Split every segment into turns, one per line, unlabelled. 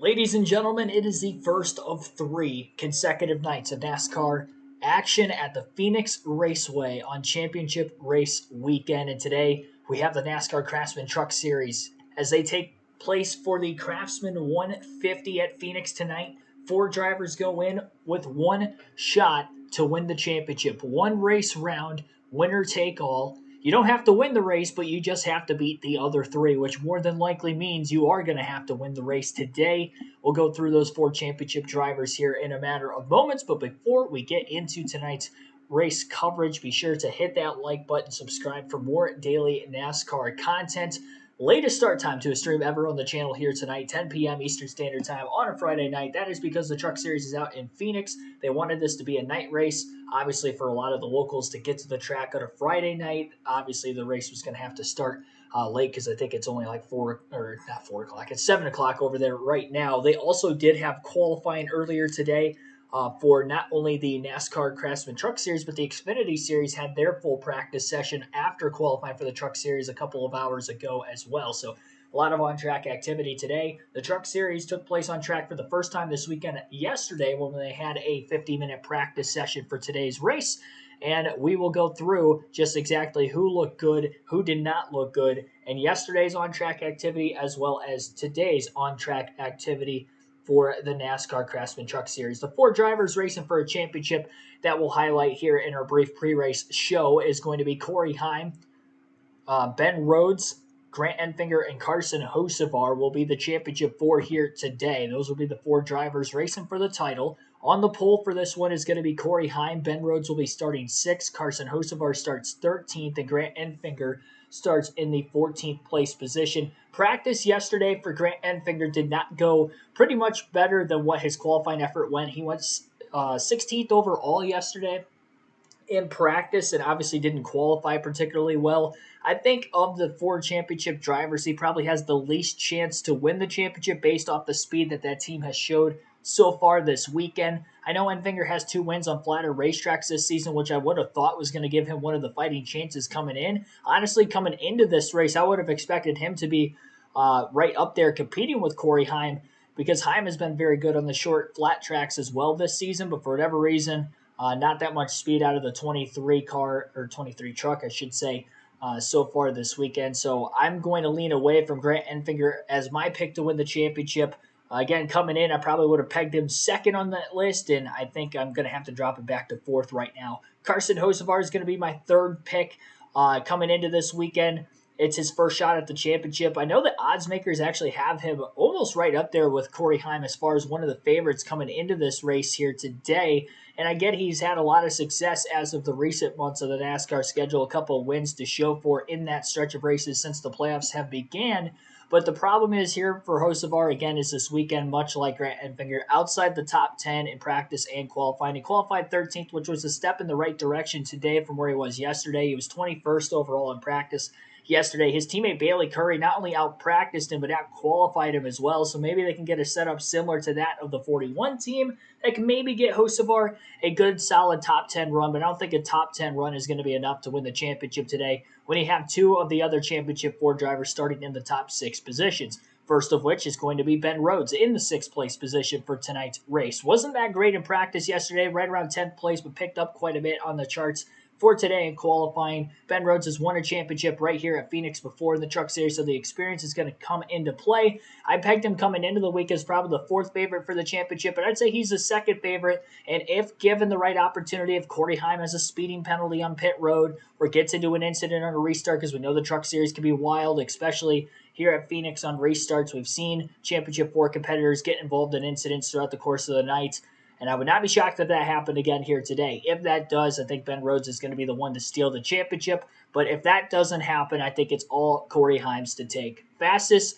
Ladies and gentlemen, it is the first of three consecutive nights of NASCAR action at the Phoenix Raceway on Championship Race Weekend. And today we have the NASCAR Craftsman Truck Series as they take place for the Craftsman 150 at Phoenix tonight. Four drivers go in with one shot to win the championship. One race round, winner take all. You don't have to win the race, but you just have to beat the other three, which more than likely means you are going to have to win the race today. We'll go through those four championship drivers here in a matter of moments, but before we get into tonight's race coverage, be sure to hit that like button, subscribe for more daily NASCAR content. Latest start time to a stream ever on the channel here tonight, 10 p.m. Eastern Standard Time on a Friday night. That is because the Truck Series is out in Phoenix. They wanted this to be a night race, obviously for a lot of the locals to get to the track on a Friday night. Obviously, the race was going to have to start late because I think it's only like 4 o'clock. It's 7 o'clock over there right now. They also did have qualifying earlier today for not only the NASCAR Craftsman Truck Series, but the Xfinity Series had their full practice session after qualifying for the Truck Series a couple of hours ago as well. So a lot of on-track activity today. The Truck Series took place on track for the first time this weekend yesterday when they had a 50-minute practice session for today's race. And we will go through just exactly who looked good, who did not look good, and yesterday's on-track activity as well as today's on-track activity for the NASCAR Craftsman Truck Series. The four drivers racing for a championship that we'll highlight here in our brief pre-race show is going to be Corey Heim, Ben Rhodes, Grant Enfinger, and Carson Hocevar will be the championship four here today. Those will be the four drivers racing for the title. On the pole for this one is going to be Corey Heim. Ben Rhodes will be starting 6th. Carson Hocevar starts 13th. And Grant Enfinger starts in the 14th place position. Practice yesterday for Grant Enfinger did not go pretty much better than what his qualifying effort went. He went 16th overall yesterday in practice and obviously didn't qualify particularly well. I think of the four championship drivers, he probably has the least chance to win the championship based off the speed that team has showed so far this weekend. I know Enfinger has 2 wins on flatter racetracks this season, which I would have thought was going to give him one of the fighting chances coming in. Honestly, coming into this race, I would have expected him to be right up there competing with Corey Heim because Heim has been very good on the short flat tracks as well this season, but for whatever reason, not that much speed out of the 23 truck, I should say, so far this weekend. So I'm going to lean away from Grant Enfinger as my pick to win the championship. Again, coming in, I probably would have pegged him second on that list, and I think I'm going to have to drop him back to fourth right now. Carson Hocevar is going to be my third pick coming into this weekend. It's his first shot at the championship. I know that odds makers actually have him almost right up there with Corey Heim as far as one of the favorites coming into this race here today. And I get he's had a lot of success as of the recent months of the NASCAR schedule, a couple of wins to show for in that stretch of races since the playoffs have began. But the problem is here for Hocevar, again, is this weekend, much like Grant Enfinger, outside the top 10 in practice and qualifying. He qualified 13th, which was a step in the right direction today from where he was yesterday. He was 21st overall in practice yesterday. His teammate Bailey Curry not only out-practiced him, but out-qualified him as well. So maybe they can get a setup similar to that of the 41 team that can maybe get Hocevar a good, solid top 10 run. But I don't think a top 10 run is going to be enough to win the championship today when you have 2 of the other championship 4 drivers starting in the top 6 positions. First of which is going to be Ben Rhodes in the 6th place position for tonight's race. Wasn't that great in practice yesterday, right around 10th place, but picked up quite a bit on the charts for today in qualifying. Ben Rhodes has won a championship right here at Phoenix before in the Truck Series, so the experience is going to come into play. I pegged him coming into the week as probably the 4th favorite for the championship, but I'd say he's the 2nd favorite. And if given the right opportunity, if Corey Heim has a speeding penalty on pit road or gets into an incident on a restart, because we know the Truck Series can be wild, especially here at Phoenix on restarts. We've seen Championship 4 competitors get involved in incidents throughout the course of the night. And I would not be shocked if that happened again here today. If that does, I think Ben Rhodes is going to be the one to steal the championship. But if that doesn't happen, I think it's all Corey Heim's to take. Fastest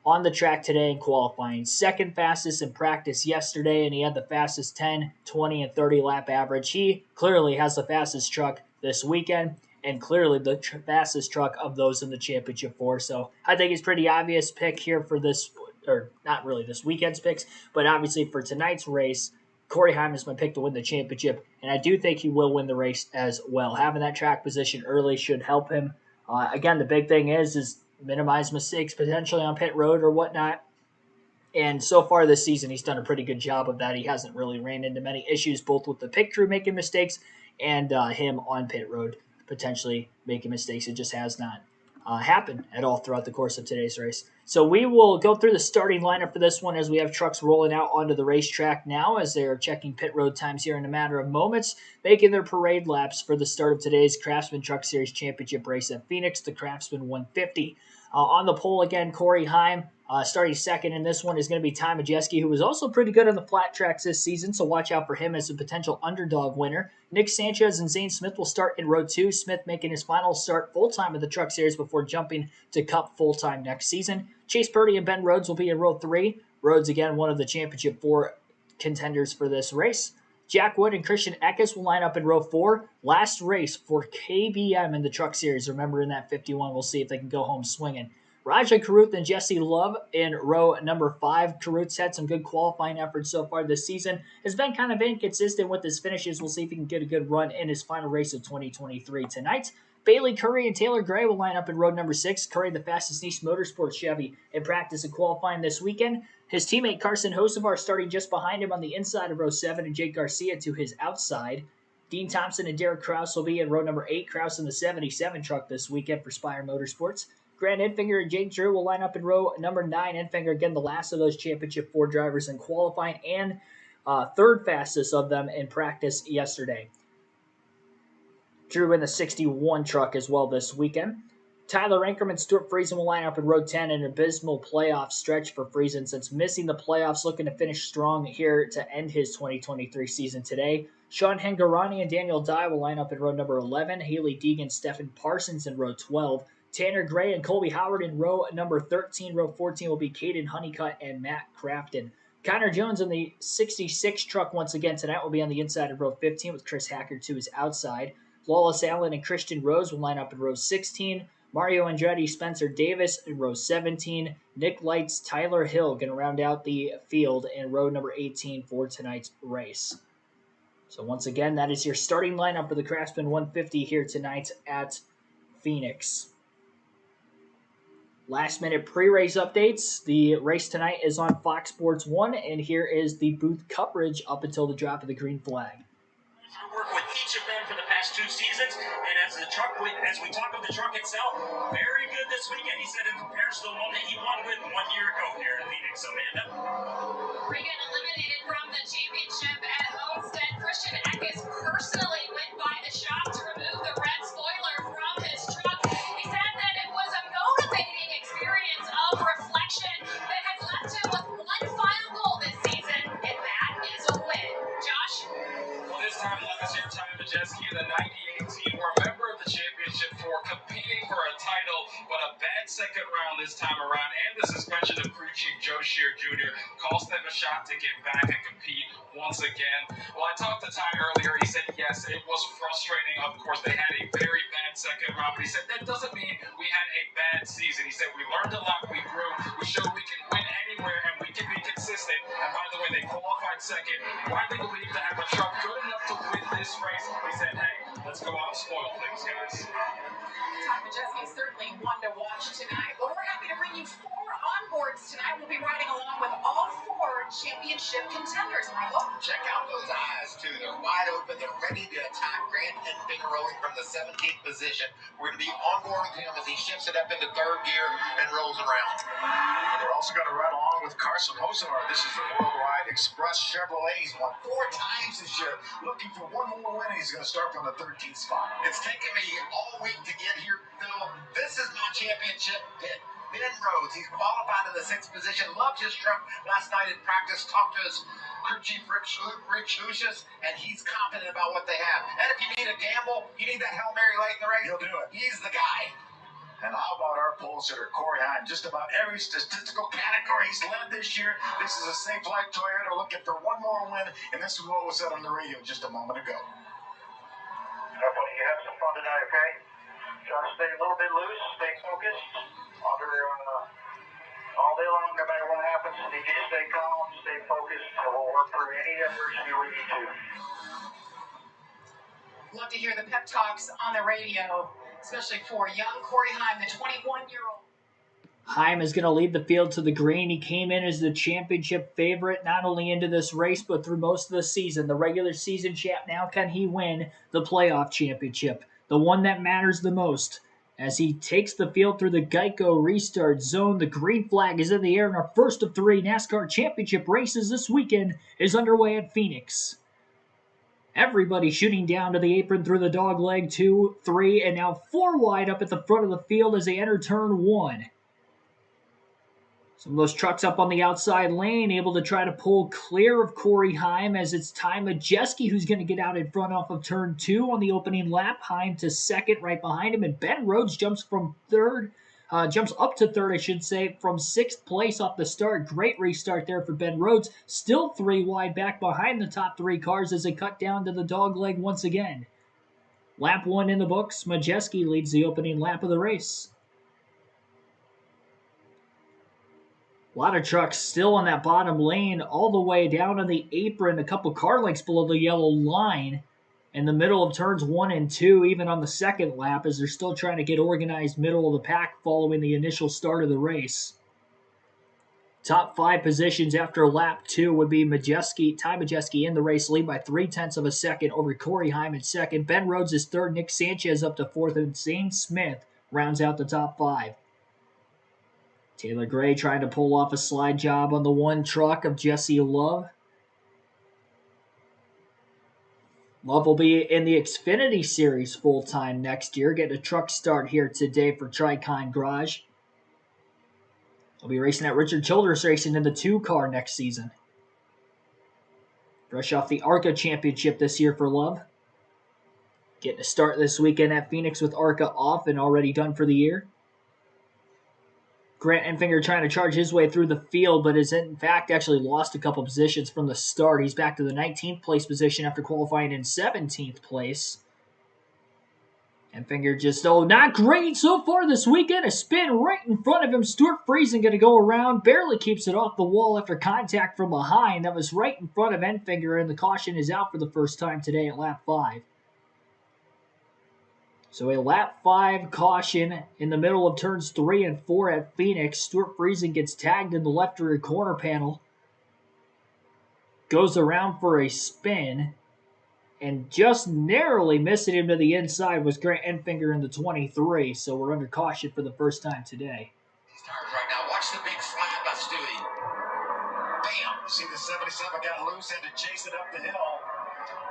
on the track today in qualifying. 2nd fastest in practice yesterday, and he had the fastest 10, 20, and 30 lap average. He clearly has the fastest truck this weekend, and clearly the fastest truck of those in the championship 4. So I think it's pretty obvious pick here for this, or not really this weekend's picks, but obviously for tonight's race. Corey Heim is my pick to win the championship, and I do think he will win the race as well. Having that track position early should help him. Again, the big thing is minimize mistakes potentially on pit road or whatnot. And so far this season, he's done a pretty good job of that. He hasn't really ran into many issues, both with the pit crew making mistakes and him on pit road potentially making mistakes. It just has not happened at all throughout the course of today's race. So we will go through the starting lineup for this one as we have trucks rolling out onto the racetrack now as they are checking pit road times here in a matter of moments, making their parade laps for the start of today's Craftsman Truck Series Championship race at Phoenix, the Craftsman 150. On the pole again, Corey Heim. Starting second in this one is going to be Ty Majeski, who was also pretty good on the flat tracks this season, so watch out for him as a potential underdog winner. Nick Sanchez and Zane Smith will start in row 2, Smith making his final start full-time in the Truck Series before jumping to Cup full-time next season. Chase Purdy and Ben Rhodes will be in row 3. Rhodes, again, one of the Championship 4 contenders for this race. Jack Wood and Christian Eckes will line up in row 4. Last race for KBM in the Truck Series. Remember, in that 51, we'll see if they can go home swinging. Rajah Caruth and Jesse Love in row number 5. Caruth's had some good qualifying efforts so far this season. Has been kind of inconsistent with his finishes. We'll see if he can get a good run in his final race of 2023 tonight. Bailey Curry and Taylor Gray will line up in row number 6. Curry, the fastest niche motorsports Chevy in practice and qualifying this weekend. His teammate Carson Hocevar starting just behind him on the inside of row 7, and Jake Garcia to his outside. Dean Thompson and Derek Krause will be in row number 8. Krause in the 77 truck this weekend for Spire Motorsports. Grant Enfinger and Jake Drew will line up in row number 9. Enfinger, again, the last of those Championship 4 drivers in qualifying and third fastest of them in practice yesterday. Drew in the 61 truck as well this weekend. Tyler Ankerman, Stuart Friesen will line up in row 10, an abysmal playoff stretch for Friesen since missing the playoffs, looking to finish strong here to end his 2023 season today. Sean Hengarani and Daniel Dye will line up in row number 11. Haley Deegan, Stephen Parsons in row 12. Tanner Gray and Colby Howard in row number 13. Row 14 will be Caden Honeycutt and Matt Crafton. Connor Jones in the 66 truck once again tonight will be on the inside of row 15 with Chris Hacker to his outside. Lawless Allen and Christian Rose will line up in row 16. Mario Andretti, Spencer Davis in row 17. Nick Lights, Tyler Hill going to round out the field in row number 18 for tonight's race. So once again, that is your starting lineup for the Craftsman 150 here tonight at Phoenix. Last minute pre-race updates. The race tonight is on Fox Sports 1, and here is the booth coverage up until the drop of the green flag.
Work with each of them for the past 2 seasons, and as we talk of the truck itself, very good this weekend. He said in comparison to the one that he won with 1 year ago here in Phoenix. Amanda.
Regan eliminated from the championship at Homestead. Christian Eckes personally went by the shop to remove the red spoiler from his truck. He said that it was a motivating experience of reflection that has left him with one final goal this season, and that is a win. Josh?
Well, this time last year, Ty Majeski and the 98 team were a member of the championship for competing for a title, but a bad second round this time around, and the suspension of crew chief Joe Shear Jr. cost them a shot to get back and compete once again. Well, I talked to Ty earlier. He said, yes, it was frustrating. Of course, they had a very bad second round, but he said that doesn't mean we had a bad season. He said we learned a lot, we grew, we showed we can win anywhere, and we can be consistent. And by the way, they qualified second. Widely believed to have a truck good enough to win this race. He said, hey, let's go out and spoil things, guys.
Ty Majeski is certainly one to watch tonight. But we're happy to bring you 4 onboards tonight. We'll be riding along with all 4 championship contenders, Michael.
Check out those eyes, too. They're wide open. They're ready to attack. Grant Enfinger rolling from the 17th position. We're going to be on board with him as he shifts it up into 3rd gear and rolls around.
They're also going to ride along with Carson Hocevar. This is the Worldwide Express Chevrolet. He's won 4 times this year. Looking for one more win. He's going to start from the 13th spot.
It's taken me all week to get here, Phil. This is my championship pit. Ben Rhodes, he's qualified in the 6th position. Loved his truck last night in practice. Talked to his crew chief, Rick Lucius, and he's confident about what they have. And if you need a gamble, you need that Hail Mary late in the race,
He'll do it.
He's the guy.
And how about our pole sitter, Corey Heim? Just about every statistical category he's led this year. This is a safe like Toyota looking for one more win, and this is what was said on the radio just a moment ago.
Everybody, you have some fun tonight, okay? Try to stay a little bit loose, stay focused. All day long, no matter what happens, you need to stay calm, stay focused, and we'll work through any adversity we need to.
Love to hear the pep talks on the radio, especially for young Corey Heim, the 21-year-old.
Heim is going to lead the field to the green. He came in as the championship favorite, not only into this race, but through most of the season. The regular season champ. Now can he win the playoff championship? The one that matters the most. As he takes the field through the Geico restart zone, the green flag is in the air, and our first of 3 NASCAR championship races this weekend is underway at Phoenix. Everybody shooting down to the apron through the dog leg, 2, 3, and now 4 wide up at the front of the field as they enter turn 1. Some of those trucks up on the outside lane, able to try to pull clear of Corey Heim as it's Ty Majeski who's going to get out in front off of turn 2 on the opening lap. Heim to second right behind him, and Ben Rhodes jumps up to third, I should say, from 6th place off the start. Great restart there for Ben Rhodes. Still 3 wide back behind the top 3 cars as they cut down to the dog leg once again. Lap 1 in the books. Majeski leads the opening lap of the race. A lot of trucks still on that bottom lane, all the way down on the apron, a couple car lengths below the yellow line. In the middle of turns 1 and 2, even on the second lap, as they're still trying to get organized middle of the pack following the initial start of the race. Top 5 positions after lap 2 would be Ty Majeski in the race, lead by 0.3 of a second over Corey Heim in second. Ben Rhodes is third, Nick Sanchez up to fourth, and Zane Smith rounds out the top 5. Taylor Gray trying to pull off a slide job on the one truck of Jesse Love. Love will be in the Xfinity Series full-time next year. Getting a truck start here today for Tricon Garage. He'll be racing at Richard Childress Racing in the 2-car next season. Fresh off the ARCA Championship this year for Love. Getting a start this weekend at Phoenix with ARCA off and already done for the year. Grant Enfinger trying to charge his way through the field, but has in fact actually lost a couple positions from the start. He's back to the 19th place position after qualifying in 17th place. Enfinger just, not great so far this weekend. A spin right in front of him. Stuart Friesen going to go around. Barely keeps it off the wall after contact from behind. That was right in front of Enfinger, and the caution is out for the first time today at lap 5. So a lap 5 caution in the middle of turns 3 and 4 at Phoenix. Stuart Friesen gets tagged in the left rear corner panel. Goes around for a spin. And just narrowly missing him to the inside was Grant Enfinger in the 23. So we're under caution for the first time today.
Tires right now. Watch the big slide by Stewie. Bam!
See the 77 got loose, had to chase it up the hill.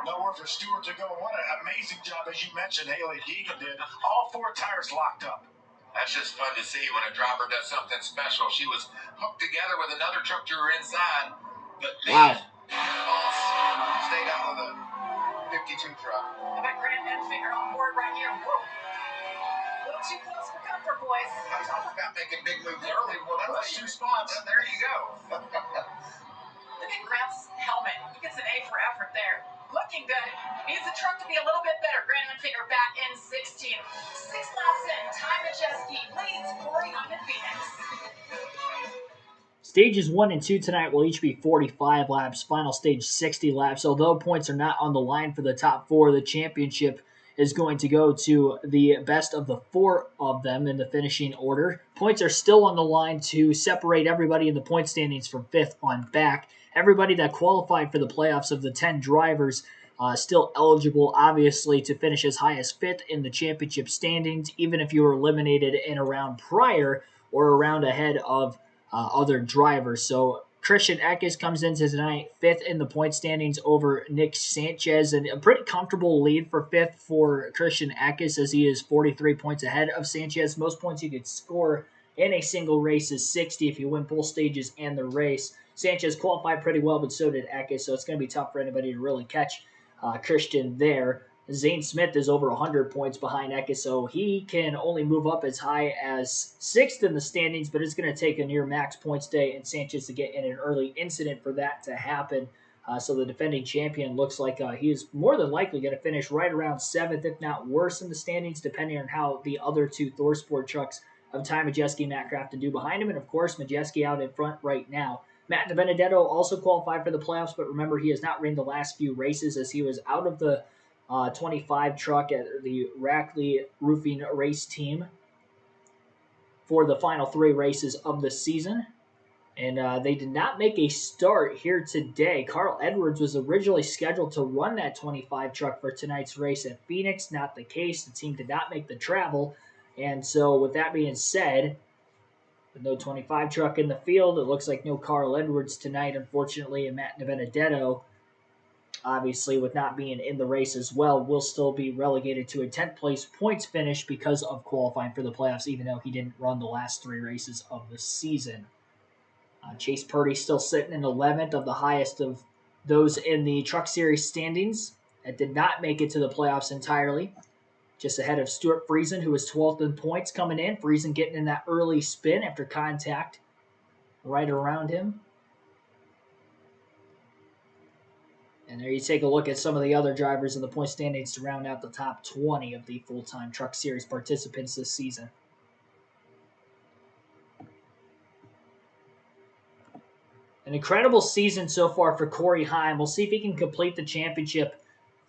Nowhere for Stewart to go. What an amazing job, as you mentioned, Haley Deegan did. All 4 tires locked up.
That's just fun to see when a driver does something special. She was hooked together with another truck to her inside. But
Wow.
Stayed out of the 52 truck.
How about Grant Enfinger on board right here? Woo! A little too close for comfort, boys.
I talked about making big moves early. Well,
That's 2 spots.
There you go.
Look at Grant's helmet. He gets an A for effort there. Looking good. Needs the truck to be a little bit better. Grant Enfinger back in 16. 6 laps in. Ty Majeski leads Corey Heim in Phoenix.
Stages 1 and 2 tonight will each be 45 laps. Final stage 60 laps. Although points are not on the line for the top 4, the championship is going to go to the best of the 4 of them in the finishing order. Points are still on the line to separate everybody in the point standings from 5th on back. Everybody that qualified for the playoffs of the 10 drivers still eligible, obviously, to finish as high as 5th in the championship standings, even if you were eliminated in a round prior or a round ahead of other drivers. So Christian Eckes comes into tonight 5th in the point standings over Nick Sanchez, and a pretty comfortable lead for 5th for Christian Eckes as he is 43 points ahead of Sanchez. Most points you could score in a single race is 60 if you win both stages and the race. Sanchez qualified pretty well, but so did Eckes, so it's going to be tough for anybody to really catch Christian there. Zane Smith is over 100 points behind Eckes, so he can only move up as high as 6th in the standings, but it's going to take a near max points day and Sanchez to get in an early incident for that to happen. So the defending champion looks like he is more than likely going to finish right around 7th, if not worse in the standings, depending on how the other 2 ThorSport trucks of Ty Majeski and Matt Crafton do behind him. And, of course, Majeski out in front right now. Matt DiBenedetto also qualified for the playoffs, but remember, he has not ridden the last few races as he was out of the 25 truck at the Rackley Roofing race team. for the final 3 races of the season. And they did not make a start here today. Carl Edwards was originally scheduled to run that 25 truck for tonight's race at Phoenix. Not the case. The team did not make the travel. And so with that being said, with no 25 truck in the field, it looks like no Carl Edwards tonight, unfortunately, and Matt Benedetto, obviously with not being in the race as well, will still be relegated to a 10th place points finish because of qualifying for the playoffs, even though he didn't run the last 3 races of the season. Chase Purdy still sitting in 11th of the highest of those in the Truck Series standings. That did not make it to the playoffs entirely. Just ahead of Stuart Friesen, who was 12th in points coming in. Friesen getting in that early spin after contact right around him. And there you take a look at some of the other drivers in the point standings to round out the top 20 of the full-time Truck Series participants this season. An incredible season so far for Corey Heim. We'll see if he can complete the championship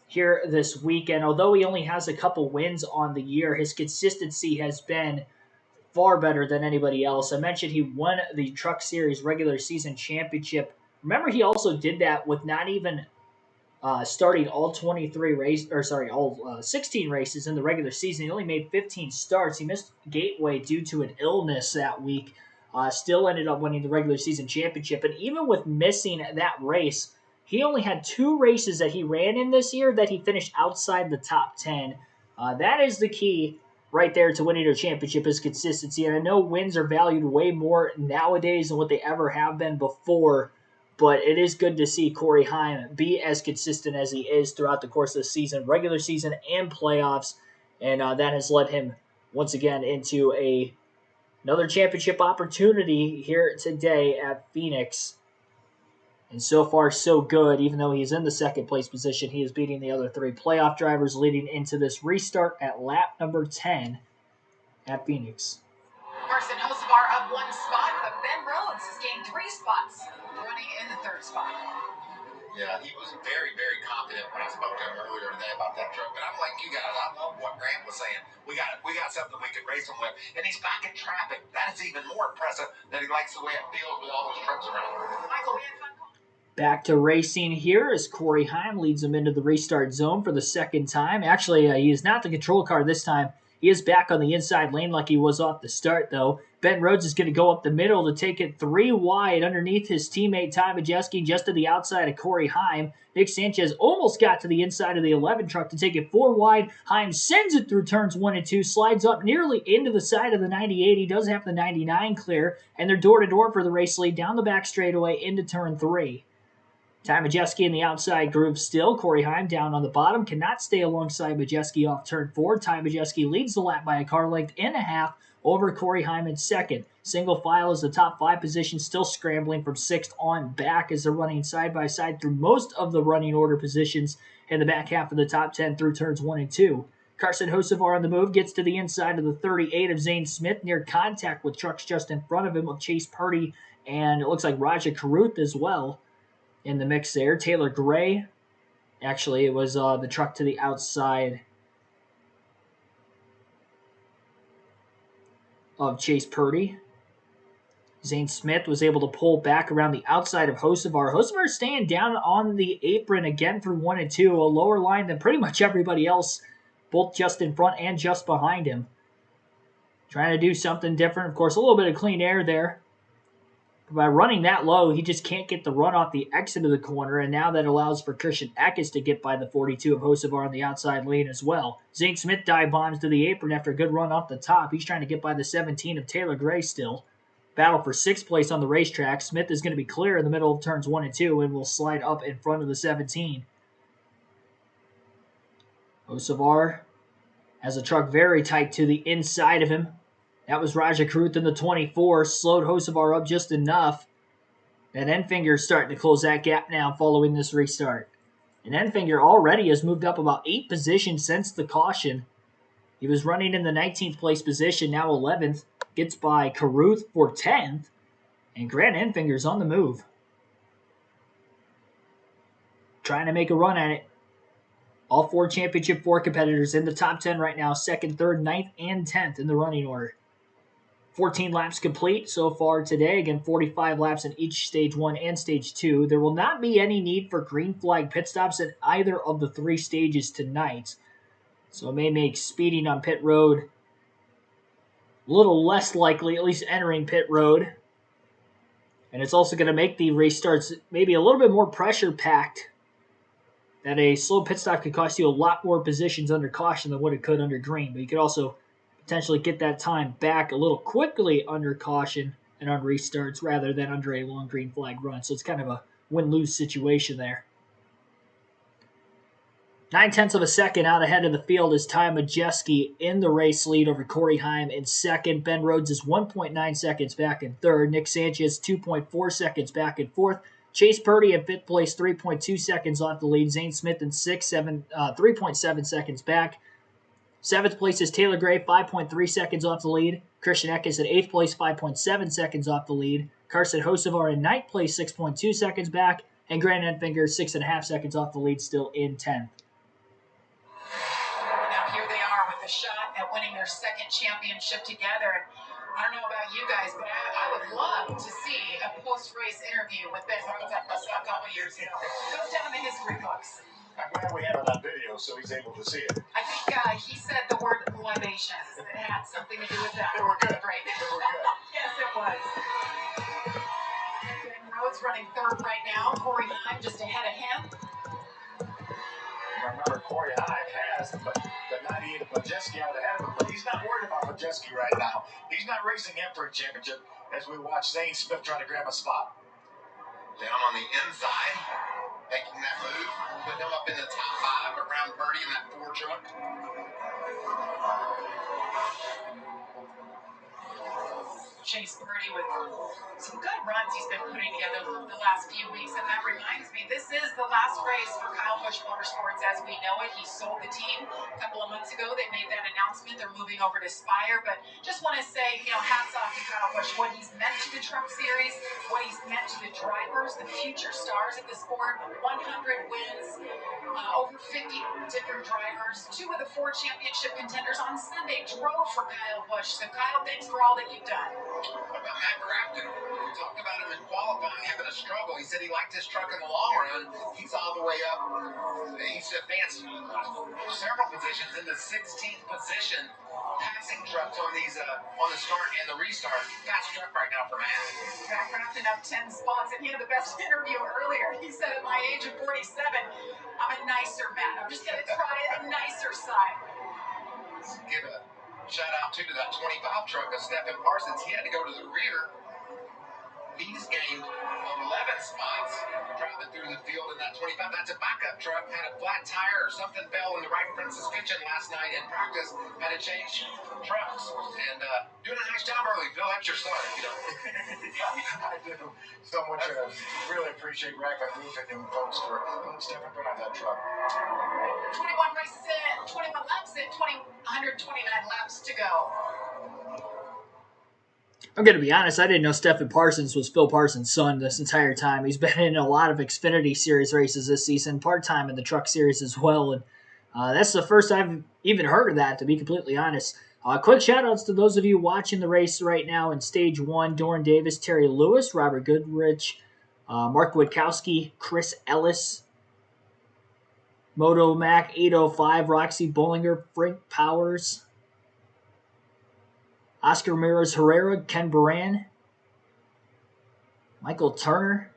here this weekend. Although he only has a couple wins on the year, his consistency has been far better than anybody else. I mentioned he won the Truck Series regular season championship. Remember, he also did that with not even starting all 16 races in the regular season. He only made 15 starts. He missed Gateway due to an illness that week. Still ended up winning the regular season championship. And even with missing that race, he only had 2 races that he ran in this year that he finished outside the top 10. That is the key right there to winning a championship, is consistency. And I know wins are valued way more nowadays than what they ever have been before. But it is good to see Corey Heim be as consistent as he is throughout the course of the season, regular season and playoffs. And that has led him once again into another championship opportunity here today at Phoenix. And so far, so good. Even though he's in the 2nd place position, he is beating the other 3 playoff drivers, leading into this restart at lap number 10 at Phoenix.
Carson Hocevar up 1 spot, but Ben Rhodes has gained 3 spots, running in the 3rd spot. Yeah, he was very, very confident when I spoke to him earlier today about that truck. But I'm like you guys, I love what Grant was saying. We got something we could race him with. And he's back in traffic. That is even more impressive that he likes the way it feels with all those trucks around. Michael, we had fun.
Back to racing here as Corey Heim leads him into the restart zone for the 2nd time. Actually, he is not the control car this time. He is back on the inside lane like he was off the start, though. Ben Rhodes is going to go up the middle to take it 3 wide underneath his teammate Ty Majeski, just to the outside of Corey Heim. Nick Sanchez almost got to the inside of the 11 truck to take it 4 wide. Heim sends it through turns 1 and 2, slides up nearly into the side of the 98. He does have the 99 clear, and they're door-to-door for the race lead down the back straightaway into turn 3. Ty Majeski in the outside groove still. Corey Heim down on the bottom. Cannot stay alongside Majeski off turn 4. Ty Majeski leads the lap by a car length and a half over Corey Heim in 2nd. Single file is the top 5 position, still scrambling from 6th on back as they're running side by side through most of the running order positions in the back half of the top 10 through turns 1 and 2. Carson Hocevar on the move, gets to the inside of the 38 of Zane Smith, near contact with trucks just in front of him with Chase Purdy, and it looks like Raja Caruth as well in the mix there. Taylor Gray, actually, it was the truck to the outside of Chase Purdy. Zane Smith was able to pull back around the outside of Hocevar. Hocevar staying down on the apron again through 1 and 2, a lower line than pretty much everybody else, both just in front and just behind him. Trying to do something different. Of course, a little bit of clean air there. By running that low, he just can't get the run off the exit of the corner, and now that allows for Christian Eckes to get by the 42 of Hocevar on the outside lane as well. Zane Smith dive bombs to the apron after a good run off the top. He's trying to get by the 17 of Taylor Gray still. Battle for 6th place on the racetrack. Smith is going to be clear in the middle of turns 1 and 2 and will slide up in front of the 17. Hocevar has a truck very tight to the inside of him. That was Raja Caruth in the 24. Slowed Hocevar up just enough. And Enfinger is starting to close that gap now following this restart. And Enfinger already has moved up about 8 positions since the caution. He was running in the 19th place position, now 11th. Gets by Caruth for 10th. And Grant Enfinger's on the move. Trying to make a run at it. All 4 Championship 4 competitors in the top 10 right now. 2nd, 3rd, 9th, and 10th in the running order. 14 laps complete so far today. Again, 45 laps in each Stage 1 and Stage 2. There will not be any need for green flag pit stops at either of the 3 stages tonight. So it may make speeding on pit road a little less likely, at least entering pit road. And it's also going to make the race starts maybe a little bit more pressure-packed. That a slow pit stop could cost you a lot more positions under caution than what it could under green. But you could also potentially get that time back a little quickly under caution and on restarts rather than under a long green flag run. So it's kind of a win-lose situation there. 9/10 of a second out ahead of the field is Ty Majeski in the race lead over Corey Heim in second. Ben Rhodes is 1.9 seconds back in third. Nick Sanchez 2.4 seconds back in fourth. Chase Purdy in fifth place, 3.2 seconds off the lead. Zane Smith in sixth, 3.7 seconds back. Seventh place is Taylor Gray, 5.3 seconds off the lead. Christian Eckes in eighth place, 5.7 seconds off the lead. Carson Hocevar in ninth place, 6.2 seconds back. And Grant Enfinger, 6.5 seconds off the lead, still in 10th.
Now here they are with a shot at winning their second championship together. And I don't know about you guys, but I would love to see a post-race interview with Ben Rhodes a couple years ago. It goes down in the history books.
I'm glad we have it on video so he's able to see it.
I think he said the word libations. It had something to do with that.
They were good.
Right.
They were good.
Yes, it was. Ben Rhodes running third right now. Corey Heim just ahead of him.
Remember, Corey Heim has the 98 of Majeski out ahead of him, but he's not worried about Majeski right now. He's not racing him for a championship as we watch Zane Smith try to grab a spot.
Down on the inside, making that move, put him up in the top 5 around Purdy in that 4 truck.
Chase Purdy with some good runs he's been putting together the last few weeks, and that reminds me, this is the last race for Kyle Busch Motorsports as we know it. He sold the team a couple of months ago. They made that announcement. They're moving over to Spire, but just want to say, hats off to Kyle Busch, what he's meant to the Truck Series, what he's meant to the drivers, the future stars of the sport. 100 wins, over 50 different drivers. 2 of the 4 championship contenders on Sunday drove for Kyle Busch. So Kyle, thanks for all that you've done.
About Matt Grafton, we talked about him in qualifying having a struggle. He said he liked his truck in the long run. He's all the way up. He's advanced several positions in the 16th position, passing trucks on these on the start and the restart. Fast truck right now for Matt.
Matt Grafton up 10 spots, and he had the best interview earlier. He said, at my age of 47, I'm a nicer man. I'm just going to try a nicer side.
Give a shout out to that 25 truck of Stephen Parsons. He had to go to the rear. He's gained 11 spots driving through the field in that 25. That's a backup truck. Had a flat tire or something fell in the right front suspension last night in practice. Had to change trucks. And doing a nice job early. Phil, that's your start.
I do so much. Really appreciate Rackman moving him, folks, for Stephen put on that truck.
21 races in, 21 laps in, 129 laps to go.
I'm going to be honest, I didn't know Stephen Parsons was Phil Parsons' son this entire time. He's been in a lot of Xfinity Series races this season, part-time in the Truck Series as well. And that's the first I've even heard of that, to be completely honest. Quick shout-outs to those of you watching the race right now in Stage 1. Doran Davis, Terry Lewis, Robert Goodrich, Mark Witkowski, Chris Ellis, Moto Mac 805, Roxy Bollinger, Frank Powers, Oscar Ramirez Herrera, Ken Baran, Michael Turner,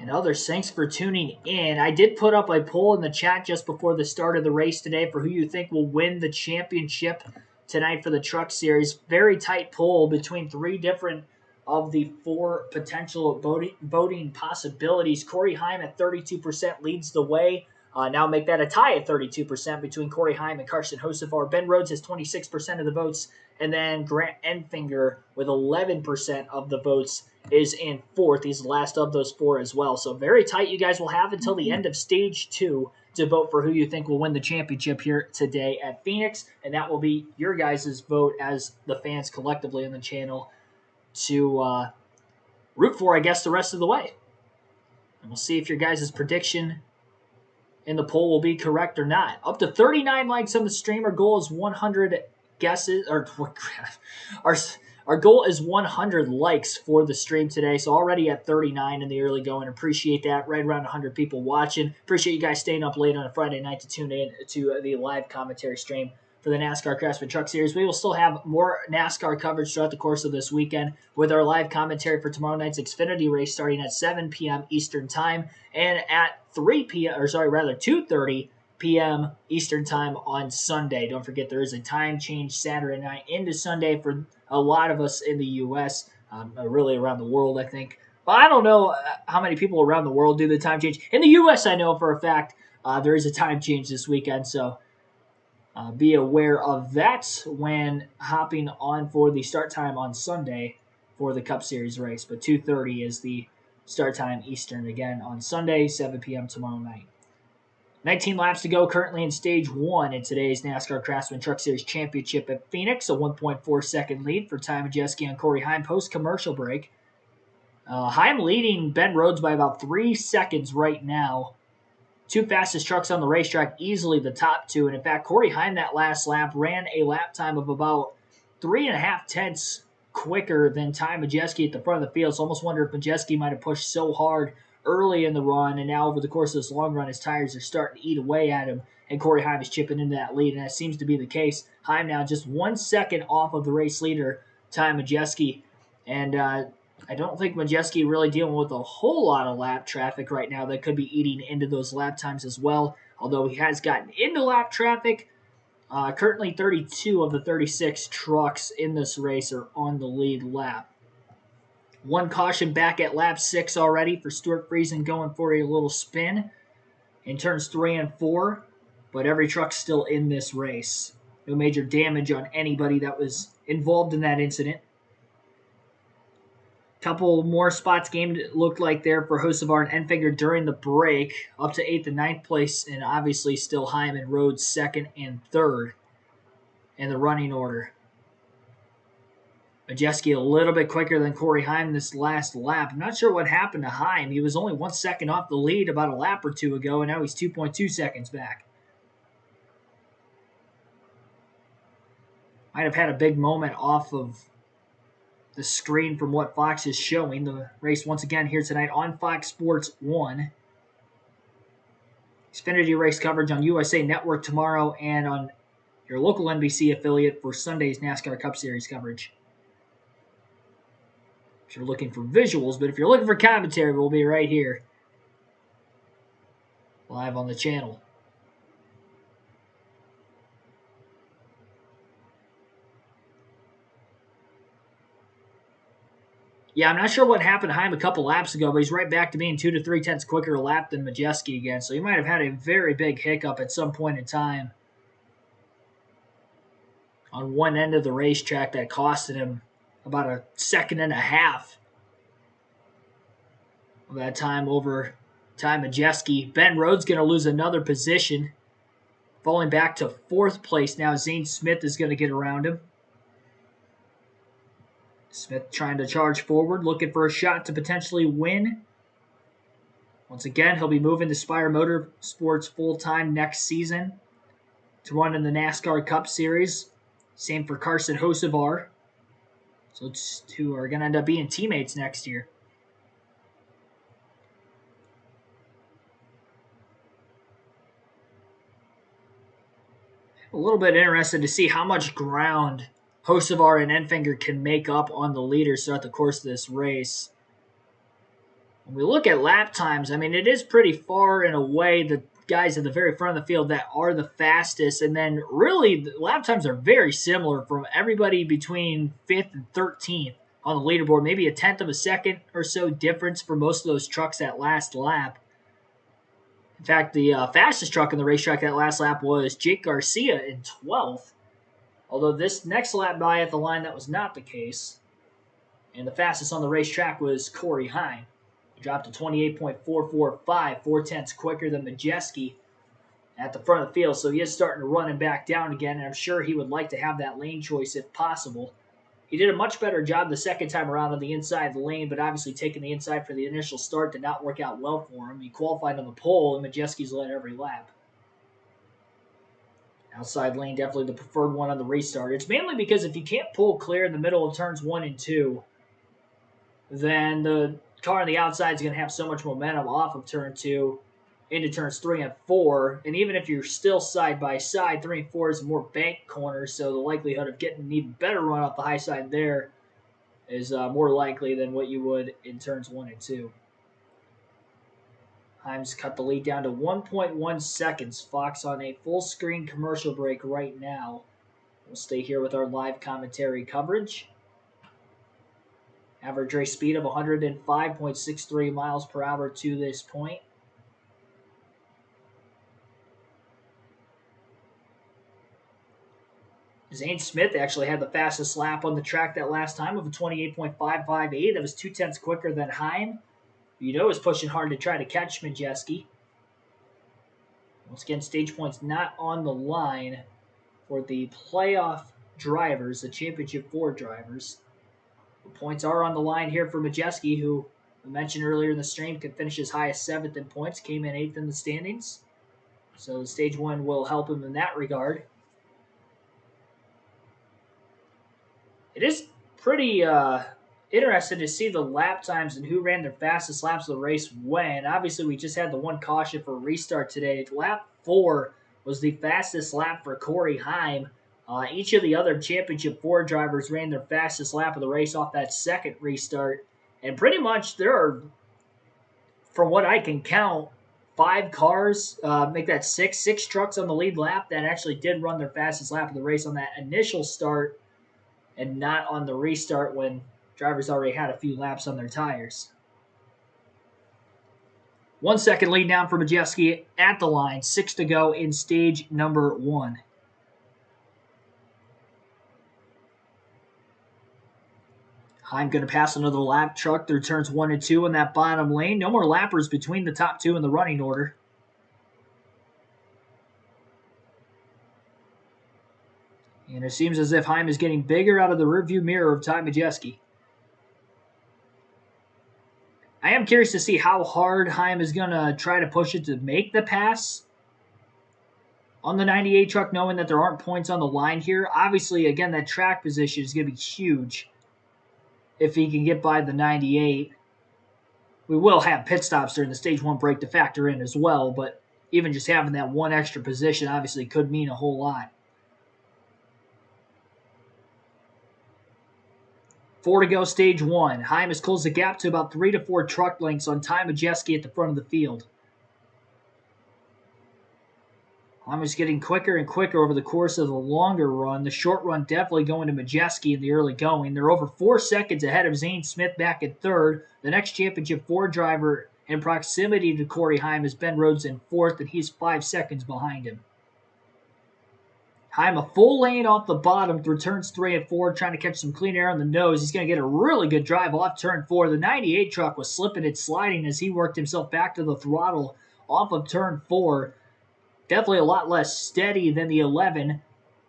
and others. Thanks for tuning in. I did put up a poll in the chat just before the start of the race today for who you think will win the championship tonight for the Truck Series. Very tight poll between 3 different of the 4 potential voting possibilities. Corey Heim at 32% leads the way. Now make that a tie at 32% between Corey Heim and Carson Hocevar. Ben Rhodes has 26% of the votes, and then Grant Enfinger with 11% of the votes is in 4th. He's the last of those 4 as well. So very tight. You guys will have until the end of Stage 2 to vote for who you think will win the championship here today at Phoenix, and that will be your guys' vote as the fans collectively on the channel to root for, I guess, the rest of the way. And we'll see if your guys' prediction in the poll will be correct or not. Up to 39 likes on the stream. Our goal is 100 guesses, or our our goal is 100 likes for the stream today. So already at 39 in the early going. Appreciate that. Right around 100 people watching. Appreciate you guys staying up late on a Friday night to tune in to the live commentary stream for the NASCAR Craftsman Truck Series. We will still have more NASCAR coverage throughout the course of this weekend with our live commentary for tomorrow night's Xfinity race starting at 7 p.m. Eastern Time and at 2:30 p.m. Eastern Time on Sunday. Don't forget there is a time change Saturday night into Sunday for a lot of us in the U.S., really around the world, I think. But I don't know how many people around the world do the time change. In the U.S., I know for a fact there is a time change this weekend, so be aware of that when hopping on for the start time on Sunday for the Cup Series race. But 2:30 is the start time Eastern again on Sunday, 7 p.m. tomorrow night. 19 laps to go currently in Stage 1 in today's NASCAR Craftsman Truck Series Championship at Phoenix. A 1.4 second lead for Ty Majeski and Corey Heim post-commercial break. Heim leading Ben Rhodes by about 3 seconds right now. Two fastest trucks on the racetrack, easily the top two. And in fact, Corey Heim that last lap ran a lap time of about 3.5 tenths quicker than Ty Majeski at the front of the field. So I almost wonder if Majeski might have pushed so hard early in the run, and now over the course of this long run, his tires are starting to eat away at him, and Corey Heim is chipping into that lead, and that seems to be the case. Heim now just 1 second off of the race leader, Ty Majeski, and I don't think Majeski really dealing with a whole lot of lap traffic right now that could be eating into those lap times as well, although he has gotten into lap traffic. Currently 32 of the 36 trucks in this race are on the lead lap. One caution back at lap 6 already for Stuart Friesen going for a little spin in turns 3 and 4, but every truck's still in this race. No major damage on anybody that was involved in that incident. Couple more spots gained, it looked like there for Hocevar and Enfinger during the break, up to 8th and 9th place, and obviously still Heim and Rhodes 2nd and 3rd in the running order. Majeski a little bit quicker than Corey Heim this last lap. I'm not sure what happened to Heim. He was only 1 second off the lead about a lap or two ago, and now he's 2.2 seconds back. Might have had a big moment off of the screen from what Fox is showing. The race once again here tonight on Fox Sports 1. Xfinity race coverage on USA Network tomorrow and on your local NBC affiliate for Sunday's NASCAR Cup Series coverage. If you're looking for visuals, but if you're looking for commentary, we'll be right here live on the channel. Yeah, I'm not sure what happened to Heim a couple laps ago, but he's right back to being 2 to 3 tenths quicker a lap than Majeski again. So he might have had a very big hiccup at some point in time on one end of the racetrack that costed him about a second and a half of that time over Ty Majeski. Ben Rhodes going to lose another position, falling back to 4th place now. Zane Smith is going to get around him. Smith trying to charge forward, looking for a shot to potentially win. Once again, he'll be moving to Spire Motorsports full-time next season to run in the NASCAR Cup Series. Same for Carson Hocevar. So those two are going to end up being teammates next year. A little bit interested to see how much ground Hocevar and Enfinger can make up on the leaders throughout the course of this race. When we look at lap times, I mean, it is pretty far and away the guys at the very front of the field that are the fastest. And then really, the lap times are very similar from everybody between 5th and 13th on the leaderboard. Maybe a tenth of a second or so difference for most of those trucks that last lap. In fact, the fastest truck in the racetrack that last lap was Jake Garcia in 12th. Although this next lap by at the line, that was not the case. And the fastest on the racetrack was Corey Heim. He dropped to 28.445, 4 tenths quicker than Majeski at the front of the field. So he is starting to run and back down again, and I'm sure he would like to have that lane choice if possible. He did a much better job the second time around on the inside of the lane, but obviously taking the inside for the initial start did not work out well for him. He qualified on the pole, and Majeski's led every lap. Outside lane, definitely the preferred one on the restart. It's mainly because if you can't pull clear in the middle of turns 1 and 2, then the car on the outside is going to have so much momentum off of turn 2 into turns 3 and 4. And even if you're still side by side, 3 and 4 is more bank corners, so the likelihood of getting an even better run off the high side there is more likely than what you would in turns 1 and 2. Himes cut the lead down to 1.1 seconds. Fox on a full screen commercial break right now. We'll stay here with our live commentary coverage. Average race speed of 105.63 miles per hour to this point. Zane Smith actually had the fastest lap on the track that last time of a 28.558. That was 0.2 quicker than Heim. Was pushing hard to try to catch Majeski. Once again, stage points not on the line for the playoff drivers, the Championship 4 drivers. The points are on the line here for Majeski, who I mentioned earlier in the stream could finish as high as 7th in points, came in 8th in the standings. So stage 1 will help him in that regard. It is pretty interesting to see the lap times and who ran their fastest laps of the race when. Obviously, we just had the one caution for restart today. Lap 4 was the fastest lap for Corey Heim. Each of the other Championship 4 drivers ran their fastest lap of the race off that second restart. And pretty much there are, from what I can count, 5 cars, make that 6 trucks on the lead lap that actually did run their fastest lap of the race on that initial start and not on the restart when drivers already had a few laps on their tires. 1 second lead down for Majeski at the line. 6 to go in stage number 1. Heim going to pass another lap truck through turns 1 and 2 in that bottom lane. No more lappers between the top 2 in the running order. And it seems as if Heim is getting bigger out of the rearview mirror of Ty Majeski. I am curious to see how hard Heim is going to try to push it to make the pass on the 98 truck, knowing that there aren't points on the line here. Obviously, again, that track position is going to be huge if he can get by the 98. We will have pit stops during the stage 1 break to factor in as well, but even just having that one extra position obviously could mean a whole lot. 4 to go, stage 1. Heim has closed the gap to about 3 to 4 truck lengths on Ty Majeski at the front of the field. Heim is getting quicker and quicker over the course of the longer run. The short run definitely going to Majeski in the early going. They're over 4 seconds ahead of Zane Smith back in 3rd. The next Championship 4 driver in proximity to Corey Heim is Ben Rhodes in 4th, and he's 5 seconds behind him. Heim a full lane off the bottom through turns 3 and 4, trying to catch some clean air on the nose. He's going to get a really good drive off turn 4. The 98 truck was slipping and sliding as he worked himself back to the throttle off of turn 4. Definitely a lot less steady than the 11.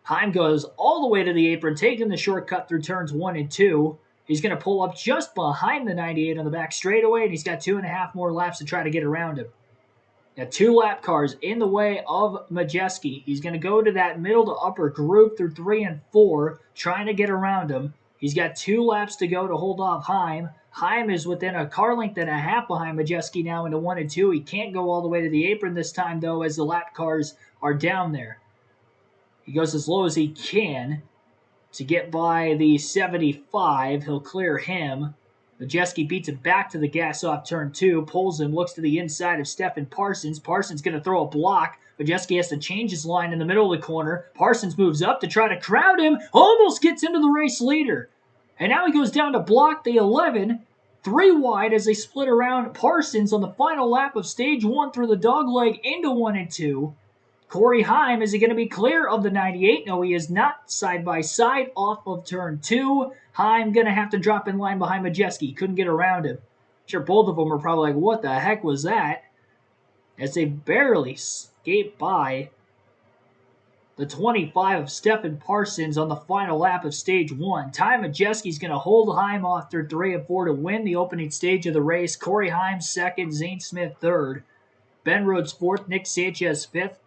Heim goes all the way to the apron, taking the shortcut through turns 1 and 2. He's going to pull up just behind the 98 on the back straightaway, and he's got 2.5 more laps to try to get around him. Got 2 lap cars in the way of Majeski. He's going to go to that middle to upper group through 3 and 4, trying to get around him. He's got 2 laps to go to hold off Heim. Heim is within a car length and a half behind Majeski now into 1 and 2. He can't go all the way to the apron this time, though, as the lap cars are down there. He goes as low as he can to get by the 75. He'll clear him. Majeski beats him back to the gas off turn 2, pulls him, looks to the inside of Stephen Parsons. Parsons going to throw a block. Majeski has to change his line in the middle of the corner. Parsons moves up to try to crowd him, almost gets into the race leader. And now he goes down to block the 11, 3 wide as they split around Parsons on the final lap of stage 1 through the dogleg into 1 and 2. Corey Heim, is he going to be clear of the 98? No, he is not. Side by side off of turn 2. Heim going to have to drop in line behind Majeski. Couldn't get around him. Sure, both of them are probably like, what the heck was that? As they barely skate by the 25 of Stephen Parsons on the final lap of stage 1. Ty Majeski's going to hold Heim off through 3 and 4 to win the opening stage of the race. Corey Heim 2nd, Zane Smith 3rd. Ben Rhodes 4th, Nick Sanchez 5th.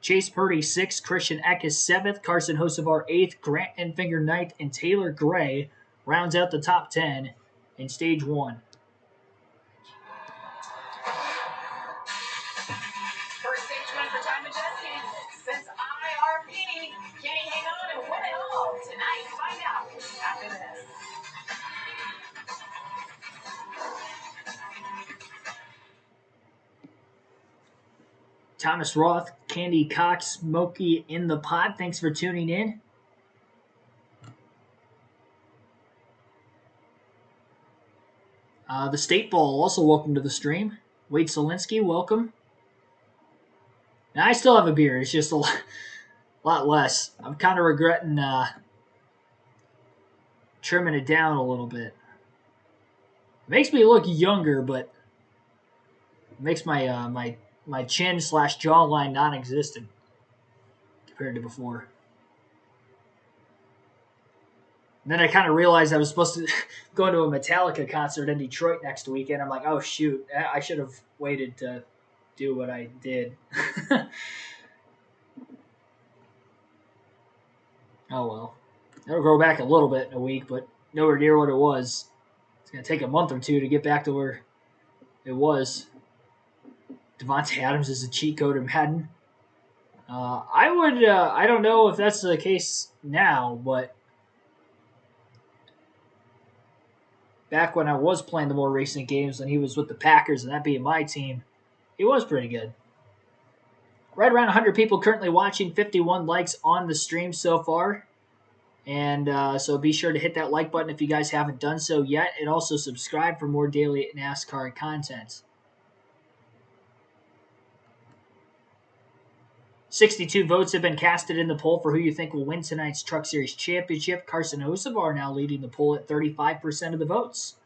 Chase Purdy 6th, Christian Eckes 7th, Carson Hocevar 8th, Grant Enfinger 9th, and Taylor Gray rounds out the top 10 in Stage 1.
First stage win for Time Majeski. Since IRP, can he hang on and win it all? Tonight, find out after this.
Thomas Roth, Candy Cox, Smokey in the pot. Thanks for tuning in. The State Ball, also welcome to the stream. Wade Solinsky, welcome. Now, I still have a beard. It's just a lot less. I'm kind of regretting trimming it down a little bit. It makes me look younger, but it makes my my chin / jawline non-existent compared to before. And then I kind of realized I was supposed to go to a Metallica concert in Detroit next weekend. I'm like, oh shoot, I should have waited to do what I did. Oh well. It'll grow back a little bit in a week, but nowhere near what it was. It's going to take a month or two to get back to where it was. Devontae Adams is a cheat code in Madden. I don't know if that's the case now, but back when I was playing the more recent games when he was with the Packers and that being my team, he was pretty good. Right around 100 people currently watching, 51 likes on the stream so far. And so be sure to hit that like button if you guys haven't done so yet, and also subscribe for more daily NASCAR content. 62 votes have been casted in the poll for who you think will win tonight's Truck Series Championship. Carson Hocevar now leading the poll at 35% of the votes.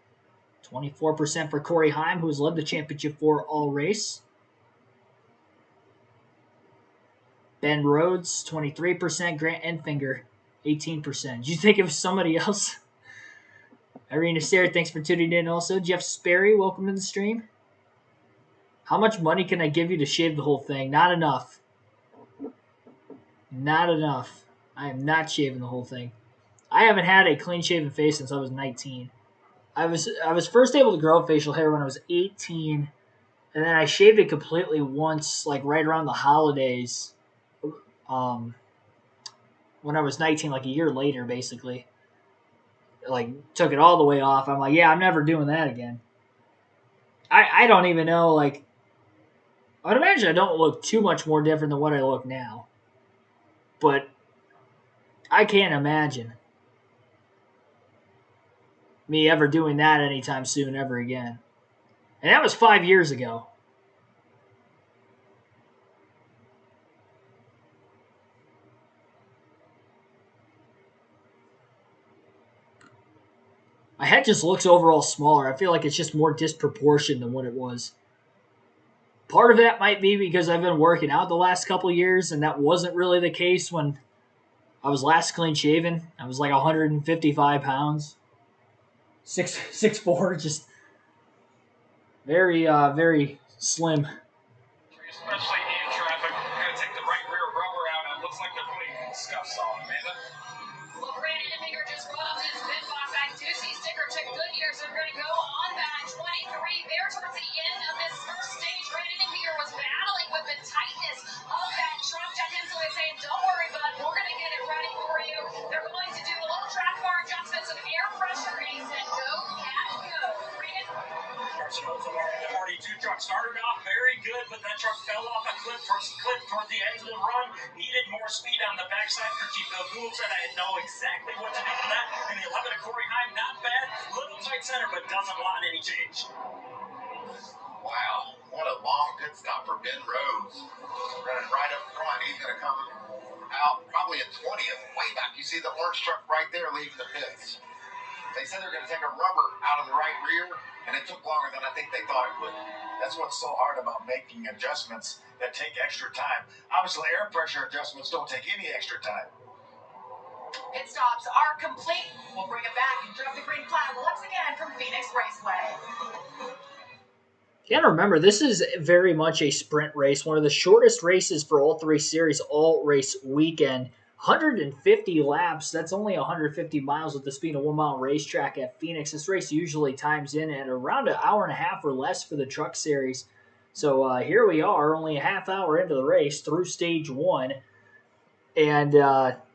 24% for Corey Heim, who has led the championship for all race. Ben Rhodes, 23%. Grant Enfinger, 18%. Did you think of somebody else? Irina Sarah, thanks for tuning in also. Jeff Sperry, welcome to the stream. How much money can I give you to shave the whole thing? Not enough. Not enough. I am not shaving the whole thing. I haven't had a clean-shaven face since I was 19. I was first able to grow facial hair when I was 18, and then I shaved it completely once, like right around the holidays. When I was 19, like a year later, basically. Like, took it all the way off. I'm like, yeah, I'm never doing that again. I don't even know, like, I would imagine I don't look too much more different than what I look now. But I can't imagine me ever doing that anytime soon ever again. And that was 5 years ago. My head just looks overall smaller. I feel like it's just more disproportionate than what it was. Part of that might be because I've been working out the last couple of years, and that wasn't really the case when I was last clean shaven. I was like 155 pounds. 6'4", just very, very slim.
Especially in traffic. Gonna take the right rear rubber out, and it looks like they're putting scuffs on, Amanda.
Well, Brandon Enfinger just rubbed his Bitbox Actusi sticker to Goodyear, so we're going to go on that 23 there towards the end of this first stage. Brandon Enfinger was battling with the tightness of that truck. Jack Hensley saying, don't worry, bud, we're going to get it ready for you. They're going to do a little track bar adjustment, some air pressure, and he said, go, cat, go. Brandon?
Carson Hocevar in the RD2 truck started off very good, but that truck fell off a cliff toward the end of the run. Needed more speed on the backside. Chief Bill Gould said I didn't know exactly what to do with that. And the 11 of Corey Heim, not bad. Little tight center, but doesn't want any change.
Wow, what a long pit stop for Ben Rhodes. Running right up front. He's going to come out probably in 20th. Way back. You see the orange truck right there leaving the pits. They said they're going to take a rubber out of the right rear, and it took longer than I think they thought it would.
That's what's so hard about making adjustments that take extra time. Obviously, air pressure adjustments don't take any extra time.
Pit stops are complete. We'll bring it back and drop the green flag once again from Phoenix Raceway.
You gotta remember, this is very much a sprint race, one of the shortest races for all three series, all race weekend. 150 laps, that's only 150 miles with this being a 1 mile racetrack at Phoenix. This race usually times in at around an hour and a half or less for the truck series. So here we are, only a half hour into the race through stage one. And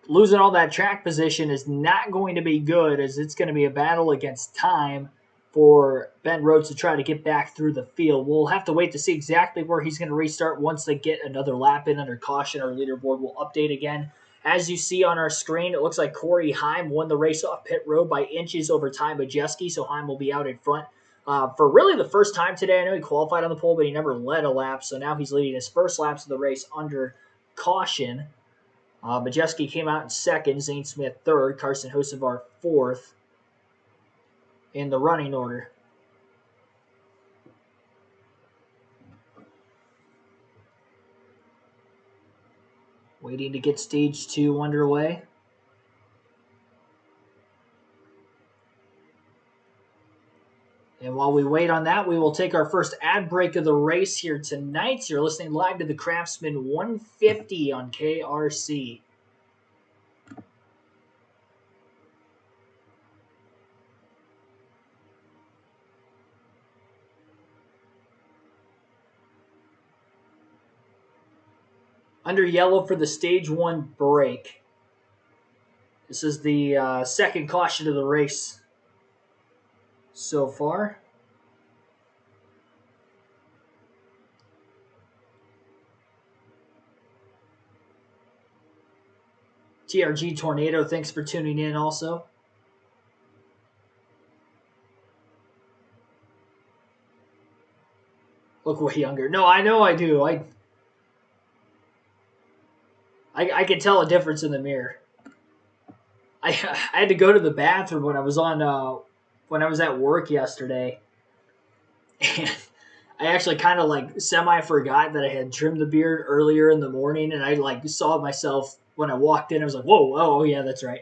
losing all that track position is not going to be good, as it's going to be a battle against time for Ben Rhodes to try to get back through the field. We'll have to wait to see exactly where he's going to restart once they get another lap in under caution. Our leaderboard will update again. As you see on our screen, it looks like Corey Heim won the race off pit road by inches over Ty Majeski, so Heim will be out in front. For really the first time today. I know he qualified on the pole, but he never led a lap, so now he's leading his first laps of the race under caution. Majeski came out in second, Zane Smith third, Carson Hocevar fourth in the running order. Waiting to get stage two underway. And while we wait on that, we will take our first ad break of the race here tonight. You're listening live to the Craftsman 150 on KRC. Under yellow for the stage one break. This is the second caution of the race so far. TRG Tornado, thanks for tuning in also. Look way younger. No, I know I do. I can tell a difference in the mirror. I had to go to the bathroom when I was at work yesterday, and I actually kind of like semi forgot that I had trimmed the beard earlier in the morning, and I like saw myself when I walked in. I was like, "Whoa, oh yeah, that's right."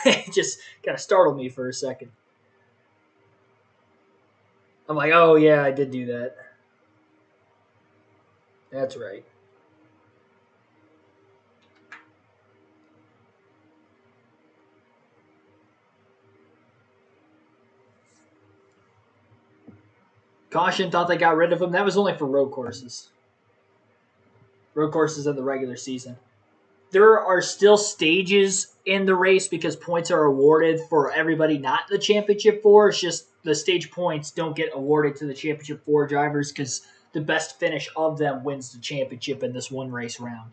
It just kind of startled me for a second. I'm like, "Oh yeah, I did do that. That's right." Caution, thought they got rid of him. That was only for road courses. Road courses in the regular season. There are still stages in the race because points are awarded for everybody not the championship four. It's just the stage points don't get awarded to the championship four drivers because the best finish of them wins the championship in this one race round.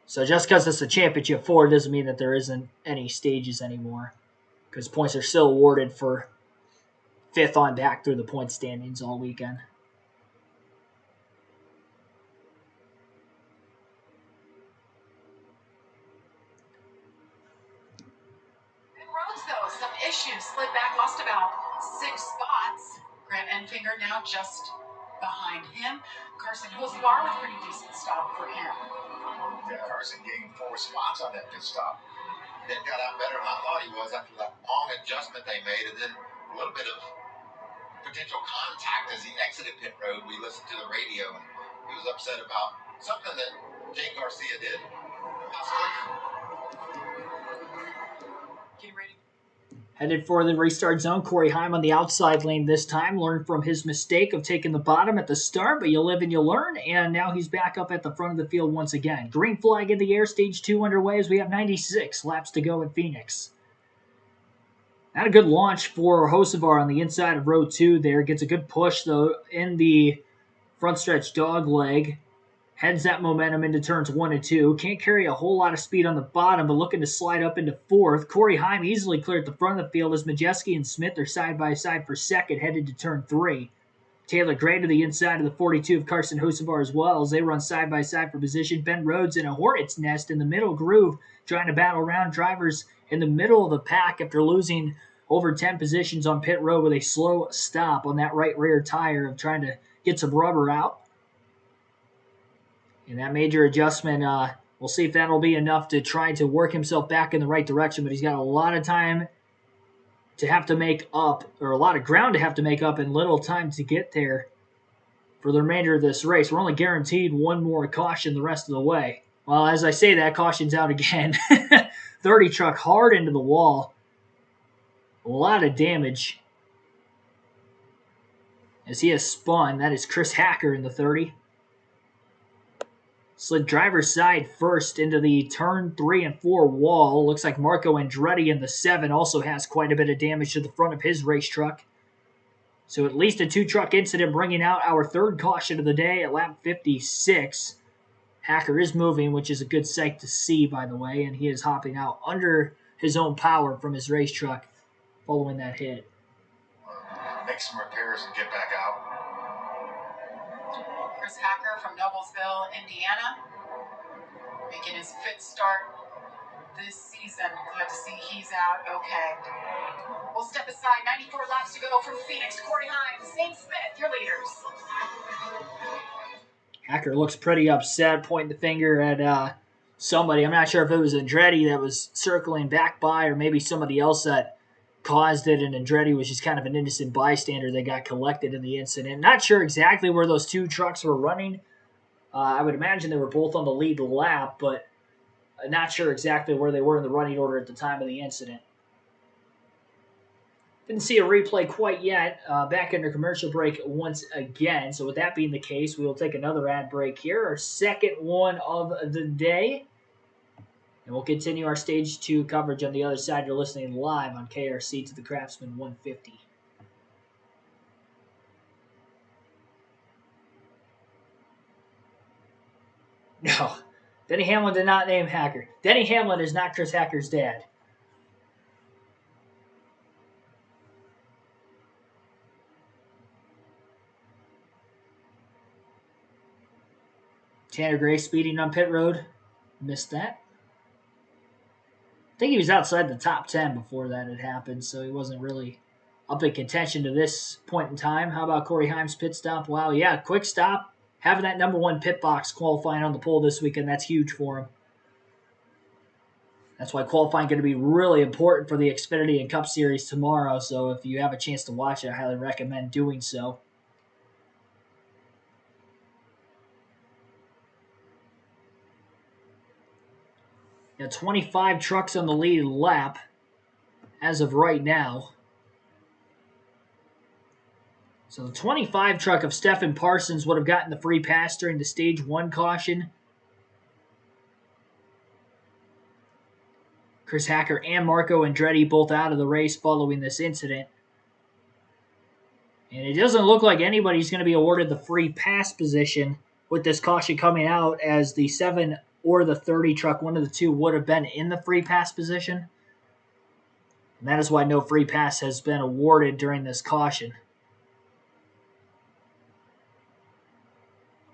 So just because it's a championship four doesn't mean that there isn't any stages anymore, because points are still awarded for fifth on back through the point standings all weekend.
Rhodes, though, some issues. Slid back, lost about 6 spots. Grant Enfinger now just behind him. Carson Hocevar with a pretty decent stop for him.
Yeah, Carson gained 4 spots on that pit stop.
That got out better than I thought he was after that long adjustment they made, and then a little bit of potential contact as he exited pit road. We listened to the radio, and he was upset about something that Jake Garcia did.
Getting ready.
Headed for the restart zone. Corey Heim on the outside lane this time. Learned from his mistake of taking the bottom at the start, but you live and you learn, and now he's back up at the front of the field once again. Green flag in the air, stage two underway as we have 96 laps to go in Phoenix. Not a good launch for Hocevar on the inside of row 2 there. Gets a good push, though, in the front stretch dog leg. Heads that momentum into turns 1 and 2. Can't carry a whole lot of speed on the bottom, but looking to slide up into fourth. Corey Heim easily cleared the front of the field as Majeski and Smith are side by side for second, headed to turn 3. Taylor Gray to the inside of the 42 of Carson Hocevar as well as they run side by side for position. Ben Rhodes in a hornet's nest in the middle groove, trying to battle around drivers in the middle of the pack after losing over 10 positions on pit road with a slow stop on that right rear tire of trying to get some rubber out. And that major adjustment, we'll see if that'll be enough to try to work himself back in the right direction, but he's got a lot of time to have to make up, or a lot of ground to have to make up in little time to get there for the remainder of this race. We're only guaranteed one more caution the rest of the way. Well, as I say that, caution's out again. 30 truck hard into the wall. A lot of damage as he has spun. That is Chris Hacker in the 30. Slid driver's side first into the turn 3 and 4 wall. Looks like Marco Andretti in the 7 also has quite a bit of damage to the front of his race truck. So at least a 2-truck incident, bringing out our third caution of the day at lap 56. Hacker is moving, which is a good sight to see, by the way, and he is hopping out under his own power from his race truck following that hit.
Make some repairs and get back out.
Chris Hacker from Noblesville, Indiana, making his 5th start this season. Glad to see he's out okay. We'll step aside. 94 laps to go from Phoenix. Corey Hines, Zane Smith, your leaders.
Hacker looks pretty upset, pointing the finger at somebody. I'm not sure if it was Andretti that was circling back by or maybe somebody else that caused it, and Andretti was just kind of an innocent bystander that got collected in the incident. Not sure exactly where those 2 trucks were running. I would imagine they were both on the lead lap, but not sure exactly where they were in the running order at the time of the incident. Didn't see a replay quite yet. Back under commercial break once again. So with that being the case, we will take another ad break here, our second one of the day. And we'll continue our Stage 2 coverage on the other side. You're listening live on KRC to the Craftsman 150. No, Denny Hamlin did not name Hacker. Denny Hamlin is not Chris Hacker's dad. Tanner Gray speeding on pit road. Missed that. I think he was outside the top 10 before that had happened, so he wasn't really up in contention to this point in time. How about Corey Himes' pit stop? Wow, yeah, quick stop. Having that number 1 pit box qualifying on the pole this weekend, that's huge for him. That's why qualifying going to be really important for the Xfinity and Cup Series tomorrow, so if you have a chance to watch it, I highly recommend doing so. Now 25 trucks on the lead lap as of right now. So the 25 truck of Stephen Parsons would have gotten the free pass during the Stage 1 caution. Chris Hacker and Marco Andretti both out of the race following this incident. And it doesn't look like anybody's going to be awarded the free pass position with this caution coming out, as the 7 or the 30 truck, one of the 2, would have been in the free pass position. And that is why no free pass has been awarded during this caution.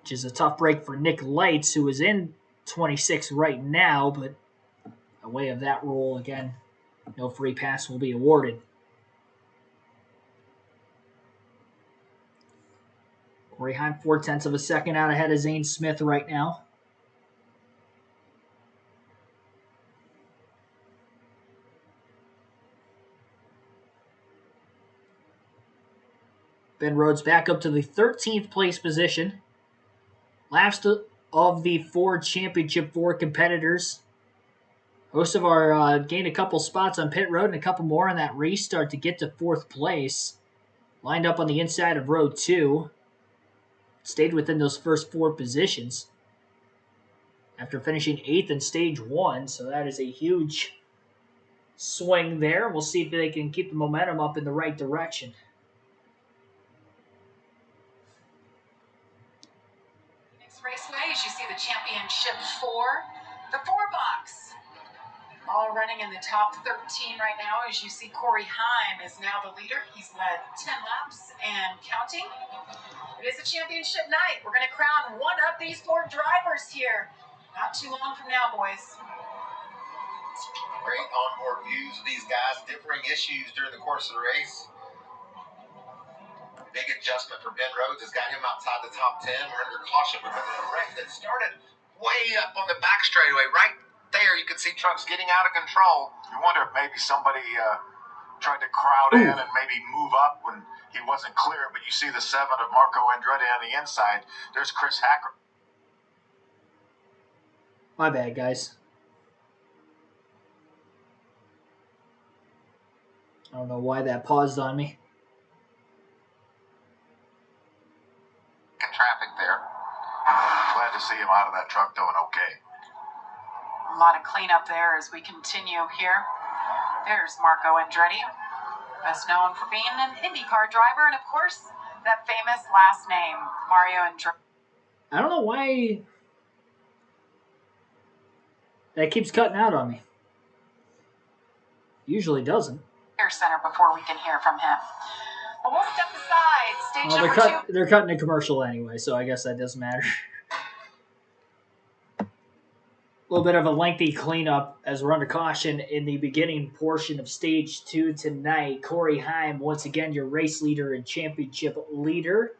Which is a tough break for Nick Lights, who is in 26 right now, but by way of that rule, again, no free pass will be awarded. Corey Heim 0.4 of a second out ahead of Zane Smith right now. Ben Rhodes back up to the 13th place position. Last of the Ford Championship 4 competitors. Most of our gained a couple spots on pit road and a couple more on that restart to get to 4th place. Lined up on the inside of row 2. Stayed within those first 4 positions after finishing 8th in Stage 1. So that is a huge swing there. We'll see if they can keep the momentum up in the right direction.
Raceway, as you see the Championship 4, the 4 box, all running in the top 13 right now. As you see, Corey Heim is now the leader. He's led 10 laps and counting. It is a championship night. We're going to crown one of these 4 drivers here. Not too long from now, boys.
Great onboard views of these guys, differing issues during the course of the race. Big adjustment for Ben Rhodes has got him outside the top 10. We're under caution because of a wreck that started way up on the back straightaway. Right there, you can see trucks getting out of control.
You wonder if maybe somebody tried to crowd in and maybe move up when he wasn't clear, but you see the 7 of Marco Andretti on the inside. There's Chris Hacker.
My bad, guys. I don't know why that paused on me.
Traffic there. Glad to see him out of that truck doing okay.
A lot of cleanup there as we continue here. There's Marco Andretti, best known for being an IndyCar driver, and of course, that famous last name, Mario Andretti.
I don't know why that keeps cutting out on me. Usually doesn't.
Center before we can hear from him. But we'll step aside. Stage number 2.
They're cutting a commercial anyway, so I guess that doesn't matter. A little bit of a lengthy cleanup as we're under caution in the beginning portion of Stage 2 tonight. Corey Heim, once again, your race leader and championship leader.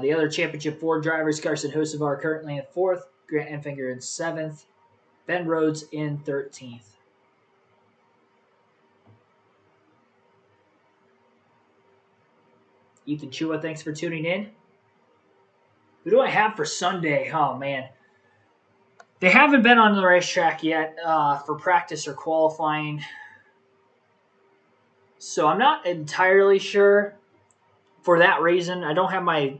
The other Championship 4 drivers, Carson Hocevar currently in 4th, Grant Enfinger in 7th, Ben Rhodes in 13th. Ethan Chua, thanks for tuning in. Who do I have for Sunday? Oh, man. They haven't been on the racetrack yet for practice or qualifying. So I'm not entirely sure for that reason. I don't have my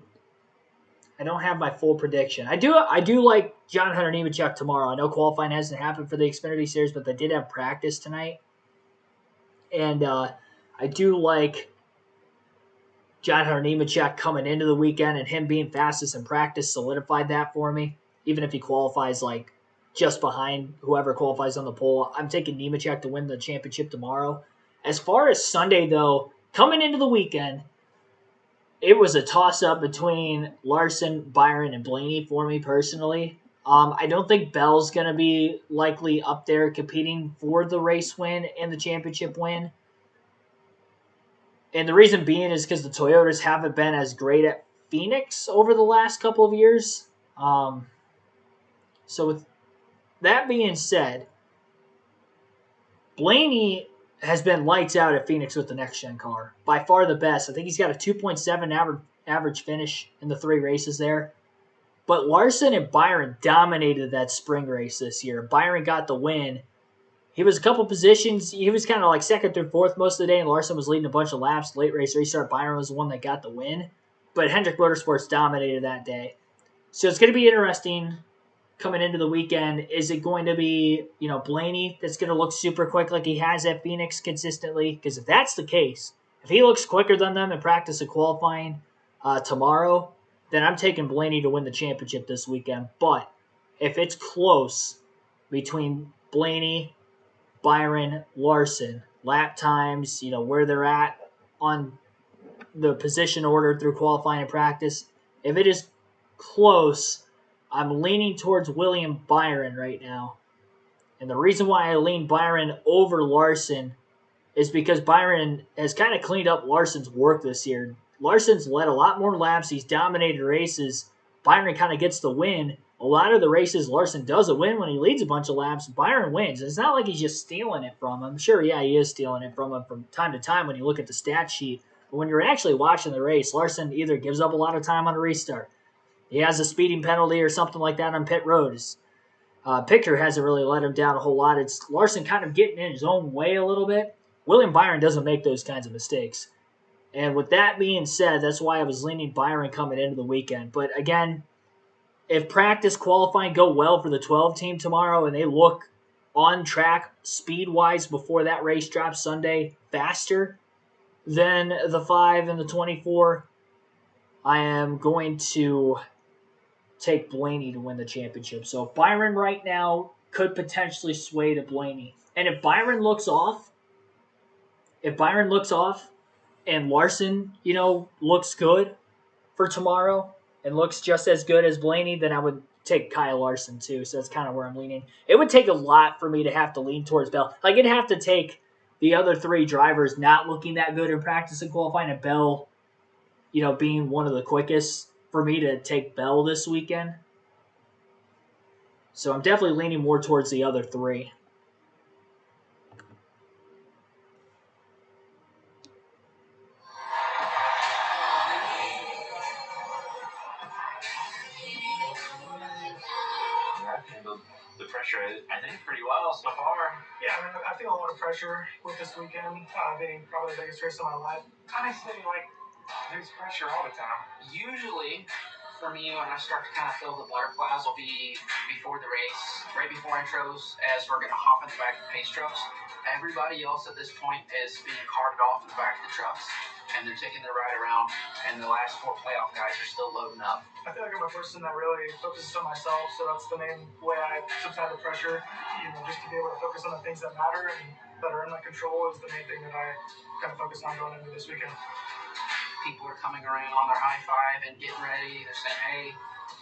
full prediction. I do like John Hunter Nemechek tomorrow. I know qualifying hasn't happened for the Xfinity Series, but they did have practice tonight. And I do like John Hunter Nemechek coming into the weekend, and him being fastest in practice solidified that for me. Even if he qualifies like just behind whoever qualifies on the pole, I'm taking Nemechek to win the championship tomorrow. As far as Sunday, though, coming into the weekend, it was a toss-up between Larson, Byron, and Blaney for me personally. I don't think Bell's going to be likely up there competing for the race win and the championship win. And the reason being is because the Toyotas haven't been as great at Phoenix over the last couple of years. So with that being said, Blaney has been lights out at Phoenix with the next-gen car. By far the best. I think he's got a 2.7 average finish in the 3 races there. But Larson and Byron dominated that spring race this year. Byron got the win. He was a couple positions. He was kind of like 2nd through 4th most of the day, and Larson was leading a bunch of laps. Late race restart, Byron was the one that got the win. But Hendrick Motorsports dominated that day. So it's going to be interesting coming into the weekend. Is it going to be, Blaney that's going to look super quick like he has at Phoenix consistently? Because if that's the case, if he looks quicker than them in practice and qualifying tomorrow, then I'm taking Blaney to win the championship this weekend. But if it's close between Blaney, Byron, Larson, lap times, where they're at on the position order through qualifying and practice, if it is close, I'm leaning towards William Byron right now. And the reason why I lean Byron over Larson is because Byron has kind of cleaned up Larson's work this year. Larson's led a lot more laps. He's dominated races. Byron kind of gets the win. A lot of the races Larson doesn't win when he leads a bunch of laps. Byron wins. It's not like he's just stealing it from him. Sure, yeah, he is stealing it from him from time to time when you look at the stat sheet. But when you're actually watching the race, Larson either gives up a lot of time on a restart, he has a speeding penalty or something like that on pit roads. Picture hasn't really let him down a whole lot. It's Larson kind of getting in his own way a little bit. William Byron doesn't make those kinds of mistakes. And with that being said, that's why I was leaning Byron coming into the weekend. But again, if practice qualifying go well for the 12 team tomorrow and they look on track speed-wise before that race drops Sunday faster than the 5 and the 24, I am going to take Blaney to win the championship. So Byron right now could potentially sway to Blaney. And if Byron looks off and Larson, looks good for tomorrow and looks just as good as Blaney, then I would take Kyle Larson too. So that's kind of where I'm leaning. It would take a lot for me to have to lean towards Bell. Like, it'd have to take the other 3 drivers not looking that good in practice and qualifying, and Bell, being one of the quickest for me to take Bell this weekend. So I'm definitely leaning more towards the other 3.
the pressure, I think, pretty well so far.
Yeah, I mean, I feel a lot of pressure with this weekend being probably the biggest race of my life. Honestly, like, there's pressure all the time.
Usually, for me, when I start to kind of feel the butterflies will be before the race, right before intros, as we're going to hop in the back of the pace trucks. Everybody else at this point is being carted off in the back of the trucks, and they're taking their ride around, and the last 4 playoff guys are still loading up.
I feel like I'm a person that really focuses on myself, so that's the main way I subside the pressure. Just to be able to focus on the things that matter and that are in my control is the main thing that I kind of focus on going into this weekend.
People are coming around, they're high five and getting ready. They're saying, "Hey,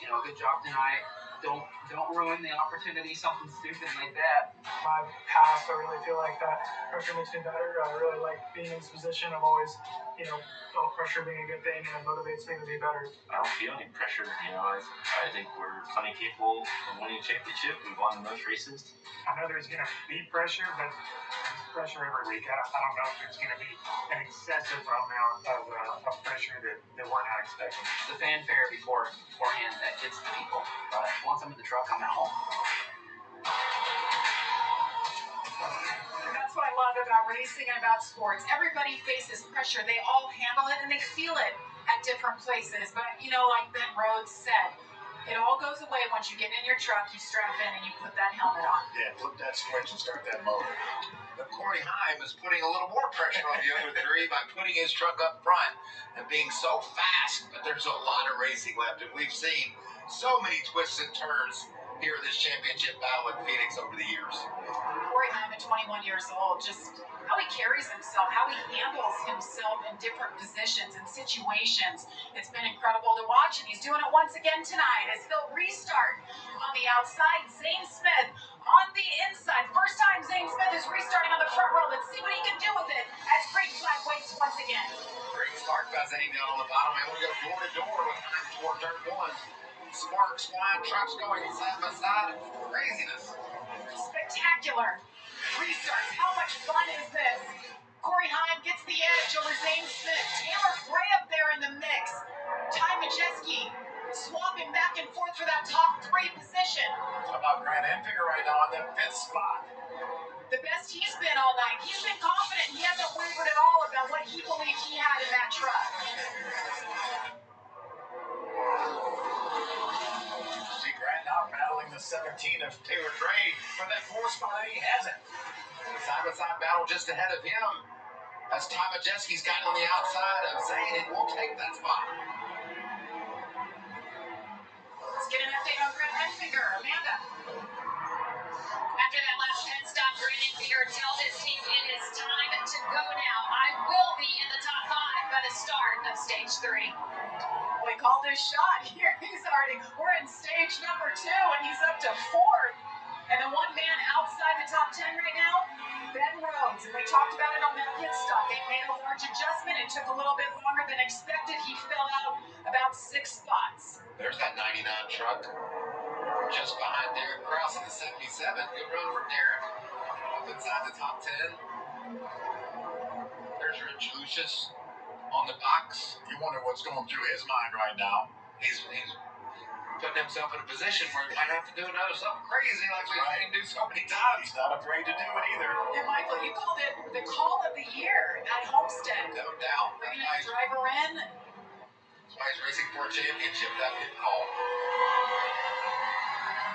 good job tonight. Don't ruin the opportunity." Something stupid like that.
My past, I really feel like that pressure makes me better. I really like being in this position. I've always, felt pressure being a good thing, and it motivates me to be better.
I don't feel any pressure. I think we're plenty capable of winning a championship. We've won the most races.
I know there's going to be pressure, but there's pressure every week. I don't know if there's going to be an excessive amount of pressure that we're not expecting.
The fanfare beforehand that gets the people, but once I'm in the truck, I'm at home.
That's what I love about racing and about sports. Everybody faces pressure. They all handle it and they feel it at different places. But, like Ben Rhodes said, it all goes away once you get in your truck, you strap in, and you put that helmet on.
Yeah, flip that switch and start that motor.
But Corey Heim is putting a little more pressure on the other three by putting his truck up front and being so fast. But there's a lot of racing left, and we've seen so many twists and turns here in this championship battle in Phoenix over the years.
Corey Heim at 21 years old, just how he carries himself, how he handles himself in different positions and situations. It's been incredible to watch, and he's doing it once again tonight as he'll restart on the outside. Zane Smith on the inside. First time Zane Smith is restarting on the front row. Let's see what he can do with it as green flag waits once again.
Great start by Zane down on the bottom, and we go door to door with Heim toward turn one. Sparks flying, trucks going side by side. Craziness.
Spectacular restarts. How much fun is this? Corey Heim gets the edge over Zane Smith. Taylor Gray up there in the mix. Ty Majeski swapping back and forth for that top 3 position.
How about Grant Enfinger right now on that 5th spot?
The best he's been all night. He's been confident. He hasn't wavered at all about what he believed he had in that truck.
See Grant now battling the 17 of Taylor Gray for that 4th spot, and he hasn't.
The side-by-side battle just ahead of him. As Ty Majeski's gotten on the outside of Zane, and will take that spot.
Let's get an update on Grant Enfinger. Amanda.
After that last pit stop, Grant Enfinger tells his team it is time to go now. I will be in the top 5 by the start of stage 3.
We called his shot. Here we're in stage number 2, and he's up to 4th. And the one man outside the top 10 right now, Ben Rhodes. And we talked about it on that pit stop. They made a large adjustment. It took a little bit longer than expected. He fell out about 6 spots.
There's that 99 truck. Just behind Derek Krause in the 77. Good run for Derek. Up inside the top 10. There's Rich Lucius on the box.
You wonder what's going through his mind right now.
He's putting himself in a position where he might have to do something crazy like we've seen him do so many times.
He's not afraid to do it either.
And Michael, you called it the call of the year at Homestead.
No doubt.
Bringing a driver in.
That's why he's racing for a championship. That good call.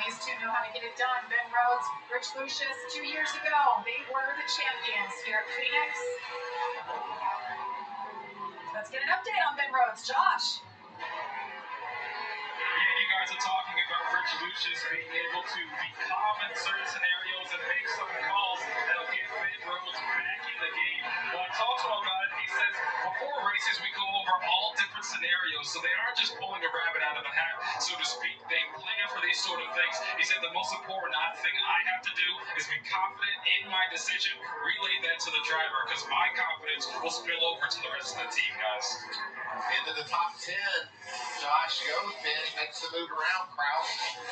These two know how to get it done. Ben Rhodes, Rich Lucius, 2 years ago, they were the champions here at Phoenix. Let's get an update on Ben Rhodes. Josh.
You guys are talking about Rich Lucius being able to be calm in certain scenarios and make some calls that'll get Ben Rhodes back in the game. When I talk to him about it, he says, before races, we go over all different scenarios, so they aren't just pulling a rabbit out of the hat, so to speak. They plan for these sort of things. He said the most important thing I have to do is be confident in my decision, relay that to the driver, because my confidence will spill over to the rest of the team, guys.
Into the top 10. Josh goes, Ben. He makes the move around Krause.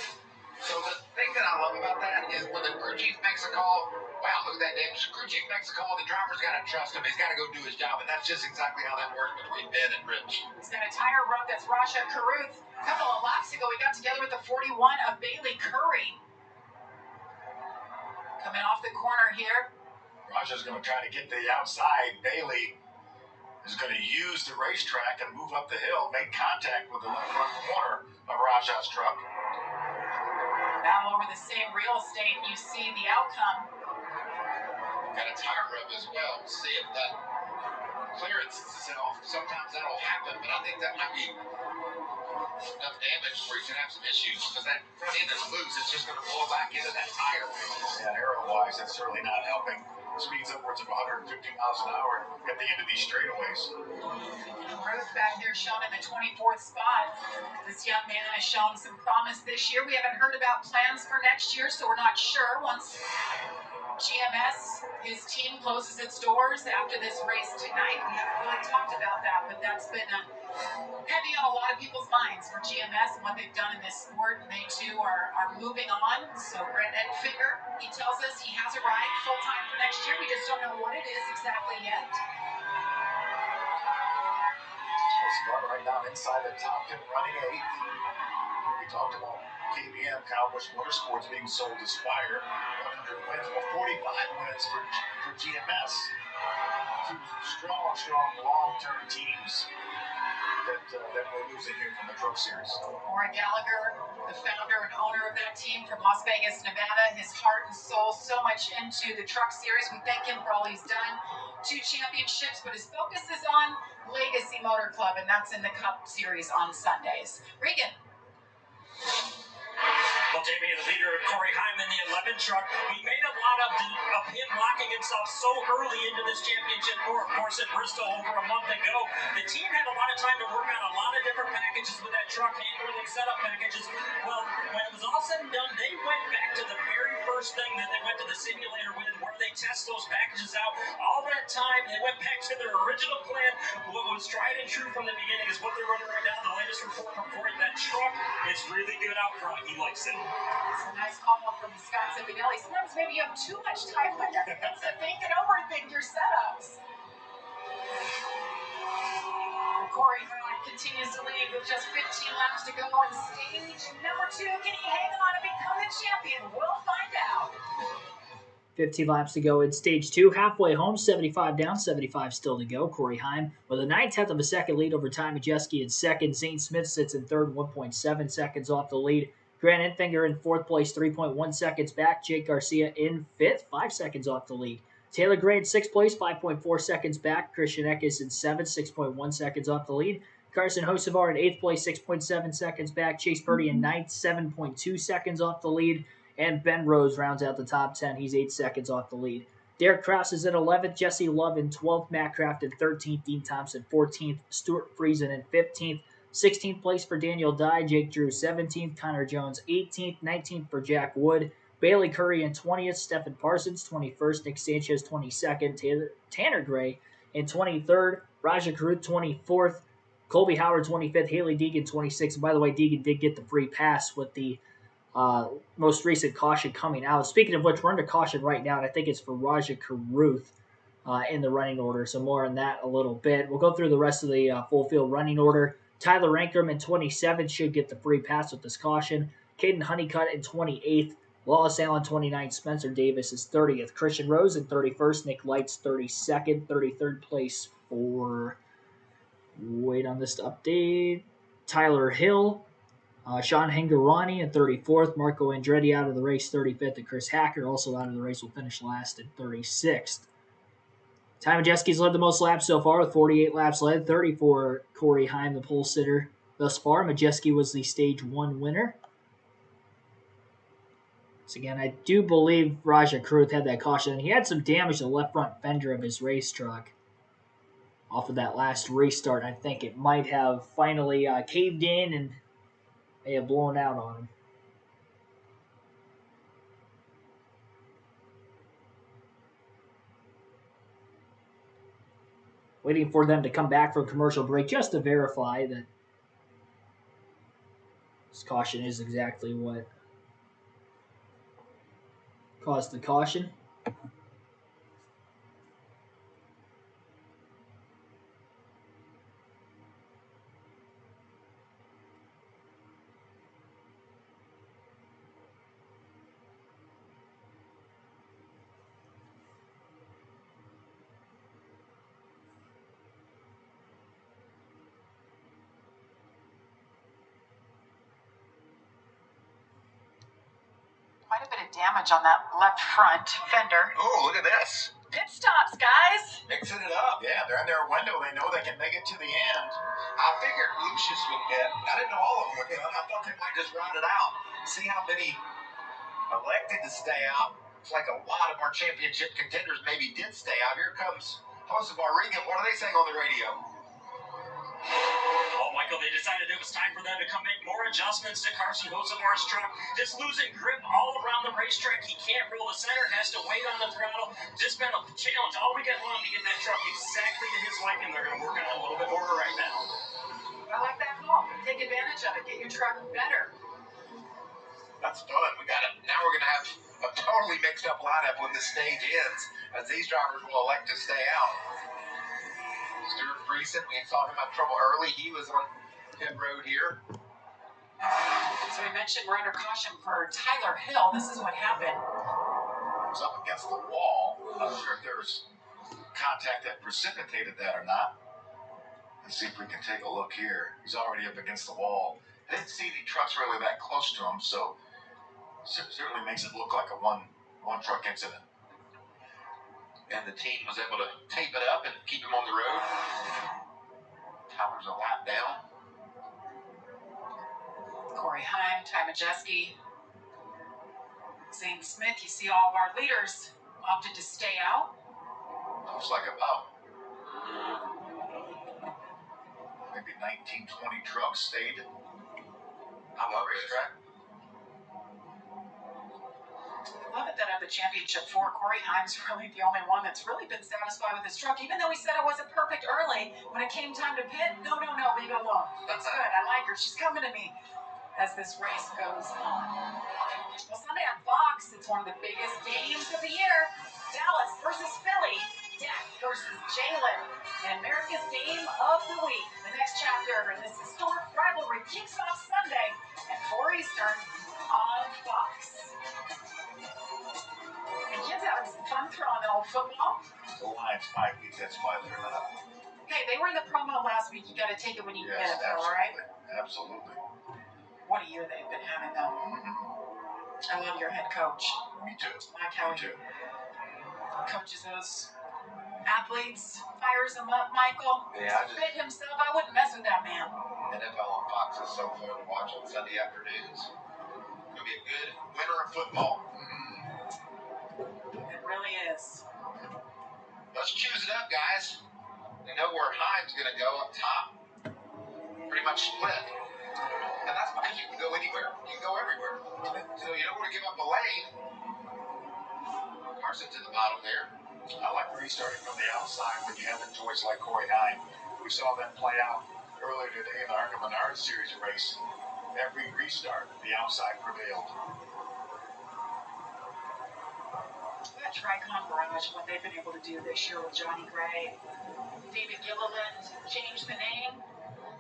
So the thing that I love about that is when the crew chief makes a call, wow, look at that damage. The crew chief makes a call, the driver's got to trust him. He's got to go do his job, and that's just exactly how that works between Ben and Rich.
He's got a tire rub. That's Rasha Caruth. A couple of laps ago, he got together with the 41 of Bailey Curry.
the corner here.
Raja's going to try to get to the outside. Bailey is going to use the racetrack and move up the hill, make contact with the left front corner of Raja's truck.
Battle over the same real estate. You see the outcome.
Got a tire rub as well. See if that clearance itself. Sometimes that'll happen, but I think that might be enough damage where you can have some issues because that front end is loose. It's just going to blow back into that tire.
Yeah, aero-wise, that's certainly not helping. Speeds upwards of 150 miles an hour at the end of these straightaways.
Ruth back there shown in the 24th spot. This young man has shown some promise this year. We haven't heard about plans for next year, so we're not sure. Once GMS, his team, closes its doors after this race tonight, we haven't really talked about that, but that's been heavy on a lot of people's minds for GMS and what they've done in this sport. And they too are moving on. So Brent Edfinger, he tells us he has a ride full-time for next year. We just don't know what it is exactly yet.
This run right now inside the top 10, running 8th. We talked about KBM, Cowboys Motorsports, being sold to Spire. 100 wins, well, 45 wins for GMS. Two strong long-term teams that we're losing here from the Truck Series.
Warren Gallagher, the founder and owner of that team from Las Vegas, Nevada, his heart and soul so much into the Truck Series. We thank him for all he's done. 2 championships, but his focus is on Legacy Motor Club, and that's in the Cup Series on Sundays. Regan.
Well, Jamie, the leader, Corey Heim in the 11 truck, we made a lot of him locking himself so early into this championship tour. Of course, at Bristol over a month ago, the team had a lot of time to work on a lot of different packages with that truck, handling and setup packages. Well, when it was all said and done, they went back to the very first thing that they went to the simulator with, where they test those packages out. All that time, they went back to their original plan. What was tried and true from the beginning is what they're running right now. The latest report from Corey, that truck is really good out front. He likes it.
It's a nice call from Scott Zimbinelli. Sometimes maybe you have too much time on your hands to think and overthink your setups. Corey Heim continues to lead with just 15 laps to go on stage number 2. Can he hang on and become the champion? We'll find out.
15 laps to go in stage 2. Halfway home, 75 down, 75 still to go. Corey Heim with a 9/10 of a second lead over Ty Majeski in second. Zane Smith sits in third, 1.7 seconds off the lead. Grant Enfinger in 4th place, 3.1 seconds back. Jake Garcia in 5th, 5 seconds off the lead. Taylor Gray in 6th place, 5.4 seconds back. Christian Eckes in 7th, 6.1 seconds off the lead. Carson Hocevar in 8th place, 6.7 seconds back. Chase Purdy in 9th, 7.2 seconds off the lead. And Ben Rose rounds out the top 10. He's 8 seconds off the lead. Derek Kraus is in 11th. Jesse Love in 12th. Matt Kraft in 13th. Dean Thompson 14th. Stuart Friesen in 15th. 16th place for Daniel Dye. Jake Drew 17th. Connor Jones 18th. 19th for Jack Wood. Bailey Curry in 20th. Stephen Parsons 21st. Nick Sanchez 22nd. Tanner Gray in 23rd. Raja Karut 24th. Colby Howard 25th. Haley Deegan 26th. And by the way, Deegan did get the free pass with the most recent caution coming out. Speaking of which, we're under caution right now, and I think it's for Raja Karuth in the running order. So more on that a little bit. We'll go through the rest of the full field running order. Tyler Ankrum in 27th should get the free pass with this caution. Caden Honeycutt in 28th. Wallace Allen 29th. Spencer Davis is 30th. Christian Rose in 31st. Nick Lights 32nd. 33rd place for, wait on this to update, Tyler Hill. Sean Hangarani in 34th. Marco Andretti out of the race 35th. And Chris Hacker also out of the race will finish last in 36th. Ty Majeski's led the most laps so far with 48 laps led. 30 for Corey Heim, the pole sitter thus far. Majeski was the stage 1 winner. So again, I do believe Raja Kruth had that caution. He had some damage to the left front fender of his race truck off of that last restart. I think it might have finally caved in and may have blown out on him. Waiting for them to come back from commercial break just to verify that this caution is exactly what caused the caution.
of damage on that left front fender.
Oh, look at this.
Pit stops, guys.
Mixing it up.
Yeah, they're in their window. They know they can make it to the end.
I figured Lucius would hit. I didn't know all of them would hit. I thought they might just round it out. See how many elected to stay out. It's like a lot of our championship contenders maybe did stay out. Here comes host of our Regan. What are they saying on the radio?
Well, Michael, they decided it was time for them to come make more adjustments to Carson Hosevar's truck. Just losing grip all around the racetrack. He can't roll the center, has to wait on the throttle. Just been a challenge all weekend long to get that truck exactly to his liking. They're going to work on it a little bit more right now.
I like that call. Take advantage of it. Get your truck better.
That's fun. We got it. Now we're going to have a totally mixed up lineup when the stage ends, as these drivers will elect to stay out. Stuart Friesen, we saw him have trouble early. He was on pit road here.
So we mentioned we're under caution for Tyler Hill. This is what happened.
It was up against the wall. I'm not sure if there was contact that precipitated that or not. Let's see if we can take a look here. He's already up against the wall. I didn't see the trucks really that close to him, so certainly makes it look like a one truck incident.
And the team was able to tape it up and keep him on the road. Tyler's a lap down.
Corey Heim, Ty Majeski, Zane Smith. You see all of our leaders opted to stay out.
Looks like about maybe 19, 20 trucks stayed.
I love racetrack.
I love it that of the championship four, Corey Heim's really the only one that's really been satisfied with his truck. Even though he said it wasn't perfect early, when it came time to pit, no, leave it alone. It's good. I like her. She's coming to me as this race goes on. Well, Sunday on Fox, it's one of the biggest games of the year. Dallas versus Philly. Dak versus Jalen. And America's Game of the Week. The next chapter in this historic rivalry kicks off Sunday at 4 Eastern on Fox. And kids having some fun throwing the old football.
The Lions might be, that's why they're not.
Hey, they were in the promo last week. You got to take it when you can get it, though, all right?
Absolutely.
What a year they've been having, though. I love your head coach.
Me too.
Like how he coaches those athletes, fires them up, Michael.
Yeah,
Fit himself. I wouldn't mess with that man.
NFL on Fox is so fun to watch on Sunday afternoons. It's going to be a good winter of football.
It really is.
Let's choose it up, guys. We know where Heim's going to go up top. Pretty much split. And that's because you can go anywhere. You can go everywhere. So you don't want to give up a lane. Carson's in the bottom there.
I like restarting from the outside when you have a choice like Corey Heim. We saw that play out earlier today in the Arca Menard Series race. Every restart, the outside prevailed.
That Tricon Garage, what they've been able to do this year with Johnny Gray, David Gilliland, changed the name,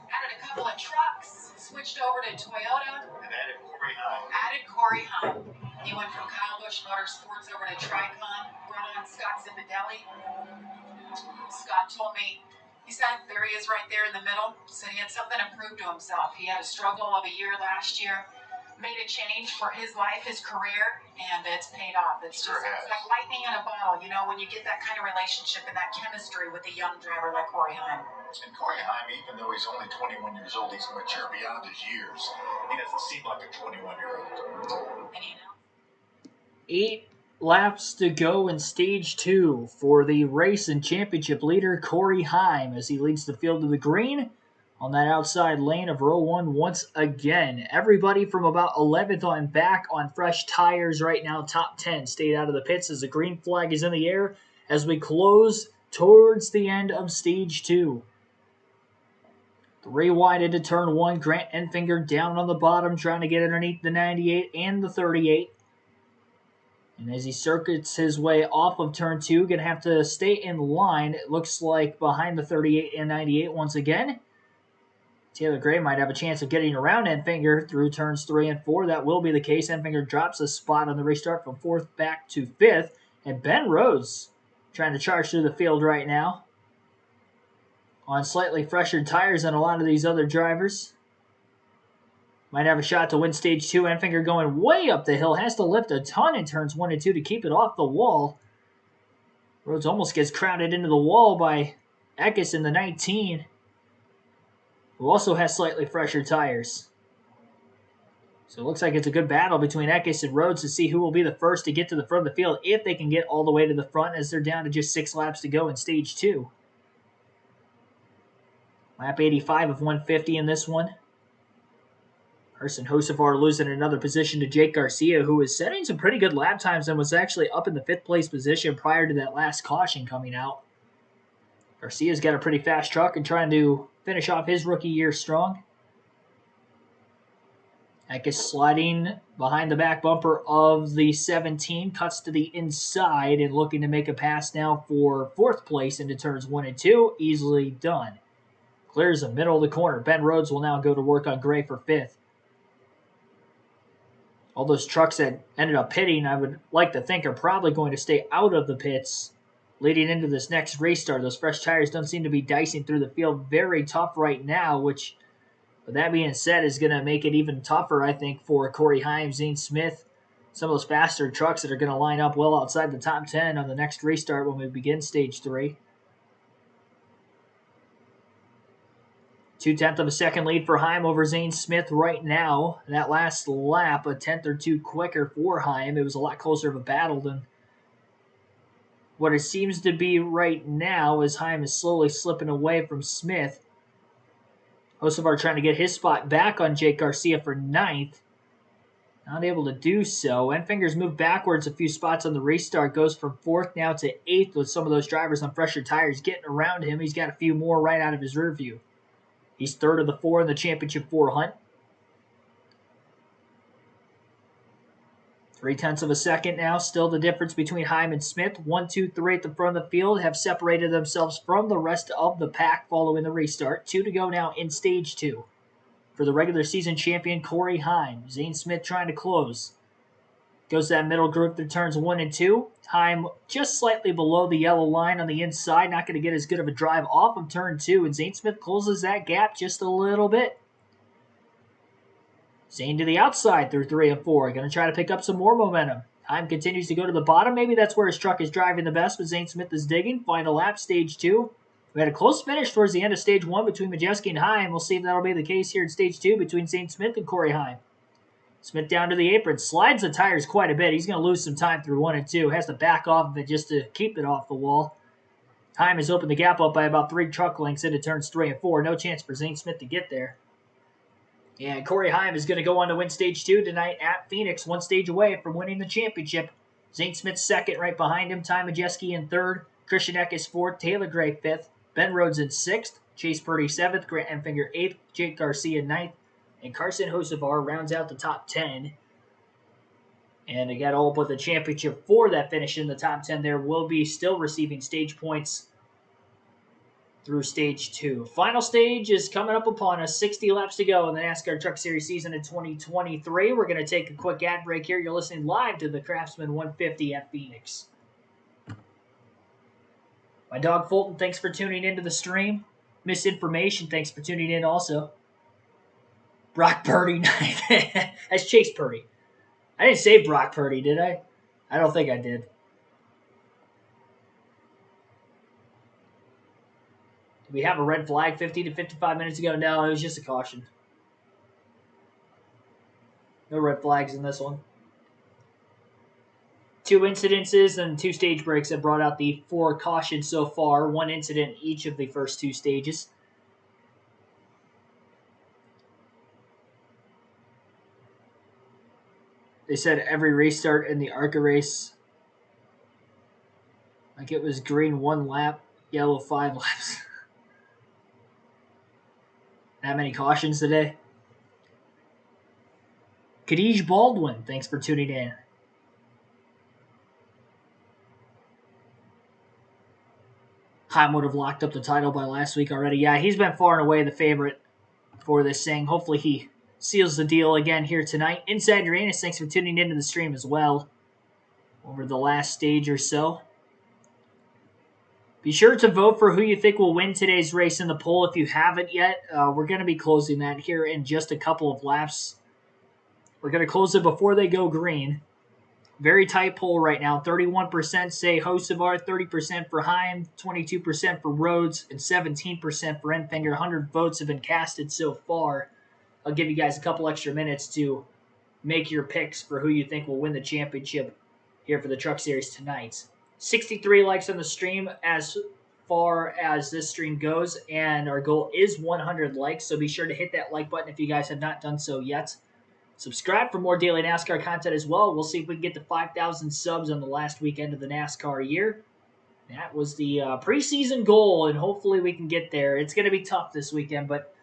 added a couple of trucks, switched over to Toyota,
And added Corey Heim.
He went from Kyle Busch Motorsports over to Tricon, brought on Scott Zipadelli. Scott told me, he said, there he is right there in the middle, said he had something to prove to himself. He had a struggle of a year last year, made a change for his life, his career, and it's paid off. It's just it's like lightning in a bottle, you know, when you get that kind of relationship and that chemistry with a young driver like Corey Heim.
And Corey Heim, even though he's only 21 years old, he's mature beyond his years. He doesn't seem like a 21-year-old.
And you know,
8 laps to go in stage 2 for the race and championship leader Corey Heim as he leads the field to the green on that outside lane of row 1 once again. Everybody from about 11th on back on fresh tires right now. Top 10 stayed out of the pits as the green flag is in the air as we close towards the end of stage 2. 3 wide into turn 1. Grant Enfinger down on the bottom trying to get underneath the 98 and the 38. And as he circuits his way off of turn 2, going to have to stay in line. It looks like behind the 38 and 98 once again. Taylor Gray might have a chance of getting around Enfinger through turns 3 and 4. That will be the case. Enfinger drops a spot on the restart from 4th back to 5th. And Ben Rhodes trying to charge through the field right now on slightly fresher tires than a lot of these other drivers. Might have a shot to win stage 2. Enfinger going way up the hill. Has to lift a ton in turns 1 and 2 to keep it off the wall. Rhodes almost gets crowded into the wall by Eckes in the 19, who also has slightly fresher tires. So it looks like it's a good battle between Eckes and Rhodes to see who will be the first to get to the front of the field, if they can get all the way to the front, as they're down to just 6 laps to go in stage 2. Lap 85 of 150 in this one. Carson Hocevar losing another position to Jake Garcia, who was setting some pretty good lap times and was actually up in the 5th place position prior to that last caution coming out. Garcia's got a pretty fast truck and trying to finish off his rookie year strong. Eckes sliding behind the back bumper of the 17, cuts to the inside and looking to make a pass now for 4th place into turns 1 and 2. Easily done. Clears the middle of the corner. Ben Rhodes will now go to work on Gray for 5th. All those trucks that ended up pitting, I would like to think, are probably going to stay out of the pits leading into this next race start. Those fresh tires don't seem to be dicing through the field very tough right now, which, with that being said, is going to make it even tougher, I think, for Corey Heim, Zane Smith, some of those faster trucks that are going to line up well outside the top 10 on the next restart when we begin stage 3. 0.2 of a second lead for Heim over Zane Smith right now. That last lap, a 10th or 2 quicker for Heim. It was a lot closer of a battle than what it seems to be right now, as Heim is slowly slipping away from Smith. Hocevar trying to get his spot back on Jake Garcia for 9th. Not able to do so. Enfinger's moved backwards a few spots on the restart. Goes from 4th now to 8th with some of those drivers on fresher tires getting around him. He's got a few more right out of his rear view. He's 3rd of the 4 in the Championship 4 hunt. 0.3 of a second now. Still the difference between Heim and Smith. 1, 2, 3 at the front of the field have separated themselves from the rest of the pack following the restart. 2 to go now in stage 2. For the regular season champion, Corey Heim. Zane Smith trying to close. Goes that middle group through turns 1 and 2. Heim just slightly below the yellow line on the inside. Not going to get as good of a drive off of turn 2. And Zane Smith closes that gap just a little bit. Zane to the outside through 3 and 4. Going to try to pick up some more momentum. Heim continues to go to the bottom. Maybe that's where his truck is driving the best, but Zane Smith is digging. Final lap, stage 2. We had a close finish towards the end of stage 1 between Majeski and Heim. We'll see if that'll be the case here in stage 2 between Zane Smith and Corey Heim. Smith down to the apron, slides the tires quite a bit. He's going to lose some time through 1 and 2. Has to back off of it just to keep it off the wall. Heim has opened the gap up by about 3 truck lengths into turns 3 and 4. No chance for Zane Smith to get there. And Corey Heim is going to go on to win stage 2 tonight at Phoenix, 1 stage away from winning the championship. Zane Smith 2nd, right behind him. Ty Majeski in 3rd. Christian Eckes 4th. Taylor Gray 5th. Ben Rhodes in 6th. Chase Purdy 7th. Grant Enfinger 8th. Jake Garcia 9th. And Carson Hocevar rounds out the top 10. And again, all but the championship for that finish in the top 10 there will be still receiving stage points through stage 2. Final stage is coming up upon us. 60 laps to go in the NASCAR Truck Series season in 2023. We're going to take a quick ad break here. You're listening live to the Craftsman 150 at Phoenix. My dog Fulton, thanks for tuning into the stream. Misinformation, thanks for tuning in also. Brock Purdy. That's Chase Purdy. I didn't say Brock Purdy, did I? I don't think I did. Did we have a red flag 50 to 55 minutes ago? No, it was just a caution. No red flags in this one. 2 incidences and 2 stage breaks have brought out the 4 cautions so far. 1 incident in each of the first 2 stages. They said every restart in the ARCA race, like it was green 1 lap, yellow 5 laps. That many cautions today. Khadij Baldwin, thanks for tuning in. Heim would have locked up the title by last week already. Yeah, he's been far and away the favorite for this thing. Hopefully he seals the deal again here tonight. Inside Uranus, thanks for tuning into the stream as well over the last stage or so. Be sure to vote for who you think will win today's race in the poll if you haven't yet. We're going to be closing that here in just a couple of laps. We're going to close it before they go green. Very tight poll right now. 31% say Hocevar, 30% for Heim, 22% for Rhodes, and 17% for Enfinger. 100 votes have been casted so far. I'll give you guys a couple extra minutes to make your picks for who you think will win the championship here for the Truck Series tonight. 63 likes on the stream as far as this stream goes, and our goal is 100 likes, so be sure to hit that like button if you guys have not done so yet. Subscribe for more daily NASCAR content as well. We'll see if we can get to 5,000 subs on the last weekend of the NASCAR year. That was the preseason goal, and hopefully we can get there. It's going to be tough this weekend, but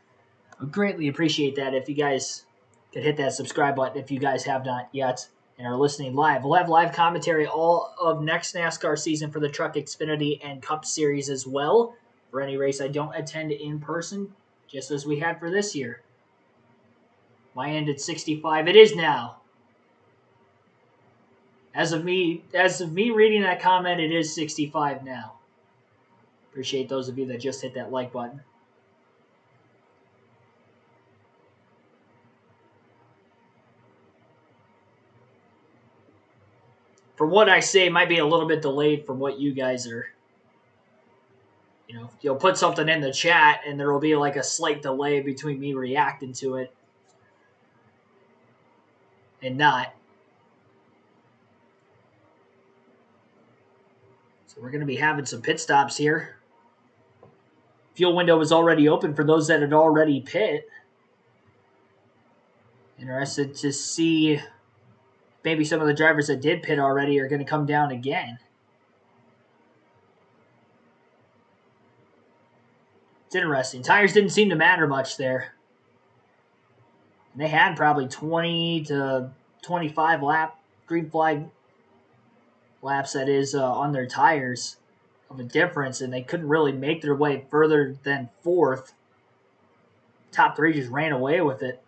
I would greatly appreciate that if you guys could hit that subscribe button if you guys have not yet and are listening live. We'll have live commentary all of next NASCAR season for the Truck Xfinity and Cup Series as well. For any race I don't attend in person, just as we had for this year. My end at 65. It is now. As of me reading that comment, it is 65 now. Appreciate those of you that just hit that like button. For what I say, might be a little bit delayed from what you guys are. You'll put something in the chat, and there will be like a slight delay between me reacting to it and not. So we're going to be having some pit stops here. Fuel window was already open for those that had already pit. Interested to see maybe some of the drivers that did pit already are going to come down again. It's interesting. Tires didn't seem to matter much there. And they had probably 20 to 25 green flag laps, that is, on their tires of a difference, and they couldn't really make their way further than fourth. Top three just ran away with it.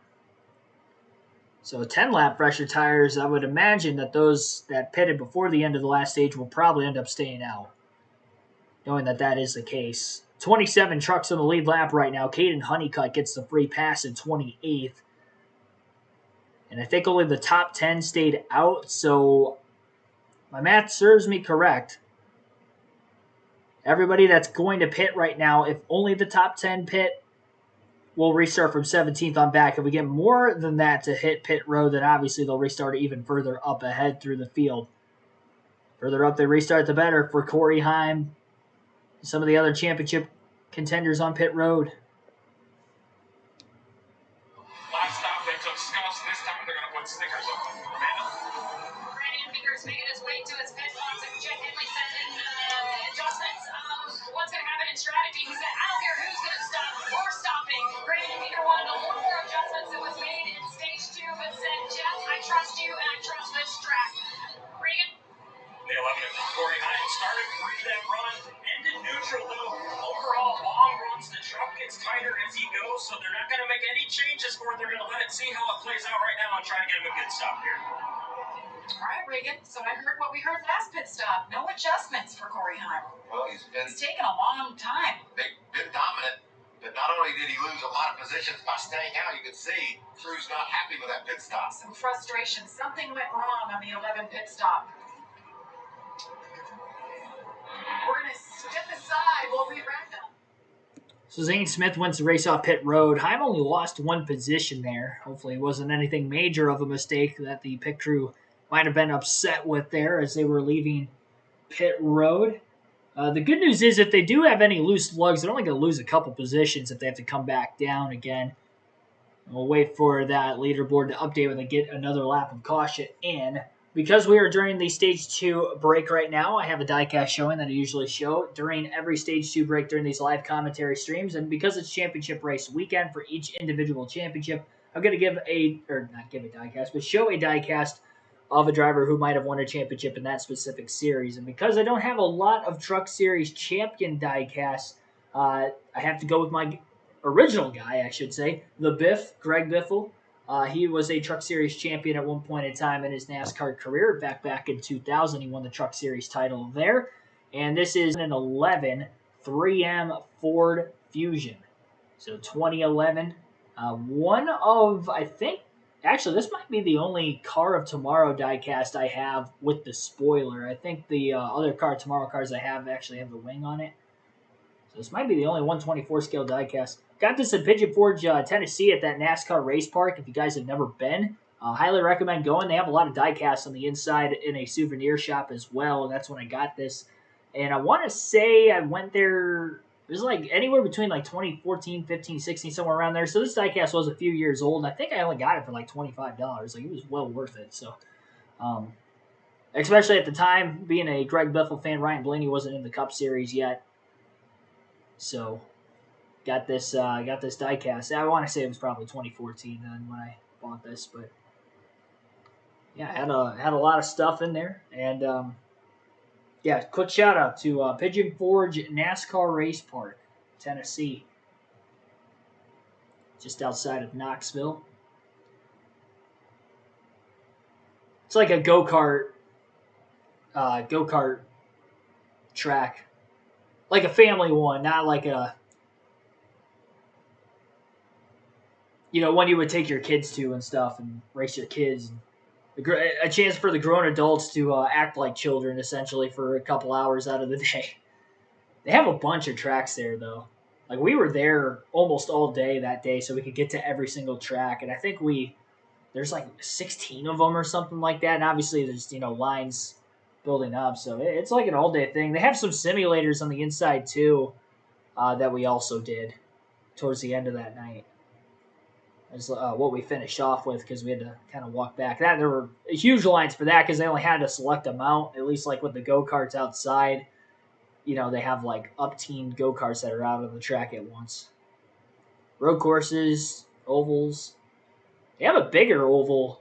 So 10-lap fresher tires, I would imagine that those that pitted before the end of the last stage will probably end up staying out, knowing that that is the case. 27 trucks on the lead lap right now. Caden Honeycutt gets the free pass in 28th. And I think only the top 10 stayed out, so my math serves me correct. Everybody that's going to pit right now, if only the top 10 pit, will restart from 17th on back. If we get more than that to hit pit road, then obviously they'll restart even further up ahead through the field. Further up they restart, the better for Corey Heim, some of the other championship contenders on pit road.
Last stop, they took scuffs. This time they're going to put stickers on them.
Brandon Fingers making his way to his pit box and gently sending adjustments. What's going to happen in strategy? He said, I don't care who's going to stop or stopping. Brandon Finger wanted a little more adjustments that was made in stage 2, but said, Jeff, I trust you and I trust this track. Regan?
The 11 of Corey Hines started free that run, ended neutral though. Overall, long runs, the truck gets tighter as he goes, so they're not going to make any changes for it. They're going to let it see how it plays out right now and try to get him a good stop here.
All right, Regan. So I heard what we heard last pit stop. No adjustments for Corey Heim.
Well, he's
taken a long time.
been dominant, but not only did he lose a lot of positions by staying out, you could see Crew's not happy with that pit stop.
Some frustration. Something went wrong on the 11 pit stop. We're going to step aside. We'll be right up.
So Zane Smith wins the race off pit road. Heim only lost one position there. Hopefully it wasn't anything major of a mistake that the pit crew might have been upset with there as they were leaving pit road. The good news is if they do have any loose lugs, they're only going to lose a couple positions if they have to come back down again. We'll wait for that leaderboard to update when they get another lap of caution in. Because we are during the Stage 2 break right now, I have a diecast showing that I usually show during every Stage 2 break during these live commentary streams. And because it's championship race weekend for each individual championship, I'm going to show a diecast of a driver who might have won a championship in that specific series. And because I don't have a lot of Truck Series champion diecasts, I have to go with my original guy, I should say, the Biff, Greg Biffle. He was a Truck Series champion at one point in time in his NASCAR career. Back in 2000, he won the Truck Series title there. And this is an 11 3M Ford Fusion. So 2011. One of, I think, Actually, this might be the only Car of Tomorrow diecast I have with the spoiler. I think the other Car of Tomorrow cars I have actually have the wing on it. So this might be the only 124 scale diecast. Got this in Pigeon Forge, Tennessee at that NASCAR race park. If you guys have never been, highly recommend going. They have a lot of diecasts on the inside in a souvenir shop as well. And that's when I got this. And I want to say I went there. It was like anywhere between like 2014, 15, 16, somewhere around there. So this diecast was a few years old. And I think I only got it for like $25. Like it was well worth it. So, especially at the time, being a Greg Biffle fan, Ryan Blaney wasn't in the Cup Series yet. So got this diecast. I want to say it was probably 2014 then when I bought this, but yeah, had a lot of stuff in there, and yeah, quick shout out to Pigeon Forge NASCAR Race Park, Tennessee, just outside of Knoxville. It's like a go kart track, like a family one, not like a one you would take your kids to and stuff and race your kids. A chance for the grown adults to act like children essentially for a couple hours out of the day. They have a bunch of tracks there though. Like we were there almost all day that day, so we could get to every single track. And I think there's like 16 of them or something like that. And obviously there's lines building up, so it's like an all day thing. They have some simulators on the inside too that we also did towards the end of that night. Is what we finished off with because we had to kind of walk back. That there were huge lines for that because they only had a select amount. At least like with the go karts outside, they have like up-teamed go karts that are out on the track at once. Road courses, ovals. They have a bigger oval.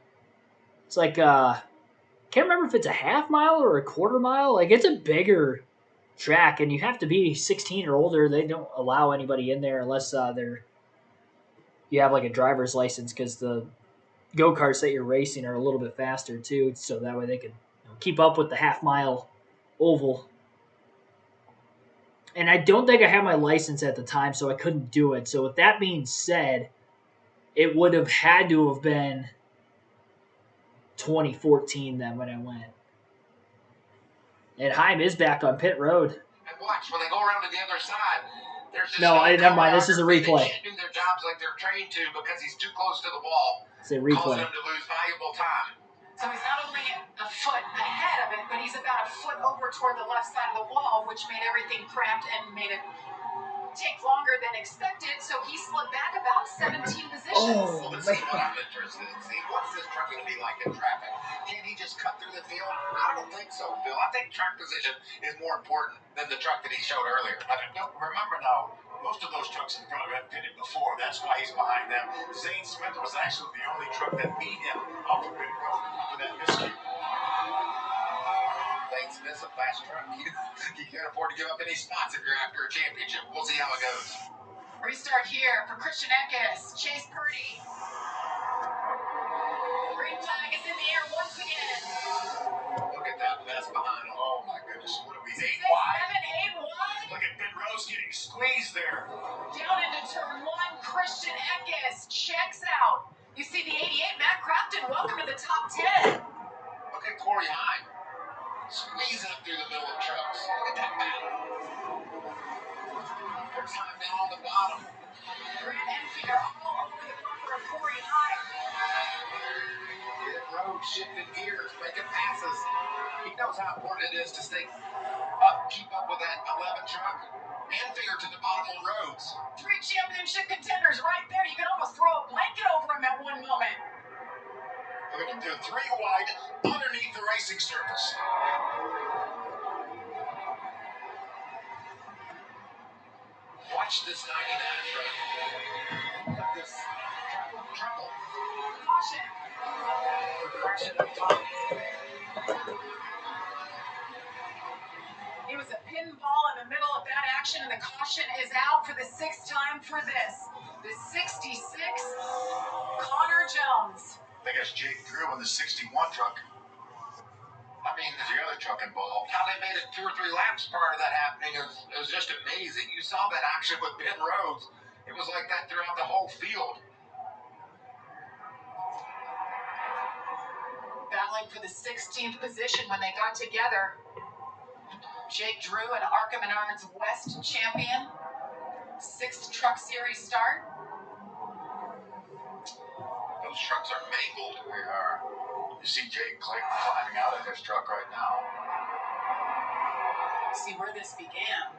It's like can't remember if it's a half mile or a quarter mile. Like it's a bigger track, and you have to be 16 or older. They don't allow anybody in there unless you have like a driver's license because the go karts that you're racing are a little bit faster too, so that way they can keep up with the half mile oval. And I don't think I had my license at the time, so I couldn't do it. So with that being said, it would have had to have been 2014 then when I went. And Heim is back on pit road.
And watch, when they go around to the other side, there's just
never mind. This is a replay.
They can't do their jobs like they're trained to because he's too close to the wall.
It's a replay.
Causing him to lose valuable time.
So he's not only a foot ahead of it, but he's about a foot over toward the left side of the wall, which made everything cramped and made it take longer than expected. So he slid back about 17 positions.
Well, this is what I'm interested in. See, what's this truck going to be like in traffic? Can he just cut through the field? I don't think so, Phil. I think track position is more important than the truck that he showed earlier.
Remember now, most of those trucks in front of him pitted before. That's why he's behind them. Zane Smith was actually the only truck that beat him off the pit road after that miscue.
Zane Smith's a fast truck. You can't afford to give up any spots if you're after a championship. We'll see how it goes.
Restart here for Christian Eckes, Chase Purdy. Green flag is in the air once again.
Look at that mess behind him.
Oh my goodness, what are we,
6,
8 wide?
7, 8 wide.
Look at Ben Rose getting squeezed there.
Down into turn 1, Christian Eckes checks out. You see the 88, Matt Crafton, welcome to the top 10.
Look at Corey Hine. Squeezing up through the middle of trucks. Look at that battle. There's time down on the bottom.
Grant Enfinger all over the bumper of Corey Hine.
Pit road shifting gears, making passes. He knows how important it is to stay up, keep up with that 11 truck. Enfinger to the bottom of the roads.
3 championship contenders right there. You could almost throw a blanket over him at one moment.
We're going to do 3 wide underneath the racing surface.
Watch this 99 truck. Look at this triple.
Caution.
Progression up top.
It was a pinball in the middle of that action, and the caution is out for the 6th time for this. The 66, Connor Jones.
I guess Jake Drew in the 61 truck.
I mean, there's the other truck involved. How they made it 2 or 3 laps prior to that happening was just amazing. You saw that action with Ben Rhodes. It was like that throughout the whole field.
battling for the 16th position when they got together. Jake Drew, an Arkham Menards West champion. 6th Truck Series start.
Those trucks are mangled. They are. You see Jake climbing out of his truck right now.
See where this began.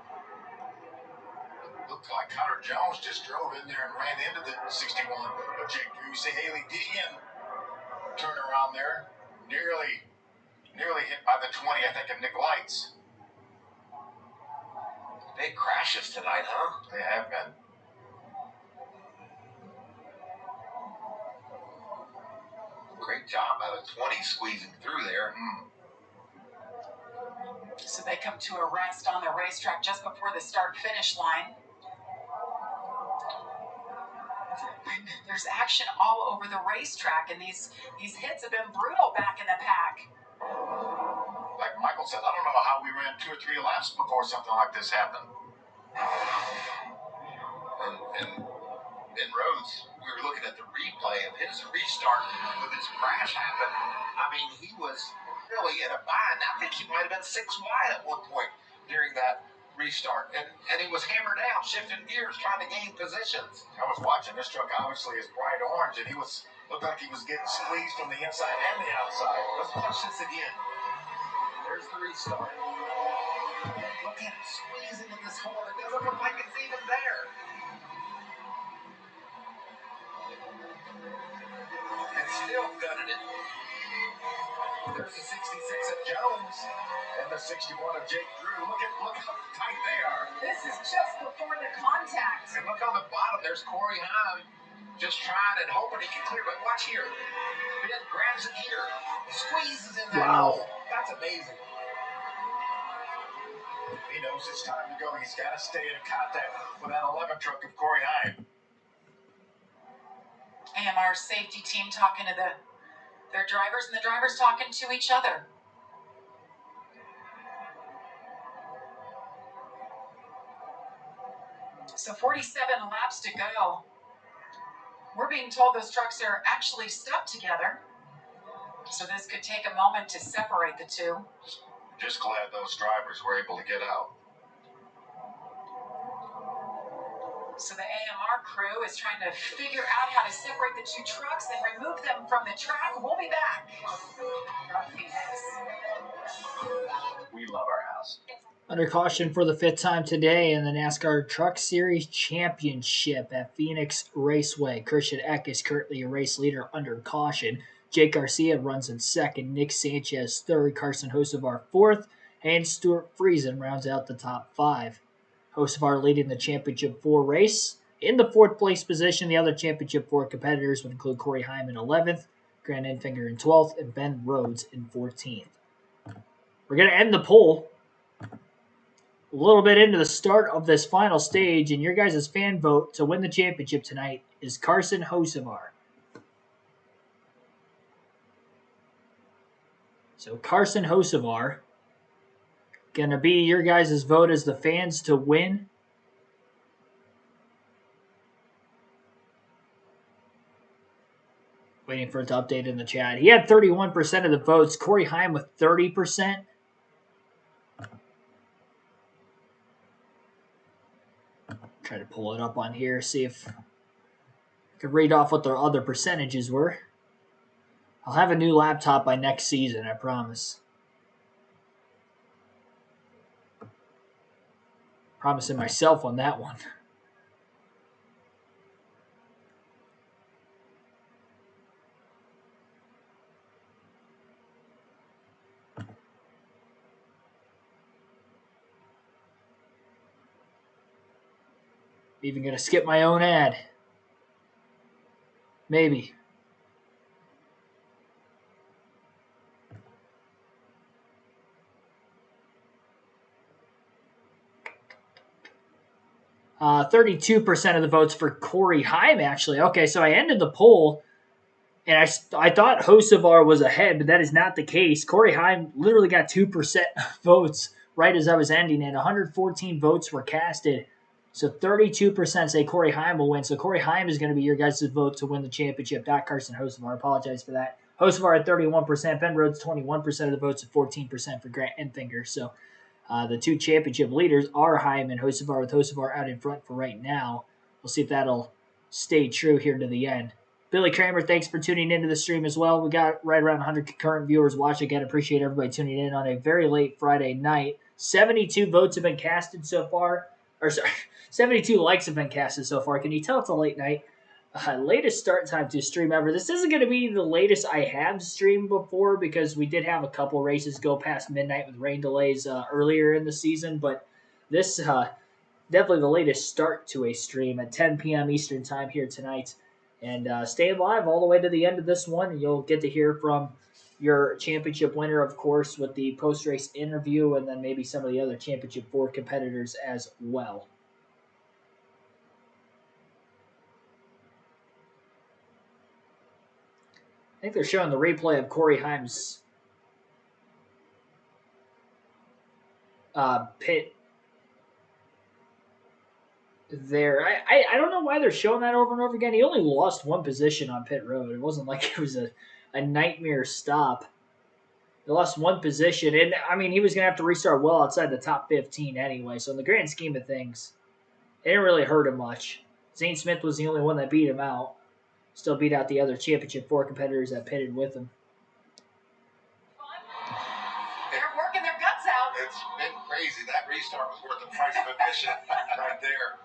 Looked like Connor Jones just drove in there and ran into the 61 of Jake Drew. You see Haley Dean turn around there. Nearly hit by the 20, I think, of Nick Lights.
Big crashes tonight, huh?
They have been.
Great job out of 20 squeezing through there.
So they come to a rest on the racetrack just before the start-finish line. There's action all over the racetrack, and these hits have been brutal back in the pack.
Like Michael said, I don't know how we ran 2 or 3 laps before something like this happened.
And Rhodes, we were looking at the replay of his restart when this crash happened. I mean, he was really in a bind. I think he might have been 6 wide at one point during that restart. And he was hammered down, shifting gears, trying to gain positions.
I was watching. This truck obviously is bright orange, and he looked like he was getting squeezed from the inside and the outside.
Let's watch this again. There's the restart. Look at him squeezing in this hole. It doesn't look like it's even there. And still gutted it.
There's the 66 of Jones and the 61 of Jake Drew. Look how tight they are.
This is just before the contact.
And look on the bottom. There's Corey Heim just trying and hoping he can clear. But watch here. Ben grabs it here. Squeezes in that hole. That's amazing.
He knows it's time to go. He's got to stay in contact with that 11 truck of Corey Heim.
AMR safety team talking to their drivers, and the drivers talking to each other. So 47 laps to go. We're being told those trucks are actually stuck together. So this could take a moment to separate the two.
Just glad those drivers were able to get out.
So the AMR crew is trying to figure out how to separate the two trucks and remove them from the track. We'll be back from Phoenix.
We love our house.
Under caution for the 5th time today in the NASCAR Truck Series Championship at Phoenix Raceway. Christian Eck is currently your race leader under caution. Jake Garcia runs in 2nd, Nick Sanchez 3rd, Carson Hocevar 4th, and Stuart Friesen rounds out the top 5. Hocevar leading the Championship 4 race. In the 4th place position, the other Championship 4 competitors would include Corey Heim in 11th, Grant Enfinger in 12th, and Ben Rhodes in 14th. We're going to end the poll a little bit into the start of this final stage, and your guys' fan vote to win the championship tonight is Carson Hocevar. So Carson Hocevar going to be your guys' vote as the fans to win. Waiting for it to update in the chat. He had 31% of the votes. Corey Heim with 30%. Try to pull it up on here, see if I can read off what their other percentages were. I'll have a new laptop by next season, I promise. Promising myself on that one. Even gonna skip my own ad. Maybe. Uh, 32% of the votes for Corey Heim, actually. Okay, so I ended the poll, and I thought Hocevar was ahead, but that is not the case. Corey Heim literally got 2% votes right as I was ending it. 114 votes were casted. So 32% say Corey Heim will win. So Corey Heim is going to be your guys' vote to win the championship, not Carson Hocevar. I apologize for that. Hocevar at 31%, Ben Rhodes 21% of the votes at 14% for Grant Enfinger. So the two championship leaders are Heim and Hocevar, with Hocevar out in front for right now. We'll see if that'll stay true here to the end. Billy Kramer, thanks for tuning into the stream as well. We got right around 100 concurrent viewers watching. Again, appreciate everybody tuning in on a very late Friday night. 72 votes have been casted so far. Or sorry, 72 likes have been casted so far. Can you tell it's a late night? Latest start time to stream ever. This isn't going to be the latest I have streamed before because we did have a couple races go past midnight with rain delays earlier in the season, but this definitely the latest start to a stream at 10 p.m. Eastern time here tonight. And stay live all the way to the end of this one, and you'll get to hear from your championship winner, of course, with the post-race interview, and then maybe some of the other Championship 4 competitors as well. I think they're showing the replay of Corey Heim's pit there. I don't know why they're showing that over and over again. He only lost one position on pit road. It wasn't like it was a nightmare stop. He lost one position, and I mean, he was going to have to restart well outside the top 15 anyway. So in the grand scheme of things, it didn't really hurt him much. Zane Smith was the only one that beat him out. Still beat out the other Championship 4 competitors that pitted with him.
They're working their guts out.
It's been crazy. That restart was worth the price of admission right there.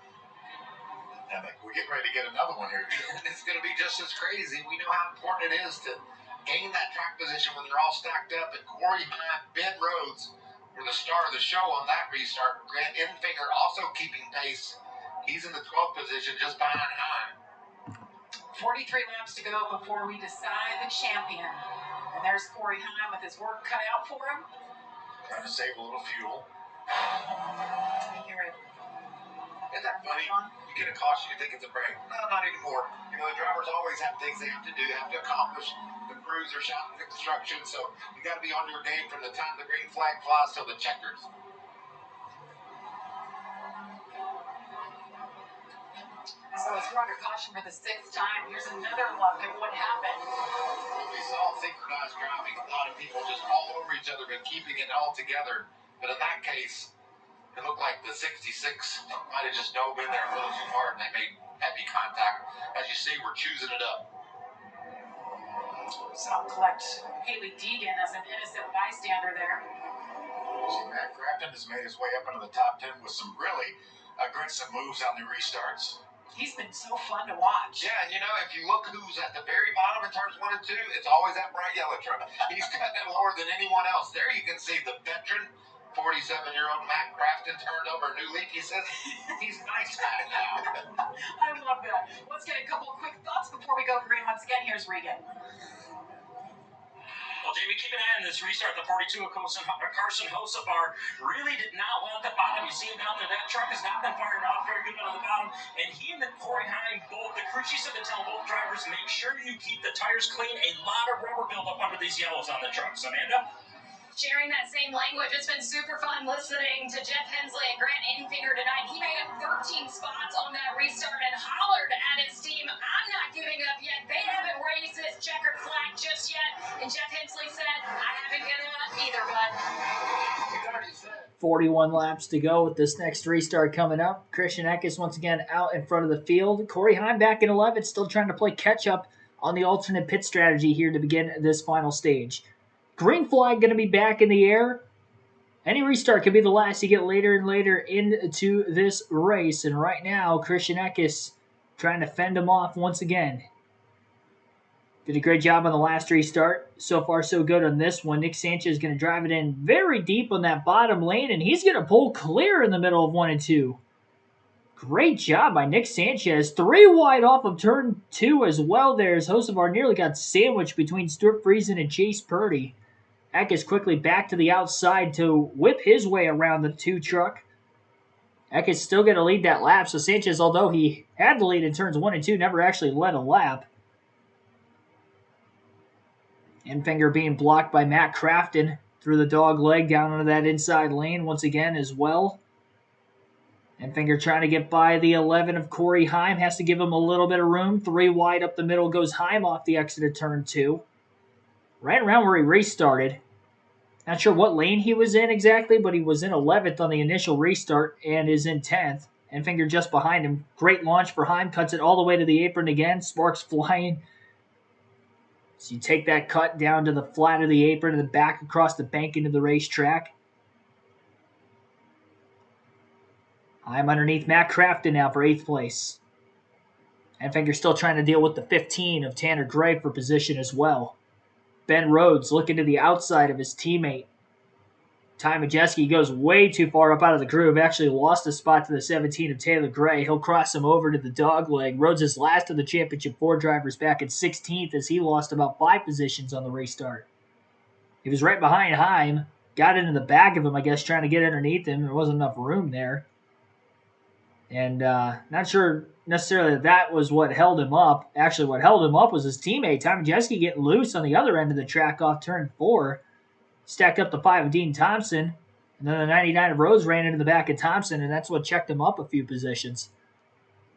And we're getting ready to get another one here.
It's going to be just as crazy. We know how important it is to gain that track position when they're all stacked up. And Corey Heim, Ben Rhodes were the star of the show on that restart. Grant Enfinger also keeping pace. He's in the 12th position just behind Heim.
43 laps to go before we decide the champion. And there's Corey Heim with his work cut out for him.
Trying to save a little fuel.
Hear it.
Isn't that funny? You get a caution, you think it's a break. No, not anymore. You know, the drivers always have things they have to do, have to accomplish. The crews are shouting instruction, so you got to be on your game from the time the green flag flies till the checkers.
So as we're under caution for the 6th time, here's another look at what happened.
We saw synchronized driving. A lot of people just all over each other, but keeping it all together. But in that case, it looked like the 66 might have just dove in there a little too hard, and they made heavy contact. As you see, we're choosing it up.
So I'll collect Haley Deegan as an innocent bystander there.
See, Matt Craftsman has made his way up into the top 10 with some really aggressive moves on the restarts.
He's been so fun to watch.
Yeah, and you know, if you look who's at the very bottom in turns 1 and 2, it's always that bright yellow truck. He's cutting it lower than anyone else. There you can see the veteran 47-year-old Matt Craftsman turned over a new leaf. He says he's nice Matt now.
I love that. Let's get a couple of quick thoughts before we go green. Once again, here's Regan.
Well, Jamie, keep an eye on this restart. The 42 of Carson Hocevar really did not want the bottom. You see him down there. That truck has not been firing off very good on the bottom. And he and the Corey Heim, both, the crew chiefs have been telling both drivers, make sure you keep the tires clean. A lot of rubber buildup under these yellows on the trucks. Amanda?
Sharing that same language. It's been super fun listening to Jeff Hensley and Grant Enfinger tonight. He made up 13 spots on that restart and hollered at his team, I'm not giving up yet. They haven't raised this checkered flag just yet. And Jeff Hensley said, I haven't given up either, bud.
41 laps to go with this next restart coming up. Christian Eckes once again out in front of the field. Corey Heim back in 11th, still trying to play catch up on the alternate pit strategy here to begin this final stage. Green flag going to be back in the air. Any restart could be the last you get later and later into this race. And right now, Christian Eckes trying to fend him off once again. Did a great job on the last restart. So far, so good on this one. Nick Sanchez is going to drive it in very deep on that bottom lane, and he's going to pull clear in the middle of 1 and 2. Great job by Nick Sanchez. 3 wide off of turn 2 as well there, as Hocevar nearly got sandwiched between Stuart Friesen and Chase Purdy. Eckes quickly back to the outside to whip his way around the 2 truck. Eckes still going to lead that lap, so Sanchez, although he had the lead in turns 1 and 2, never actually led a lap. Enfinger being blocked by Matt Craftsman through the dog leg down into that inside lane once again as well. Enfinger trying to get by the 11 of Corey Heim. Has to give him a little bit of room. 3 wide up the middle goes Heim off the exit of turn 2. right around where he restarted. Not sure what lane he was in exactly, but he was in 11th on the initial restart and is in 10th. Enfinger just behind him. Great launch for Heim. Cuts it all the way to the apron again. Sparks flying. So you take that cut down to the flat of the apron and then back across the bank into the racetrack. Heim underneath Matt Crafton now for 8th place. Enfinger still trying to deal with the 15 of Tanner Gray for position as well. Ben Rhodes looking to the outside of his teammate. Ty Majeski goes way too far up out of the groove. Actually lost a spot to the 17 of Taylor Gray. He'll cross him over to the dog leg. Rhodes is last of the championship 4 drivers back at 16th as he lost about 5 positions on the restart. He was right behind Heim. Got into the back of him, I guess, trying to get underneath him. There wasn't enough room there. And not sure necessarily that was what held him up. Actually, what held him up was his teammate, Ty Majeski, getting loose on the other end of the track off turn 4. Stacked up the 5 of Dean Thompson. And then the 99 of Rhodes ran into the back of Thompson, and that's what checked him up a few positions.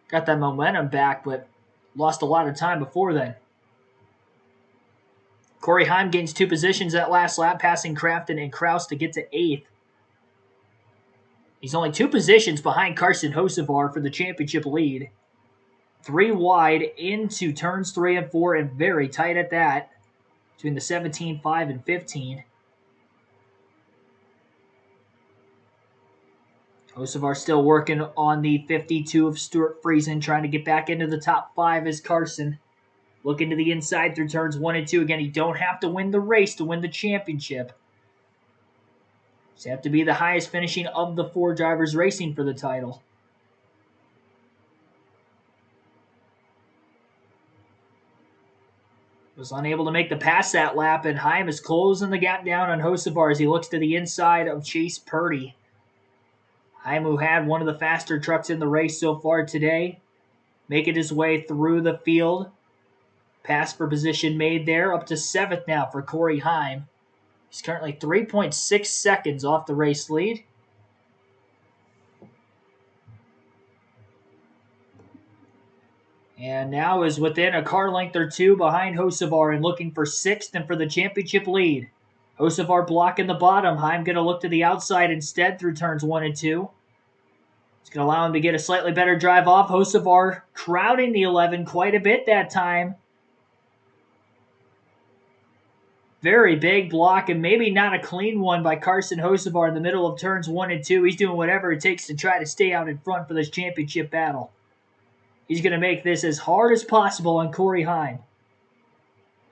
Got that momentum back, but lost a lot of time before then. Corey Heim gains 2 positions that last lap, passing Crafton and Kraus to get to 8th. He's only 2 positions behind Carson Hocevar for the championship lead. 3 wide into turns 3 and 4, and very tight at that between the 17, 5, and 15. Hocevar still working on the 52 of Stuart Friesen, trying to get back into the top 5 as Carson. Looking to the inside through turns 1 and 2. Again, you don't have to win the race to win the championship. You have to be the highest finishing of the 4 drivers racing for the title. Was unable to make the pass that lap, and Heim is closing the gap down on Hocevar as he looks to the inside of Chase Purdy. Heim, who had one of the faster trucks in the race so far today, making his way through the field. Pass for position made there, up to 7th now for Corey Heim. He's currently 3.6 seconds off the race lead. And now is within a car length or 2 behind Hocevar and looking for 6th and for the championship lead. Hocevar blocking the bottom. Heim going to look to the outside instead through turns 1 and 2. It's going to allow him to get a slightly better drive off. Hocevar crowding the 11 quite a bit that time. Very big block, and maybe not a clean one by Carson Hocevar in the middle of turns 1 and 2. He's doing whatever it takes to try to stay out in front for this championship battle. He's going to make this as hard as possible on Corey Heim.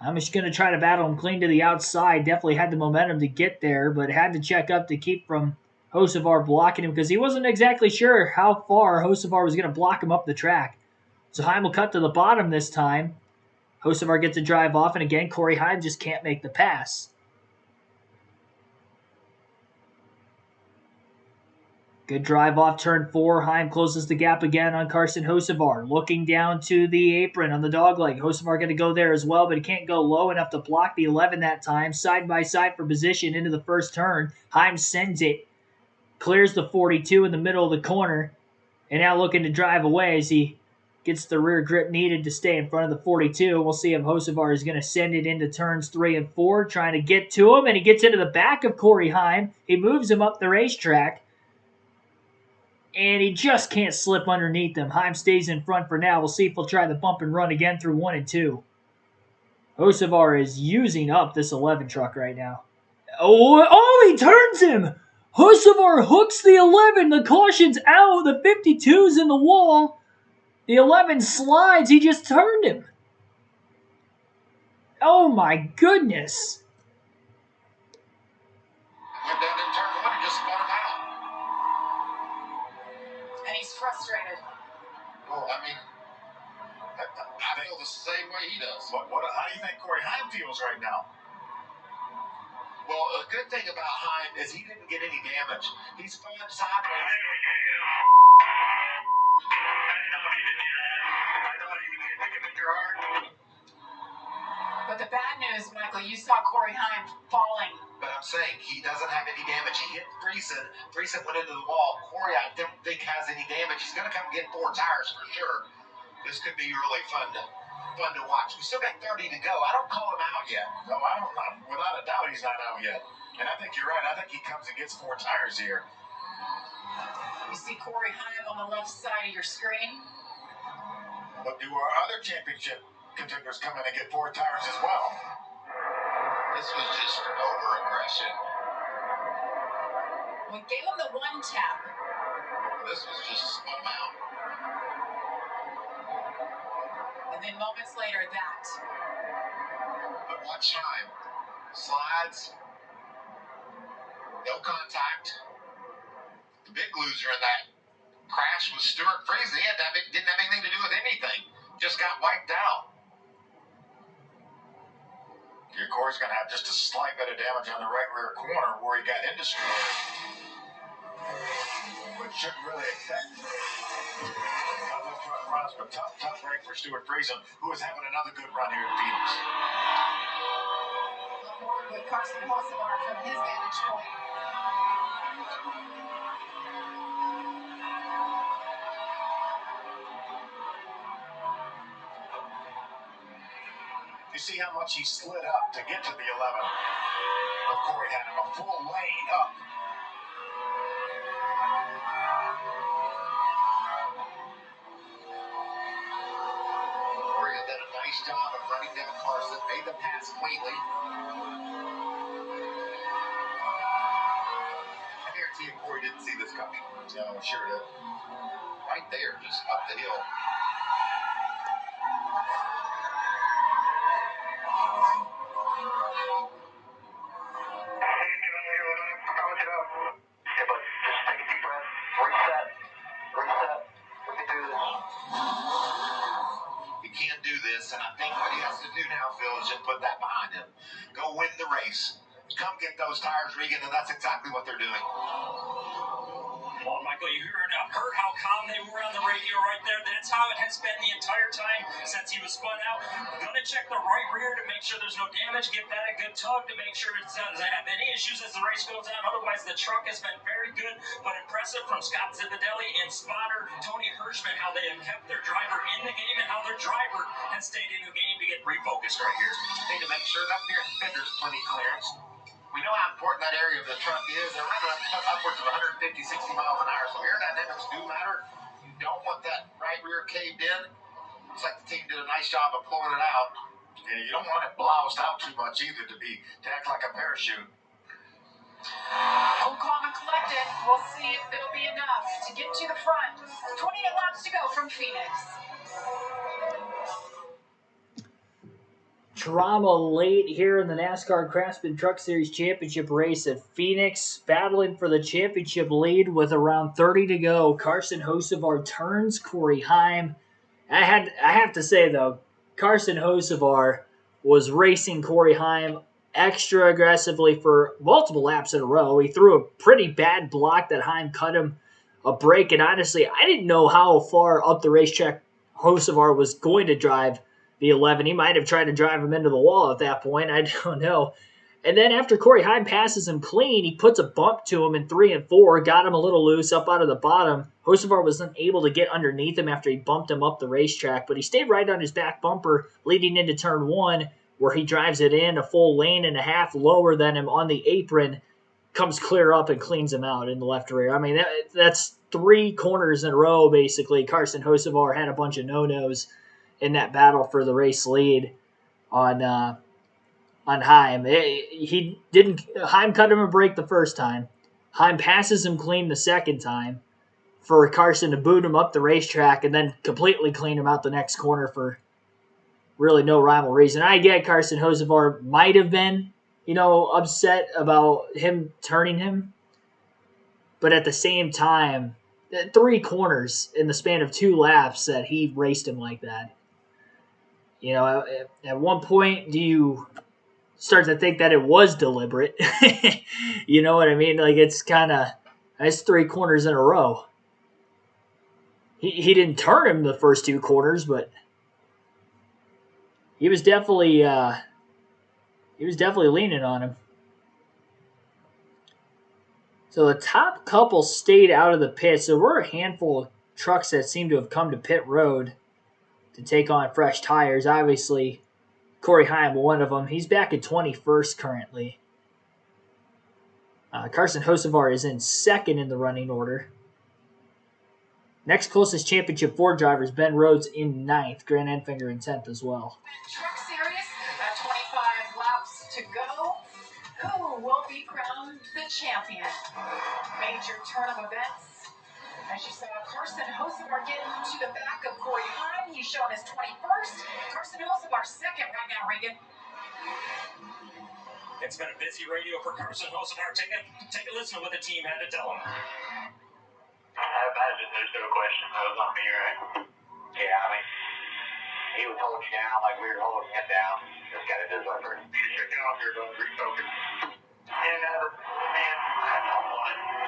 I'm just going to try to battle him clean to the outside. Definitely had the momentum to get there, but had to check up to keep from Hocevar blocking him because he wasn't exactly sure how far Hocevar was going to block him up the track. So Heim will cut to the bottom this time. Hocevar gets a drive off, and again, Corey Heim just can't make the pass. Good drive off turn 4. Heim closes the gap again on Carson Hocevar. Looking down to the apron on the dogleg. Hocevar going to go there as well, but he can't go low enough to block the 11 that time. Side by side for position into the first turn. Heim sends it. Clears the 42 in the middle of the corner. And now looking to drive away as he gets the rear grip needed to stay in front of the 42. We'll see if Hocevar is going to send it into turns 3 and 4, trying to get to him. And he gets into the back of Corey Heim. He moves him up the racetrack. And he just can't slip underneath him. Heim stays in front for now. We'll see if he'll try the bump and run again through 1 and 2. Hocevar is using up this 11 truck right now. Oh, he turns him! Hocevar hooks the 11. The caution's out. The 52's in the wall. The 11 slides. He just turned him. Oh, my goodness.
Went down in turn 1 and just spun him out.
And he's frustrated.
Well, I mean, I feel the same way he does. How do you think Corey Heim feels right now? Well, a good thing about Heim is he didn't get any damage. He's spun sideways.
But the bad news, Michael, you saw Corey Heim falling.
But I'm saying he doesn't have any damage. He hit Friesen. Friesen went into the wall. Corey, I don't think has any damage. He's going to come get 4 tires for sure. This could be really fun to
fun to watch. We still got 30 to go. I don't call him out yet.
No, I don't know. Without a doubt, he's not out yet. And I think you're right. I think he comes and gets 4 tires here.
You see Corey Heim on the left side of your screen.
But do our other championship contenders come in and get 4 tires as well?
This was just over-aggression.
We gave him the 1 tap.
This was just spun him out.
And then moments later, that.
But watch time. Slides. No contact. The big loser in that crash was Stuart Friesen. He didn't have anything to do with anything. Just got wiped out.
Your Corey's going to have just a slight bit of damage on the right rear corner where he got indestroyed. Which shouldn't really affect other front runs, but tough break for Stuart Friesen, who is having another good run here in Phoenix.
With Carson Hocevar from his vantage point.
You see how much he slid up to get to the 11. But Corey had him a full lane up.
Corey has done a nice job of running down Carson, made the pass cleanly. I guarantee you Corey didn't see this coming.
No, sure did.
Right there, just up the hill. He can't do this, and I think what he has to do now, Phil, is just put that behind him. Go win the race. Come get those tires, Regan, and that's exactly what they're doing.
Well, Michael, you heard how calm they were on the radio right there. That's how it has been the entire time since he was spun out. Gonna check the right rear to make sure there's no damage. Give that a good tug to make sure it doesn't have any issues as the race goes on. Otherwise, the truck has been very good, but impressive from Scott Zipadelli and spotter Tony Hirschman, how they have kept their driver in the game and how their driver has stayed in the game to get refocused right here.
Need to make sure that rear fender's plenty clearance. We know how important that area of the truck is. They're running upwards of 150, 60 miles an hour, so air dynamics do matter. You don't want that right rear caved in. Looks like the team did a nice job of pulling it out.
Yeah, you don't want it bloused out too much either to act like a parachute.
Cool, calm, and collected. We'll see if it'll be enough to get to the front. 28 laps to go from Phoenix.
Drama late here in the NASCAR Craftsman Truck Series Championship race at Phoenix, battling for the championship lead with around 30 to go. Carson Hocevar turns Corey Heim. I have to say though, Carson Hocevar was racing Corey Heim extra aggressively for multiple laps in a row. He threw a pretty bad block that Heim cut him a break, and honestly, I didn't know how far up the racetrack Hocevar was going to drive the 11. He might have tried to drive him into the wall at that point. I don't know. And then after Corey Heim passes him clean, he puts a bump to him in 3 and 4, got him a little loose up out of the bottom. Hocevar wasn't able to get underneath him after he bumped him up the racetrack, but he stayed right on his back bumper leading into turn 1, where he drives it in a full lane and a half lower than him on the apron, comes clear up and cleans him out in the left rear. I mean, that's 3 corners in a row, basically. Carson Hocevar had a bunch of no-nos in that battle for the race lead on Heim. Heim cut him a break the first time. Heim passes him clean the second time for Carson to boot him up the racetrack and then completely clean him out the next corner for really no rhyme or reason. I get Carson Hocevar might have been, upset about him turning him, but at the same time, 3 corners in the span of 2 laps that he raced him like that. At one point, do you start to think that it was deliberate? You know what I mean? Like, it's 3 corners in a row. He didn't turn him the first 2 corners, but he was definitely leaning on him. So the top couple stayed out of the pit. So we're a handful of trucks that seem to have come to pit road. to take on fresh tires. Obviously, Corey Heim, one of them. He's back at 21st currently. Carson Hocevar is in second in the running order. Next closest Championship 4 drivers, Ben Rhodes in 9th, Grant Enfinger in 10th as well.
Truck Series, 25 laps to go. Who will be crowned the champion? Major turn of events. As you saw, Carson Hocevar getting to the back of Corey Heim. He's shown as 21st. Carson Hocevar second right now, Regan.
It's been a busy radio for Carson Hocevar. Take a listen to what the team had to tell him.
I imagine there's no question that was on me, right? Yeah, I mean, he was holding you down like we were holding him down. Just got to do that for him. You should get off here, don't refocus. Yeah, man, I don't want it.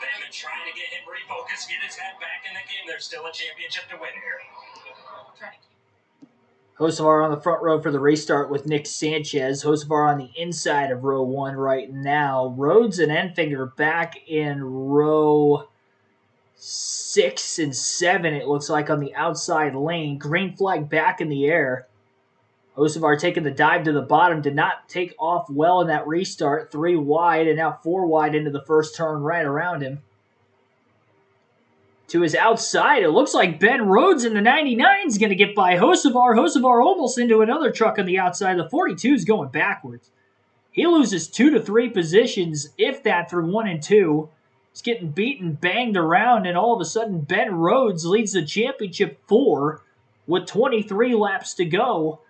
They've been trying to get him refocused, get his head back in the game. There's still a championship to win here.
Hocevar on the front row for the race start with Nick Sanchez. Hocevar on the inside of row 1 right now. Rhodes and Enfinger back in row 6 and 7, it looks like, on the outside lane. Green flag back in the air. Hocevar taking the dive to the bottom. Did not take off well in that restart. 3 wide and now 4 wide into the first turn right around him. To his outside, it looks like Ben Rhodes in the 99 is going to get by Hocevar. Hocevar almost into another truck on the outside. The 42 is going backwards. He loses 2 to 3 positions, if that, through 1 and 2. He's getting beaten, banged around, and all of a sudden Ben Rhodes leads the championship 4 with 23 laps to go.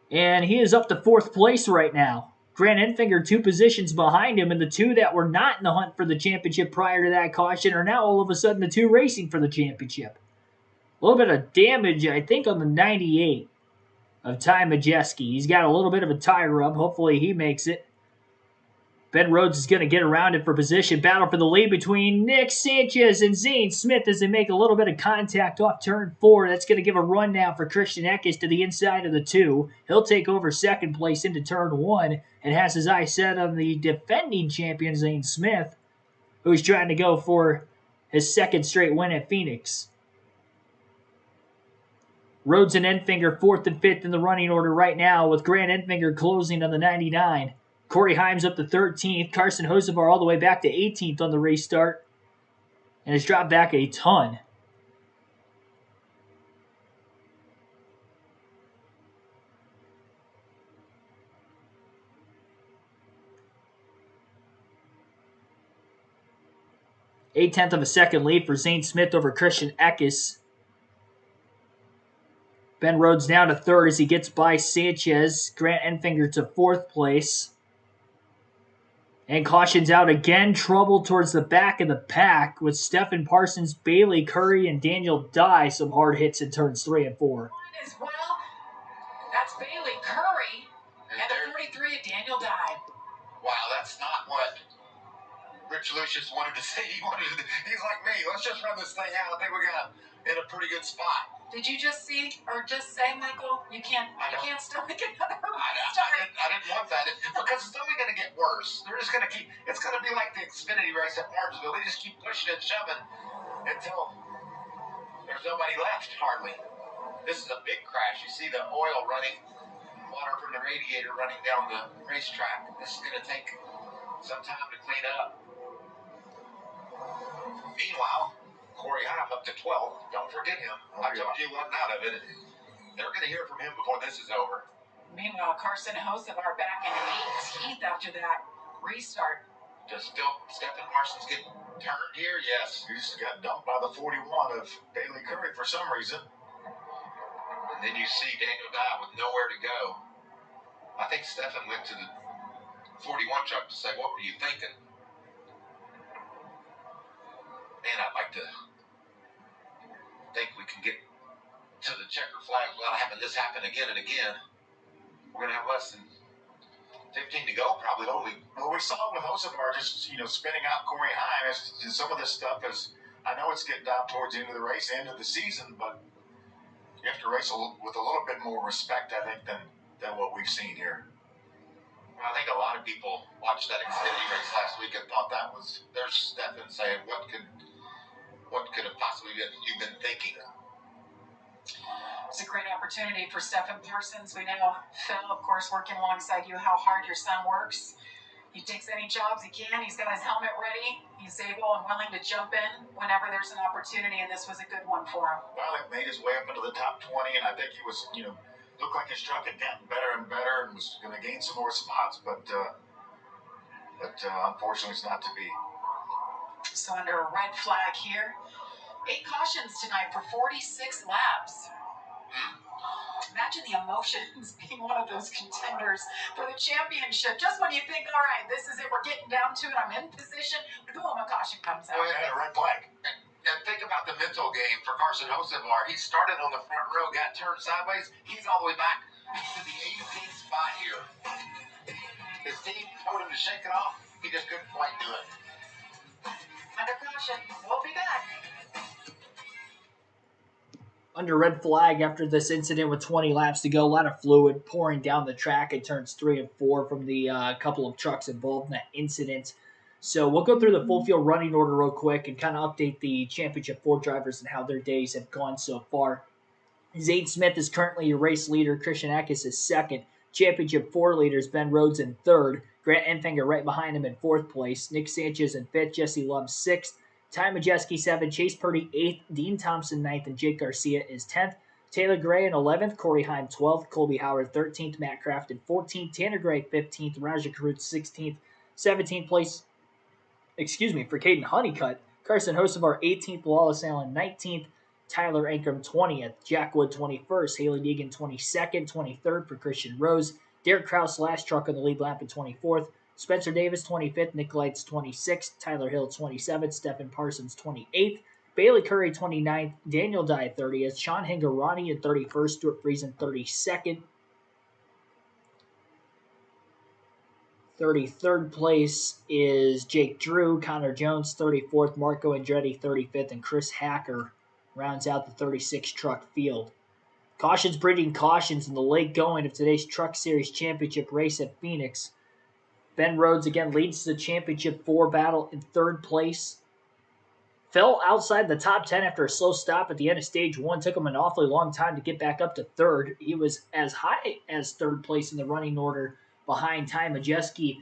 And he is up to 4th place right now. Grant Enfinger 2 positions behind him, and the 2 that were not in the hunt for the championship prior to that caution are now all of a sudden the 2 racing for the championship. A little bit of damage, I think, on the 98 of Ty Majeski. He's got a little bit of a tire rub. Hopefully he makes it. Ben Rhodes is going to get around it for position. Battle for the lead between Nick Sanchez and Zane Smith as they make a little bit of contact off turn 4. That's going to give a run now for Christian Eckes to the inside of the 2. He'll take over 2nd place into turn 1 and has his eyes set on the defending champion, Zane Smith, who's trying to go for his 2nd straight win at Phoenix. Rhodes and Enfinger 4th and 5th in the running order right now, with Grant Enfinger closing on the 99. Corey Heim's up to 13th. Carson Hocevar all the way back to 18th on the race start. And has dropped back a ton. Eight-tenth of a second lead for Zane Smith over Christian Eckes. Ben Rhodes down to 3rd as he gets by Sanchez. Grant Enfinger to 4th place. And cautions out again. Trouble towards the back of the pack with Stephen Parsons, Bailey Curry, and Daniel Dye. Some hard hits in turns 3 and 4.
As well, that's Bailey Curry and the 43 of Daniel Dye.
Wow, that's not what Rich Lucius wanted to say. He's like me. Let's just run this thing out. I think we got in a pretty good spot.
Did you just see or just say, Michael? You can't start another
I didn't want that because it's only going to get worse. They're just going to keep. It's going to be like the Xfinity race at Martinsville. They just keep pushing and shoving until there's nobody left hardly. This is a big crash. You see the oil running, water from the radiator running down the racetrack. This is going to take some time to clean up. Meanwhile, Corey Heim up to 12th. Don't forget him. I told you he wasn't out of it. They're going to hear from him before this is over.
Meanwhile, Carson Hocevar back in 18th after that restart.
Does Stephen Parsons get turned here? Yes. He just got dumped by the 41 of Bailey Curry for some reason. And then you see Daniel Dye with nowhere to go. I think Stephen went to the 41 truck to say, what were you thinking? Man, I'd like to think we can get to the checker flag without having this happen again and again. We're going to have less than 15 to go, probably, don't we? Well, we saw with Hocevar just, spinning out Corey Heim. Some of this stuff is, I know it's getting down towards the end of the race, end of the season, but you have to race with a little bit more respect, I think, than what we've seen here. I think a lot of people watched that Xfinity race last week and thought that was, there's Stephen saying, what
what could have possibly been you've been thinking of?
It's a great opportunity for Stephen Parsons. We know Phil, of course, working alongside you, how hard your son works. He takes any jobs he can. He's got his helmet ready. He's able and willing to jump in whenever there's an opportunity, and this was a good one for him.
Well, it made his way up into the top 20, and I think he was, looked like his truck had gotten better and better and was going to gain some more spots, but unfortunately it's not to be.
So under a red flag here. 8 cautions tonight for 46 laps. Imagine the emotions being one of those contenders for the championship. Just when you think, all right, this is it, we're getting down to it, I'm in position, boom, a caution comes out.
And a red flag.
And think about the mental game for Carson Hocevar. He started on the front row, got turned sideways. He's all the way back to the 18th spot here. His team told him to shake it off. He just couldn't quite do it.
Under caution, we'll be back.
Under red flag after this incident with 20 laps to go. A lot of fluid pouring down the track at turns 3 and 4 from the couple of trucks involved in that incident. So we'll go through the full field running order real quick and kind of update the Championship 4 drivers and how their days have gone so far. Zane Smith is currently your race leader. Christian Eckes is second. Championship 4 leaders Ben Rhodes in third. Grant Enfinger right behind him in fourth place. Nick Sanchez in fifth. Jesse Love sixth. Ty Majeski 7th, Chase Purdy 8th, Dean Thompson 9th, and Jake Garcia is 10th. Taylor Gray in 11th, Corey Heim 12th, Colby Howard 13th, Matt Craft in 14th, Tanner Gray 15th, Raja Karut 16th, 17th place, for Caden Honeycutt, Carson Hocevar 18th, Wallace Allen 19th, Tyler Ankrum 20th, Jack Wood 21st, Haley Deegan 22nd, 23rd for Christian Rose, Derek Krause last truck on the lead lap in 24th, Spencer Davis 25th, Nick Lights 26th, Tyler Hill 27th, Stephen Parsons 28th, Bailey Curry 29th, Daniel Dye 30th, Sean Hingarani in 31st, Stuart Friesen 32nd. 33rd place is Jake Drew, Connor Jones 34th, Marco Andretti 35th, and Chris Hacker rounds out the 36 truck field. Cautions breeding cautions in the late going of today's Truck Series Championship race at Phoenix. Ben Rhodes again leads the Championship 4 battle in third place. Fell outside the top 10 after a slow stop at the end of stage 1. Took him an awfully long time to get back up to third. He was as high as third place in the running order behind Ty Majeski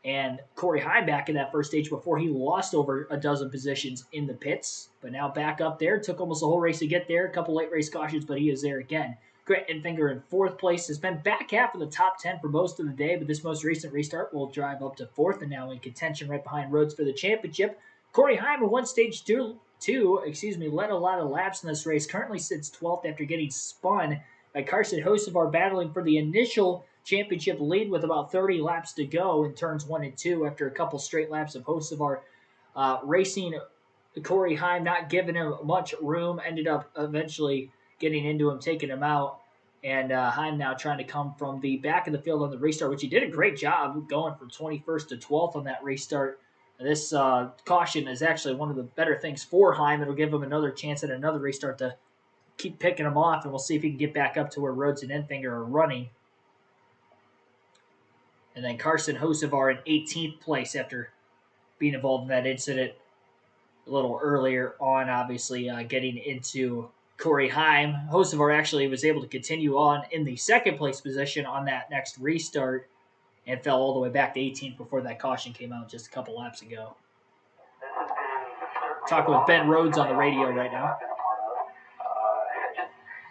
and Corey Heim back in that first stage before he lost over a dozen positions in the pits. But now back up there. Took almost the whole race to get there. A couple late race cautions, but he is there again. Grant Enfinger in fourth place has been back half of the top 10 for most of the day, but this most recent restart will drive up to fourth and now in contention right behind Rhodes for the championship. Corey Heim, who won stage two, led a lot of laps in this race, currently sits 12th after getting spun by Carson Hocevar, battling for the initial championship lead with about 30 laps to go in turns 1 and 2 after a couple straight laps of Hocevar racing Corey Heim, not giving him much room, ended up eventually getting into him, taking him out, and Heim now trying to come from the back of the field on the restart, which he did a great job going from 21st to 12th on that restart. This caution is actually one of the better things for Heim. It'll give him another chance at another restart to keep picking him off, and we'll see if he can get back up to where Rhodes and Enfinger are running. And then Carson Hocevar in 18th place after being involved in that incident a little earlier on, obviously getting into Corey Heim. Hocevar actually was able to continue on in the second place position on that next restart and fell all the way back to 18th before that caution came out just a couple laps ago. Talking with Ben Rhodes on the radio right now.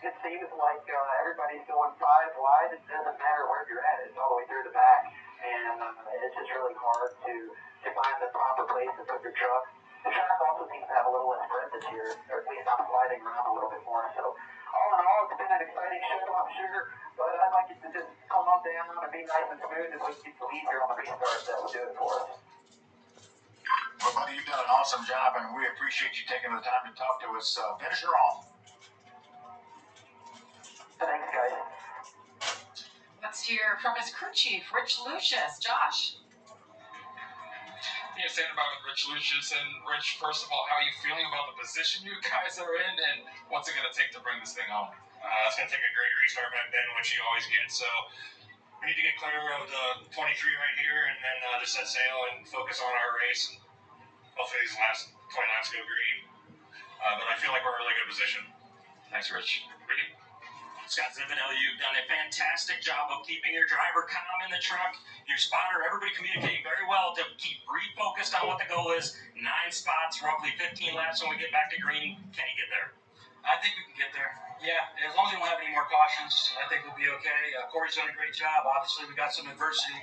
It seems like everybody's going 5 wide. It doesn't matter where you're at. It's all the way through the back. And it's just really hard to find the proper place to put your truck. The track also seems to have a little less grip this year, or at least I'm sliding around a little bit more. So all in all, it's been an exciting show, I'm sure. But I'd like it to just calm down and be nice and smooth. If we get the lead here on the restart, that will do it for us.
Well, buddy, you've done an awesome job, and we appreciate you taking the time to talk to us. Finish her off.
Thanks, guys.
Let's hear from his crew chief, Rich Lucius. Josh.
Yeah, saying about Rich Lucius. And Rich, first of all, how are you feeling about the position you guys are in, and what's it going to take to bring this thing home?
It's going to take a great restart back then, which you always get. So we need to get clear of the 23 right here, and then just set sail and focus on our race. And hopefully these last 20 laps go green. but I feel like we're in a really good position.
Thanks, Rich.
Ricky? Scott Zivinelli, you've done a fantastic job of keeping your driver calm in the truck, your spotter, everybody communicating very well to keep refocused on what the goal is. 9 spots, roughly 15 laps when we get back to green. Can you get there?
I think we can get there. Yeah, as long as we don't have any more cautions, I think we'll be okay. Corey's done a great job. Obviously, we got some adversity.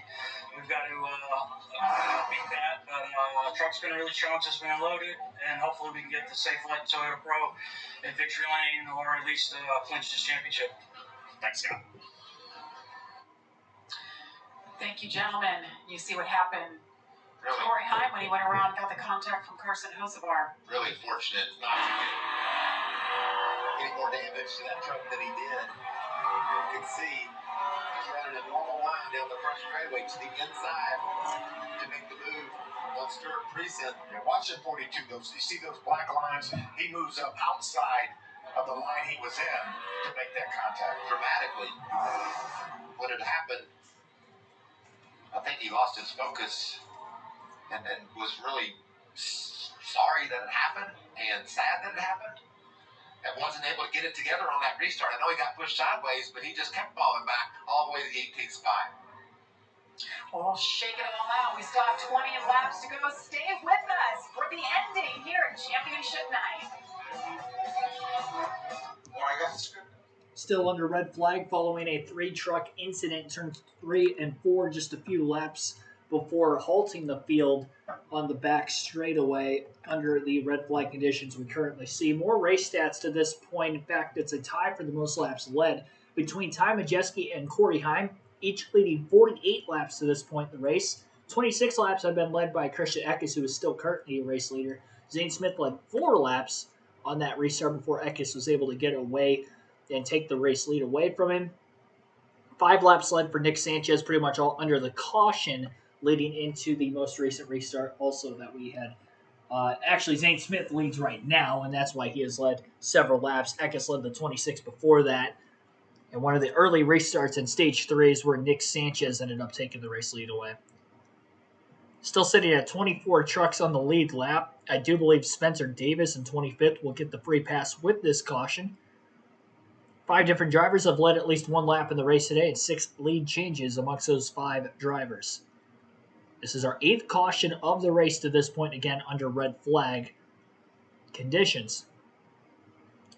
We've got to beat that. But truck's been really strong since we unloaded, and hopefully we can get the Safe Light Toyota Pro in victory lane or at least clinch this championship.
Thanks, Scott.
Thank you, gentlemen. You see what happened.
Really,
Corey Heim, when he went around and got the contact from Carson Hocevar.
really fortunate not to get any more damage to that truck than he did. You can see he ran a normal line down the front straightaway to the inside to make the move on Stirrup Precinct.
Yeah, watching 42, you see those black lines? He moves up outside of the line he was in to make that contact.
Dramatically, when it happened, I think he lost his focus and was really sorry that it happened and sad that it happened. And wasn't able to get it together on that restart. I know he got pushed sideways, but he just kept falling back all the way to the 18th spot.
Well, shake it all out. We still have 20 laps to go. Stay with us for the ending here at Championship Night.
Well, I got the script.
Still under red flag following a 3-truck incident in turns 3 and 4, just a few laps before halting the field on the back straightaway under the red flag conditions we currently see. More race stats to this point. In fact, it's a tie for the most laps led between Ty Majeski and Corey Heim, each leading 48 laps to this point in the race. 26 laps have been led by Christian Eckes, who is still currently a race leader. Zane Smith led 4 laps on that restart before Eckes was able to get away and take the race lead away from him. 5 laps led for Nick Sanchez, pretty much all under the caution leading into the most recent restart also that we had. Actually, Zane Smith leads right now, and that's why he has led several laps. Eckes led the 26 before that. And one of the early restarts in Stage 3 is where Nick Sanchez ended up taking the race lead away. Still sitting at 24 trucks on the lead lap. I do believe Spencer Davis in 25th will get the free pass with this caution. 5 different drivers have led at least 1 lap in the race today, and 6 lead changes amongst those 5 drivers. This is our 8th caution of the race to this point, again under red flag conditions.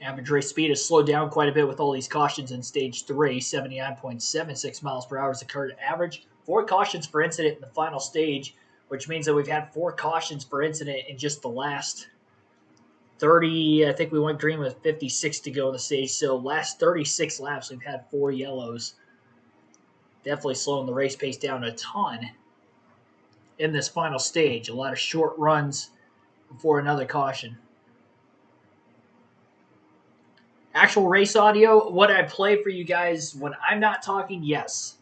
Average race speed has slowed down quite a bit with all these cautions in Stage 3. 79.76 miles per hour is the current average. 4 cautions per incident in the final stage, which means that we've had 4 cautions per incident in just the last 30. I think we went green with 56 to go in the stage. So last 36 laps, we've had 4 yellows. Definitely slowing the race pace down a ton in this final stage. A lot of short runs before another caution. Actual race audio, what I play for you guys when I'm not talking, yes.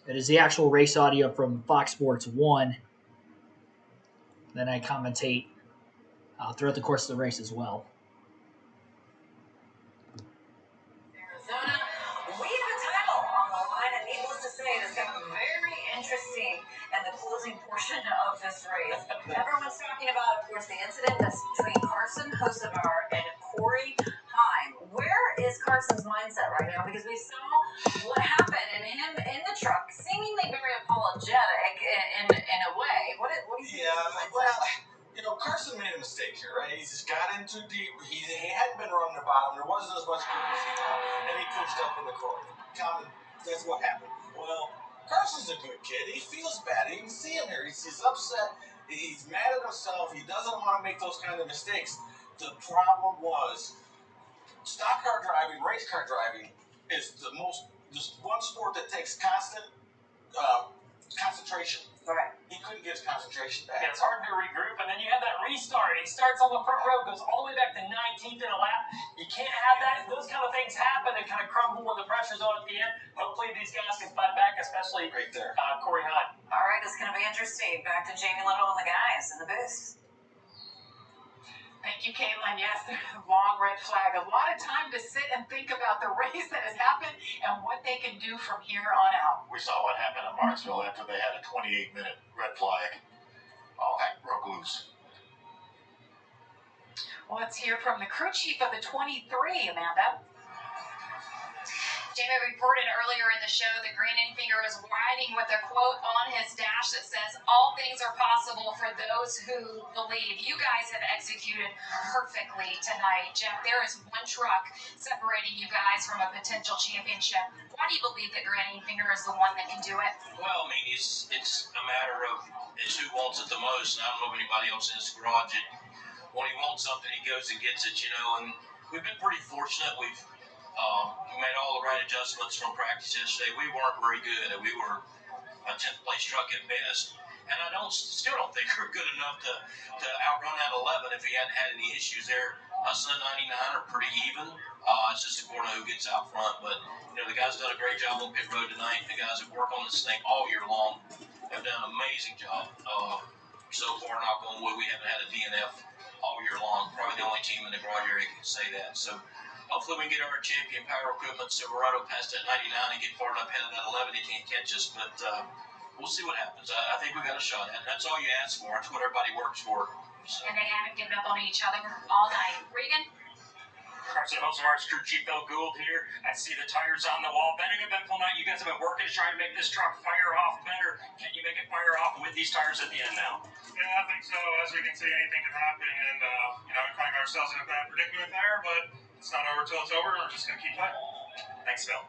It is the actual race audio from Fox Sports 1. Then I commentate throughout the course of the race as well.
Arizona, we have a title on the line, and needless to say, it has gotten very interesting in the closing portion of this race. Everyone's talking about, of course, the incident that's between Carson Hocevar and Corey Heim. Where is Carson's mindset right now? Because we saw what happened and him in the truck, seemingly very apologetic in a way. What do you think?
Yeah, well, you know, Carson made a mistake here, right? He just got in too deep. He hadn't been running the bottom. There wasn't as much courtesy now, and he pushed up in the corner. Common, that's what happened. Well, Carson's a good kid. He feels bad. You can see him here. He's upset. He's mad at himself. He doesn't want to make those kind of mistakes. The problem was stock car driving, race car driving is just one sport that takes constant concentration.
Right.
He couldn't get his concentration back.
Yeah, it's hard to regroup, and then you have that restart. He starts on the front row, goes all the way back to 19th in a lap. You can't have that. Those kind of things happen and kind of crumble when the pressure's on at the end. Hopefully these guys can fight back, especially
Right there.
Corey Heim.
All right, it's going to be interesting. Back to Jamie Little and the guys in the booth.
Thank you, Caitlin. Yes, long red flag. A lot of time to sit and think about the race that has happened and what they can do from here on out.
We saw what happened in Martinsville after they had a 28-minute red flag. All heck broke loose.
Let's hear from the crew chief of the 23, Amanda.
Jamie reported earlier in the show that Green Finger is riding with a quote on his dash that says, "All things are possible for those who believe." You guys have executed perfectly tonight. Jeff, there is one truck separating you guys from a potential championship. Why do you believe that Green Finger is the one that can do it?
Well, I mean, it's a matter of who wants it the most. And I don't know if anybody else in this garage when he wants something, he goes and gets it, and we've been pretty fortunate. We made all the right adjustments from practice yesterday. We weren't very good. We were a 10th place truck at best. And I still don't think we're good enough to outrun that 11 if he hadn't had any issues there. Us and the 99 are pretty even. It's just according to who gets out front. But, the guys done a great job on pit road tonight. The guys that work on this thing all year long have done an amazing job. So far, knock on wood, we haven't had a DNF all year long. Probably the only team in the garage area can say that. So hopefully we can get our champion power equipment Silverado past that 99 and get far enough ahead of that 11 he can't catch us. But we'll see what happens. I think we got a shot at it. That's all you ask for. It's what everybody works for. So.
And they haven't given up on each other all night. Regan?
Craftsman crew chief Bill Gould here. I see the tires on the wall. Been an eventful night. You guys have been working to try to make this truck fire off better. Can you make it fire off with these tires at the end now?
Yeah, I think so. As we can see, anything can happen, and we find ourselves in a bad predicament there, but it's not over till it's over, and we're just going to keep playing.
Thanks, Phil.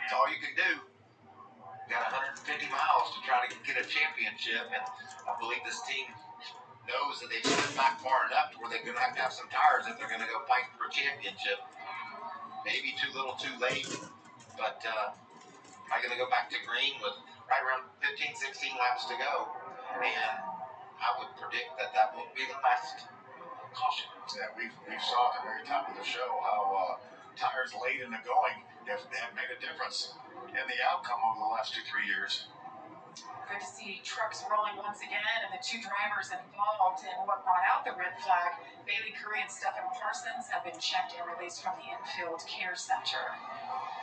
It's all you can do. You got 150 miles to try to get a championship, and I believe this team knows that they've set back far enough to where they're going to have some tires if they're going to go fight for a championship. Maybe too little too late, but I'm going to go back to green with right around 15, 16 laps to go, and I would predict that won't be the last caution.
Yeah, we saw at the very top of the show how tires late in the going have made a difference in the outcome over the last 2-3 years.
Good to see trucks rolling once again, and the two drivers involved in what brought out the red flag, Bailey Curry and Stephen Parsons, have been checked and released from the infield care center.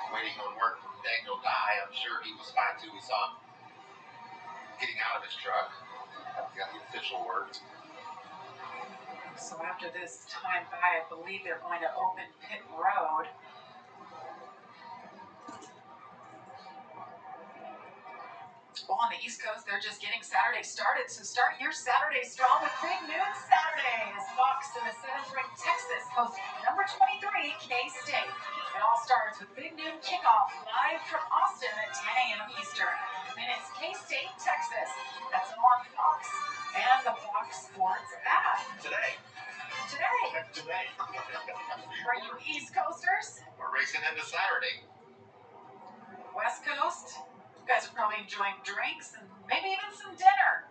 Waiting on word from Daniel Dye. I'm sure he was fine too. We saw him getting out of his truck. We got the official word.
So after this time by, I believe they're going to open pit road. Well, on the East Coast, they're just getting Saturday started. So start your Saturday strong with Big Noon Saturday as Fox in the 7th-ranked Texas hosts number 23, K-State. It all starts with Big Noon kickoff live from Austin at 10 a.m. Eastern. And it's K-State, Texas. That's on Fox and the Fox Sports app.
Today.
For you East Coasters,
We're racing into Saturday.
West Coast, you guys are probably enjoying drinks and maybe even some dinner.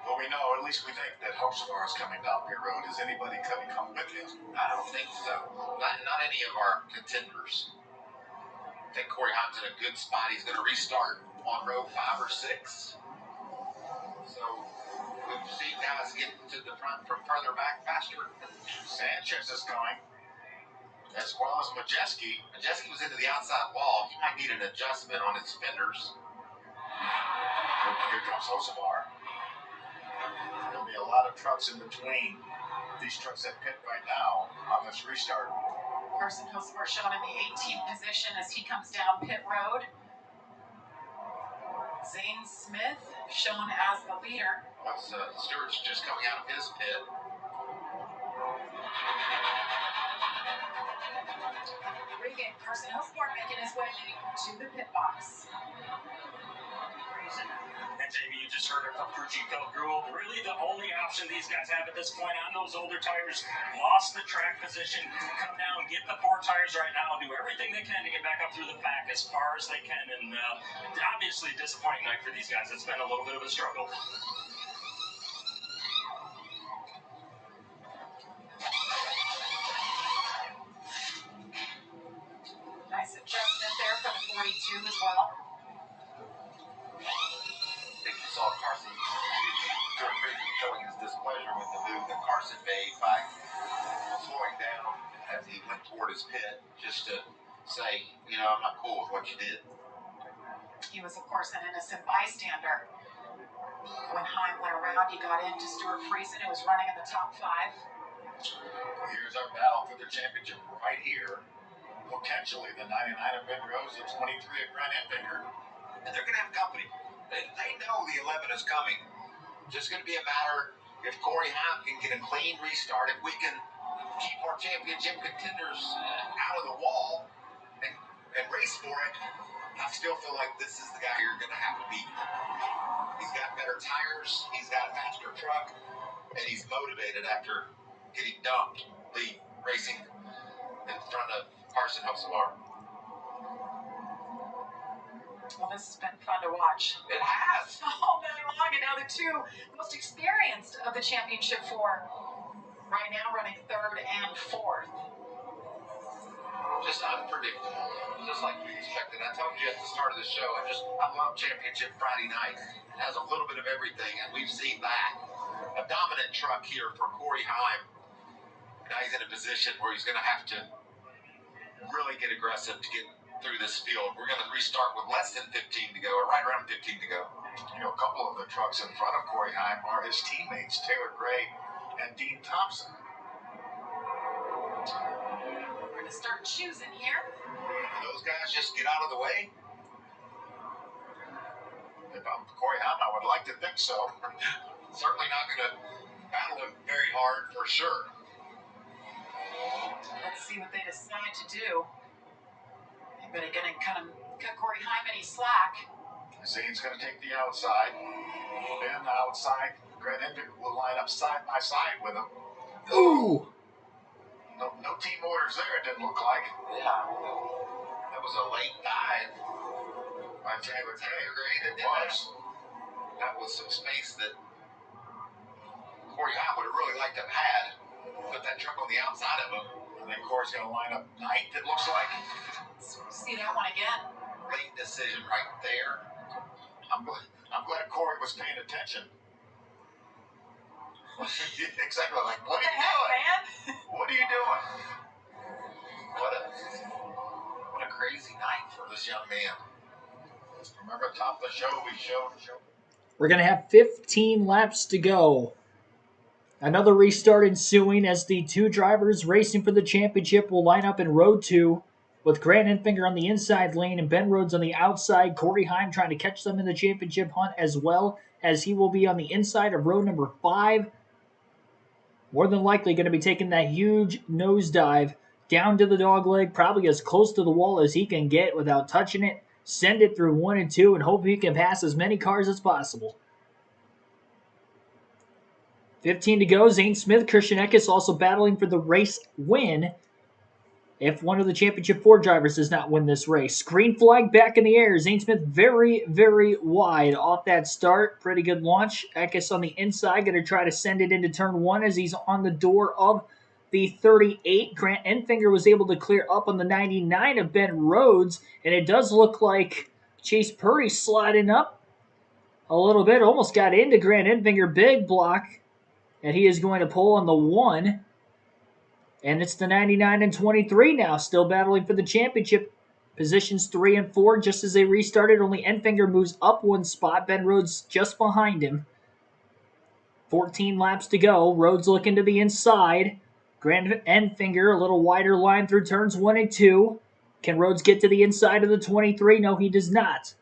Well, we know, at least we think, that Hocevar is coming down pit road. Is anybody coming with him?
I don't think so. Not any of our contenders. I think Corey Hahn's in a good spot. He's going to restart on row 5 or 6. So we've seen guys get to the front from further back faster.
Sanchez is coming, as well as Majeski.
Majeski was into the outside wall. He might need an adjustment on his fenders.
Here comes Hocevar. There'll be a lot of trucks in between these trucks that pit right now on this restart.
Carson Hocevar shown in the 18th position as he comes down pit road. Zane Smith shown as the leader.
Stewart's just coming out of his pit.
Regan, Carson Hocevar making his way to the pit box.
And Jamie, you just heard it from crew chief Bill Gould. Really the only option these guys have at this point on those older tires. Lost the track position. Come down, get the 4 tires right now, and do everything they can to get back up through the pack as far as they can. And obviously a disappointing night for these guys. It's been a little bit of a struggle.
Nice adjustment there for the 42 as well.
I think you saw Carson showing his displeasure with the move that Carson made by slowing down as he went toward his pit, just to say, I'm not cool with what you did.
He was, of course, an innocent bystander. When Heim went around, he got into Stuart Friesen, who was running in the top 5.
Here's our battle for the championship right here. Potentially the 99 of Ben Rose, the 23 of Grant Enfinger.
And they're going to have company. They know the 11 is coming. Just going to be a matter if Corey Heim can get a clean restart, if we can keep our championship contenders out of the wall and race for it. I still feel like this is the guy you're going to have to beat. He's got better tires, he's got a faster truck, and he's motivated after getting dumped, racing in front of Carson Hocevar.
Well, this has been fun to watch.
It has.
All night long, and now the 2 most experienced of the championship 4 right now running 3rd and 4th.
Just unpredictable, just like we expected. I told you at the start of the show, I love Championship Friday night. It has a little bit of everything, and we've seen that. A dominant truck here for Corey Heim. Now he's in a position where he's going to have to really get aggressive to get through this field. We're going to restart with less than 15 to go, or right around 15 to go.
You know, a couple of the trucks in front of Corey Heim are his teammates, Taylor Gray and Dean Thompson.
We're going to start choosing here.
Do those guys just get out of the way?
If I'm Corey Heim, I would like to think so.
Certainly not going to battle him very hard for sure.
Let's see what they decide to do. Anybody going to kind of cut Corey Heim any slack?
Zane's going to take the outside. Then outside, Grant Enfinger will line up side by side with him.
Ooh!
No team orders there, it didn't look like.
Yeah. That was a late dive by Taylor Gray. That was some space that Corey Heim would have really liked to have had. Put that truck on the outside of him.
And then Corey's going to line up ninth, it looks like.
Let's see that one again.
Late decision right there.
I'm glad Corey was paying attention.
Exactly. Like, what are you
heck,
doing?
Man?
What are you doing?
What a crazy night for this young man. Remember, top of the show, we showed.
We're going to have 15 laps to go. Another restart ensuing as the 2 drivers racing for the championship will line up in row 2 with Grant Enfinger on the inside lane and Ben Rhodes on the outside. Corey Heim trying to catch them in the championship hunt as well, as he will be on the inside of row number 5. More than likely going to be taking that huge nosedive down to the dogleg, probably as close to the wall as he can get without touching it. Send it through 1 and 2 and hope he can pass as many cars as possible. 15 to go. Zane Smith, Christian Eckes also battling for the race win if one of the championship 4 drivers does not win this race. Green flag back in the air. Zane Smith very, very wide off that start. Pretty good launch. Eckes on the inside going to try to send it into turn 1 as he's on the door of the 38. Grant Enfinger was able to clear up on the 99 of Ben Rhodes, and it does look like Chase Purdy sliding up a little bit. Almost got into Grant Enfinger. Big block. And he is going to pull on the 1. And it's the 99 and 23 now, still battling for the championship. Positions 3 and 4 just as they restarted. Only Enfinger moves up 1 spot. Ben Rhodes just behind him. 14 laps to go. Rhodes looking to the inside. Grant Enfinger, a little wider line through turns 1 and 2. Can Rhodes get to the inside of the 23? No, he does not.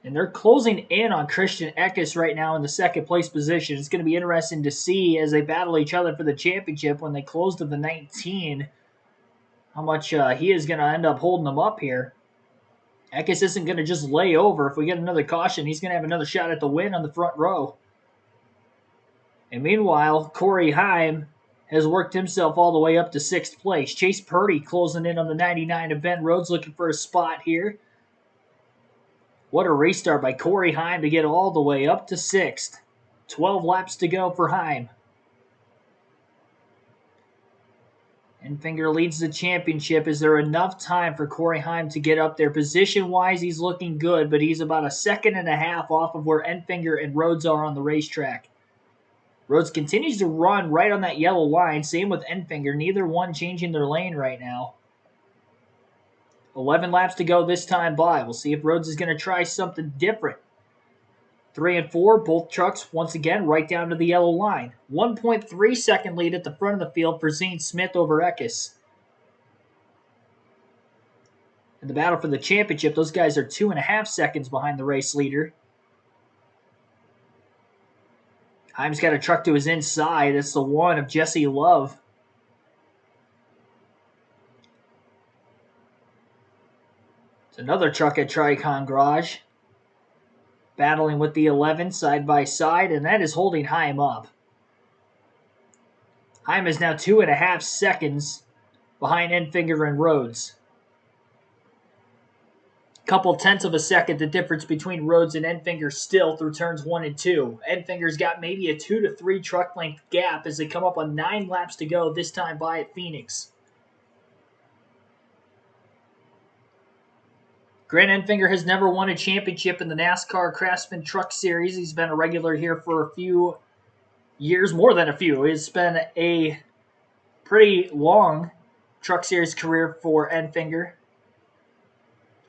And they're closing in on Christian Eckes right now in the second place position. It's going to be interesting to see as they battle each other for the championship when they close to the 19 how much he is going to end up holding them up here. Eckes isn't going to just lay over. If we get another caution, he's going to have another shot at the win on the front row. And meanwhile, Corey Heim has worked himself all the way up to 6th place. Chase Purdy closing in on the 99 of Ben Rhodes, looking for a spot here. What a restart by Corey Heim to get all the way up to 6th. 12 laps to go for Heim. Enfinger leads the championship. Is there enough time for Corey Heim to get up there? Position-wise, he's looking good, but he's about a second and a half off of where Enfinger and Rhodes are on the racetrack. Rhodes continues to run right on that yellow line. Same with Enfinger. Neither one changing their lane right now. 11 laps to go this time by. We'll see if Rhodes is going to try something different. 3 and 4, both trucks once again right down to the yellow line. 1.3 second lead at the front of the field for Zane Smith over Eckes. In the battle for the championship, those guys are 2.5 seconds behind the race leader. Heim's got a truck to his inside. It's the one of Jesse Love. It's another truck at Tricon Garage. Battling with the 11 side by side, and that is holding Heim up. Heim is now 2.5 seconds behind Enfinger and Rhodes. Couple tenths of a second, the difference between Rhodes and Enfinger still through turns 1 and 2. Enfinger's got maybe a 2 to 3 truck length gap as they come up on 9 laps to go, this time by at Phoenix. Grant Enfinger has never won a championship in the NASCAR Craftsman Truck Series. He's been a regular here for a few years, more than a few. It's been a pretty long Truck Series career for Enfinger.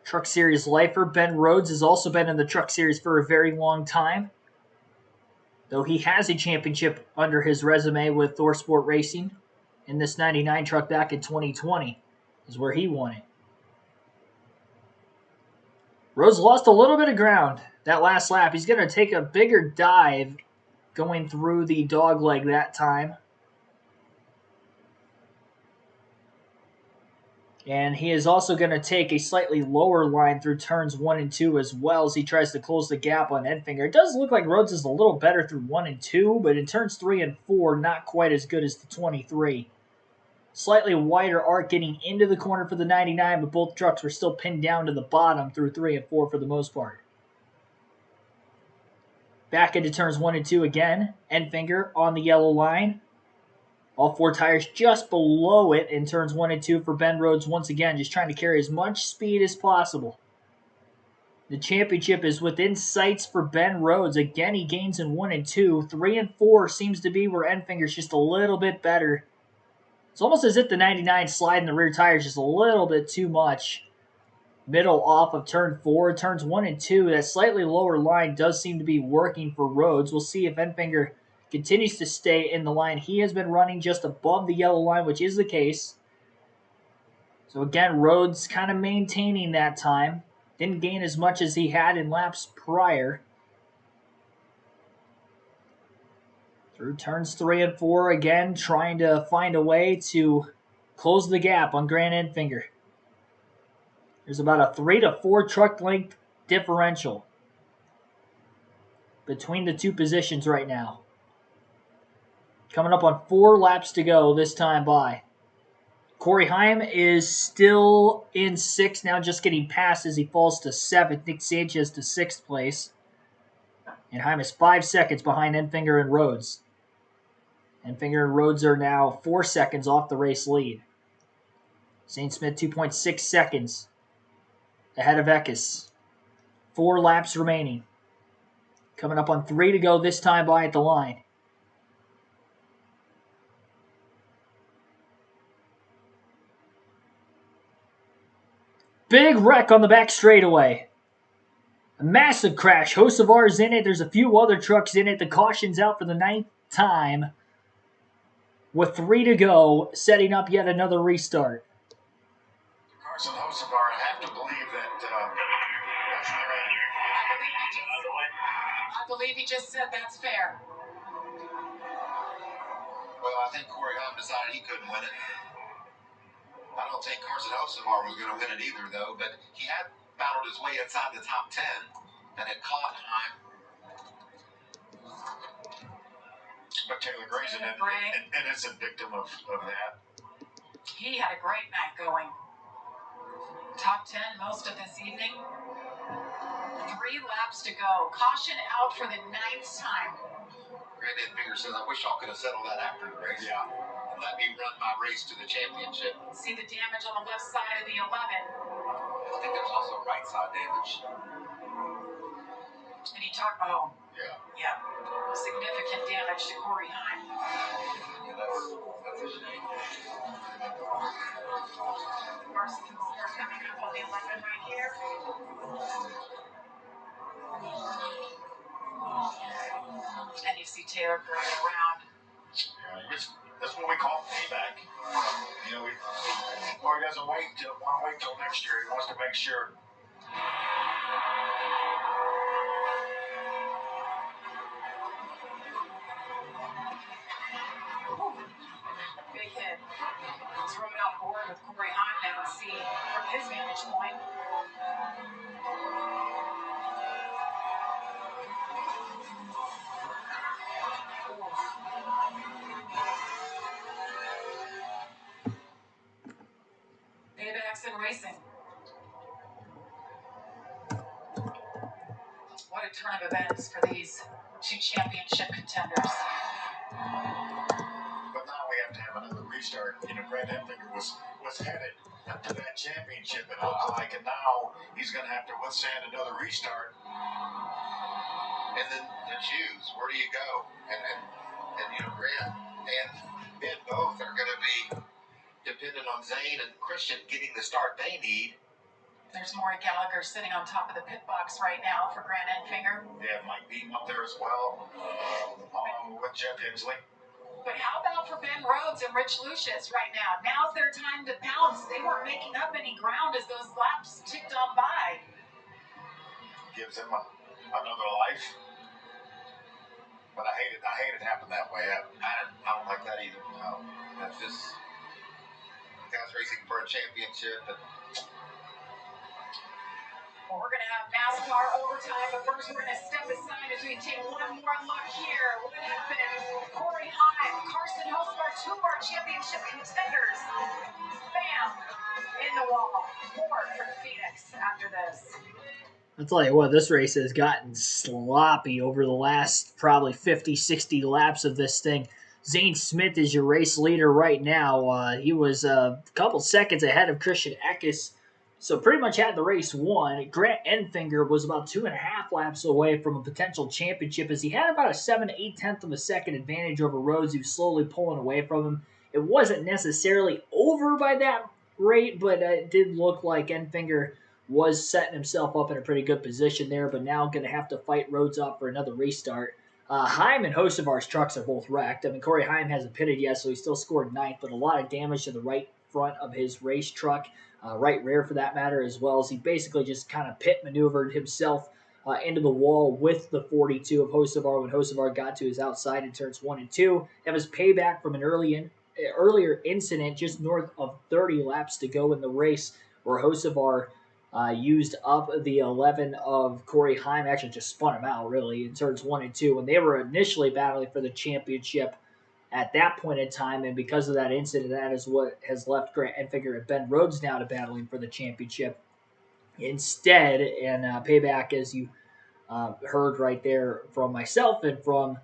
Truck Series lifer Ben Rhodes has also been in the Truck Series for a very long time. Though he has a championship under his resume with ThorSport Racing in this 99 truck back in 2020 is where he won it. Rhodes lost a little bit of ground that last lap. He's going to take a bigger dive going through the dog leg that time. And he is also going to take a slightly lower line through turns 1 and 2 as well as he tries to close the gap on Enfinger. It does look like Rhodes is a little better through 1 and 2, but in turns 3 and 4, not quite as good as the 23. Slightly wider arc getting into the corner for the 99, but both trucks were still pinned down to the bottom through 3 and 4 for the most part. Back into turns 1 and 2 again. Enfinger on the yellow line. All 4 tires just below it in turns 1 and 2 for Ben Rhodes once again, just trying to carry as much speed as possible. The championship is within sights for Ben Rhodes. Again, he gains in 1 and 2. 3 and 4 seems to be where Enfinger's just a little bit better. It's almost as if the 99 sliding the rear tires just a little bit too much. Middle off of turn 4. Turns 1 and 2, that slightly lower line does seem to be working for Rhodes. We'll see if Enfinger continues to stay in the line. He has been running just above the yellow line, which is the case. So again, Rhodes kind of maintaining that time. Didn't gain as much as he had in laps prior. Through turns 3 and 4, again, trying to find a way to close the gap on Grant Enfinger. There's about a 3 to 4 truck length differential between the two positions right now. Coming up on 4 laps to go this time by. Corey Heim is still in 6th, now just getting past as he falls to 7th. Nick Sanchez to 6th place. And Heim is 5 seconds behind Enfinger and Rhodes. Enfinger and Rhodes are now 4 seconds off the race lead. St. Smith 2.6 seconds ahead of Eckes. 4 laps remaining. Coming up on 3 to go this time by at the line. Big wreck on the back straightaway. A massive crash. Hocevar's in it. There's a few other trucks in it. The caution's out for the 9th time. With 3 to go, setting up yet another restart.
Carson Hocevar, I have to believe that that's the right.
I believe he just said that's fair.
Well, I think Corey Heim decided he couldn't win it. I don't think Carson Hocevar was going to win it either, though, but he had battled his way inside the top 10 and had caught Heim.
But Taylor Gray's and is a victim of that.
He had a great night going. Top 10 most of this evening. 3 laps to go. Caution out for the 9th time.
Grant Enfinger says, I wish y'all could have settled that after the race.
Yeah.
And let me run my race to the championship.
See the damage on the left side of the 11.
I think there's also right side damage.
And he talked, yeah, significant damage to Corey Heim.
Yeah, that's a shame.
Varsity are coming up on the 11 right here. you see Taylor going around.
Yeah, that's what we call payback. You know, or he doesn't want to wait till next year. He wants to make sure.
Big hit. Thrown on board with Corey Hahn now to see from his vantage point. Paybacks in racing. What a turn of events for these two championship contenders.
But now we have to have another restart. You know, Grant Enfinger was headed to that championship, it looked like, and now he's going to have to withstand another restart.
And then the choose. Where do you go? And you know, Grant and Ben both are going to be dependent on Zane and Christian getting the start they need.
There's Maury Gallagher sitting on top of the pit box right now for Grant Enfinger.
Yeah, Mike Beaton up there as well, along with Jeff Hensley.
But how about for Ben Rhodes and Rich Lucius right now? Now's their time to pounce. They weren't making up any ground as those laps ticked on by.
Gives him another life. But I hate it happened that way.
I don't like that either. No, that's just guys racing for a championship.
Well, we're going to have NASCAR overtime, but first we're going to step aside as we take one more look here. What happened? Corey Heim, Carson Hosbar, two of our championship contenders. Bam! In the wall. More for Phoenix after this.
I'll tell you what, this race has gotten sloppy over the last probably 50, 60 laps of this thing. Zane Smith is your race leader right now. He was a couple seconds ahead of Christian Eckes, so pretty much had the race won. Grant Enfinger was about 2.5 laps away from a potential championship as he had about a 7 to 8 tenths of a second advantage over Rhodes, who's slowly pulling away from him. It wasn't necessarily over by that rate, but it did look like Enfinger was setting himself up in a pretty good position there, but now going to have to fight Rhodes up for another restart. Heim and Hocevar's trucks are both wrecked. I mean, Corey Heim hasn't pitted yet, so he still scored ninth, but a lot of damage to the right front of his race truck, right rear for that matter, as well as he basically just kind of pit maneuvered himself into the wall with the 42 of Hocevar when Hocevar got to his outside in turns 1 and 2. That was payback from an earlier incident just north of 30 laps to go in the race where Hocevar used up the 11 of Corey Heim, actually just spun him out, really, in turns 1 and 2. When they were initially battling for the championship at that point in time, and because of that incident, that is what has left Grant Enfinger and Ben Rhodes now to battling for the championship instead. And payback, as you heard right there from myself and from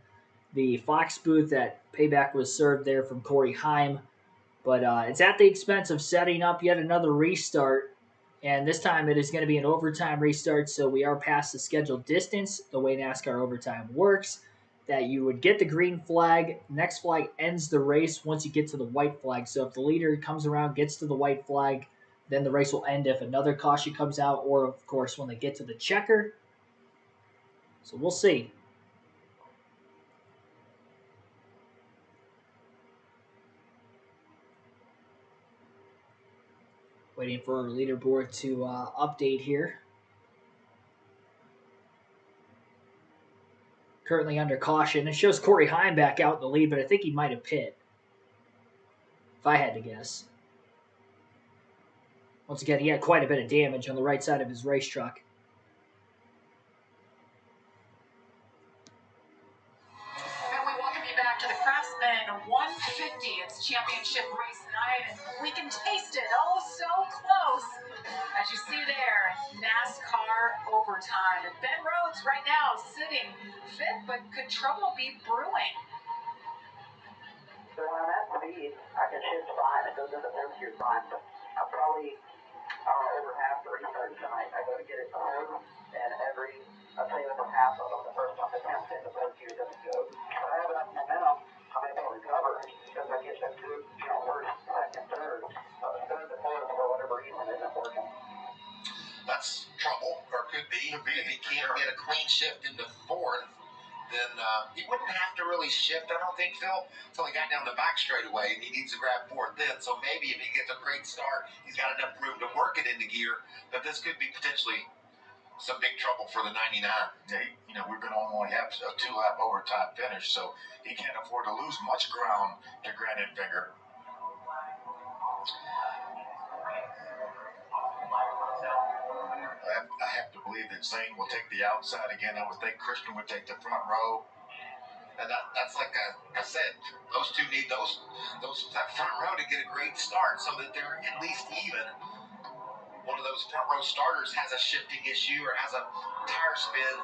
the Fox booth, that payback was served there from Corey Heim. But it's at the expense of setting up yet another restart. And this time it is going to be an overtime restart, so we are past the scheduled distance. The way NASCAR overtime works, that you would get the green flag, next flag ends the race once you get to the white flag. So if the leader comes around, gets to the white flag, then the race will end if another caution comes out, or of course when they get to the checker. So we'll see. Waiting for our leaderboard to update here. Currently under caution. It shows Corey Heim back out in the lead, but I think he might have pit, if I had to guess. Once again, he had quite a bit of damage on the right side of his race truck.
And we welcome you back to the Craftsman 150. It's championship race night, and we can taste it oh so close. As you see there, NASCAR overtime. And Ben Rhodes right now sitting fifth, but could trouble be brewing?
So when I'm at speed, I can shift fine. It goes into third gear fine, but I'm probably over half the restart tonight. I go to get it third, and I'd say over half of them, the first time attempt in the third gear doesn't go. If I have enough momentum, I'm able to recover because I get that good, first, second, third. Third to fourth, for whatever reason, isn't working.
That's trouble, or could be. If he can't get a clean shift into fourth, then he wouldn't have to really shift, I don't think, Phil, until he got down the back straightaway, and he needs to grab fourth then. So maybe if he gets a great start, he's got enough room to work it into gear. But this could be potentially some big trouble for the 99.
Yeah, we're going to only have a 2-lap overtime finish, so he can't afford to lose much ground to Grant Enfinger. I have to believe that Zane will take the outside again. I would think Christian would take the front row.
And that's like I said, those two need that front row to get a great start so that they're at least even. One of those front row starters has a shifting issue or has a tire spin,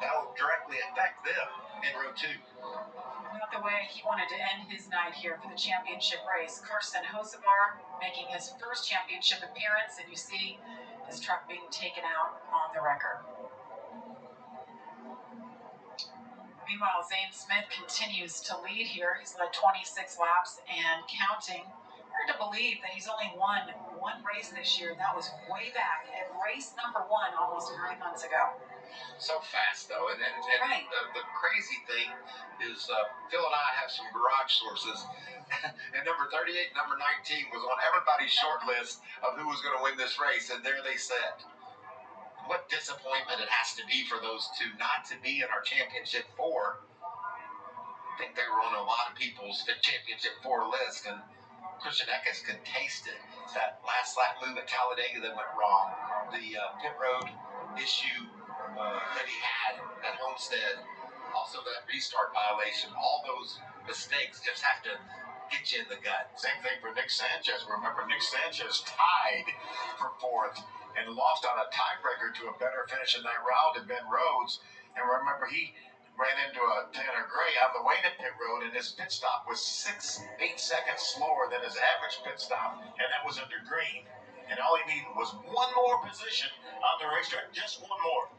that will directly affect them in row 2.
Not the way he wanted to end his night here for the championship race. Carson Hocevar making his first championship appearance, and you see his truck being taken out on the record. Meanwhile, Zane Smith continues to lead here. He's led 26 laps and counting. Hard to believe that he's only won one race this year. That was way back at race number 1 almost 9 months ago.
So fast, though. And
right.
The crazy thing is Phil and I have some garage sources. And number 38, number 19 was on everybody's short list of who was going to win this race. And there they sat. What disappointment it has to be for those two not to be in our Championship 4. I think they were on a lot of people's Championship 4 list, and Christian Eckes can taste it. That last lap move at Talladega that went wrong, the pit road issue that he had at Homestead, also that restart violation, all those mistakes just have to get you in the gut.
Same thing for Nick Sanchez. Remember, Nick Sanchez tied for 4th and lost on a tiebreaker to a better finish in that round than Ben Rhodes. And remember, he ran into a Tanner Gray on the way to pit road, and his pit stop was 6-8 seconds slower than his average pit stop, and that was under green. And all he needed was one more position on the racetrack, just one more.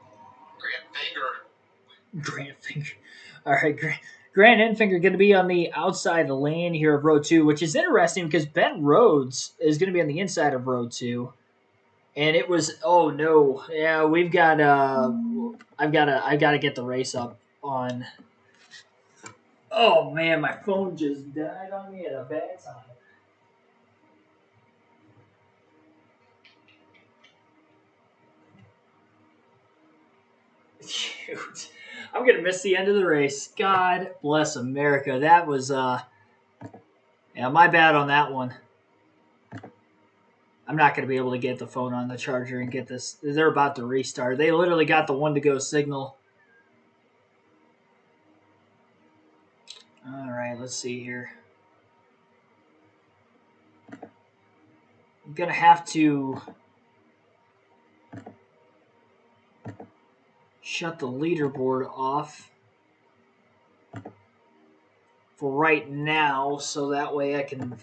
Grant Finger.
All right, Grant Enfinger going to be on the outside lane here of row 2, which is interesting because Ben Rhodes is going to be on the inside of row 2. And it was we've got I've got to get the race up on. Oh man, my phone just died on me at a bad time. Shoot. I'm gonna miss the end of the race. God bless America. That was my bad on that one. I'm not gonna be able to get the phone on the charger and get this. They're about to restart. They literally got the 1 to go signal. All right, let's see here. I'm gonna have to shut the leaderboard off for right now, so that way I can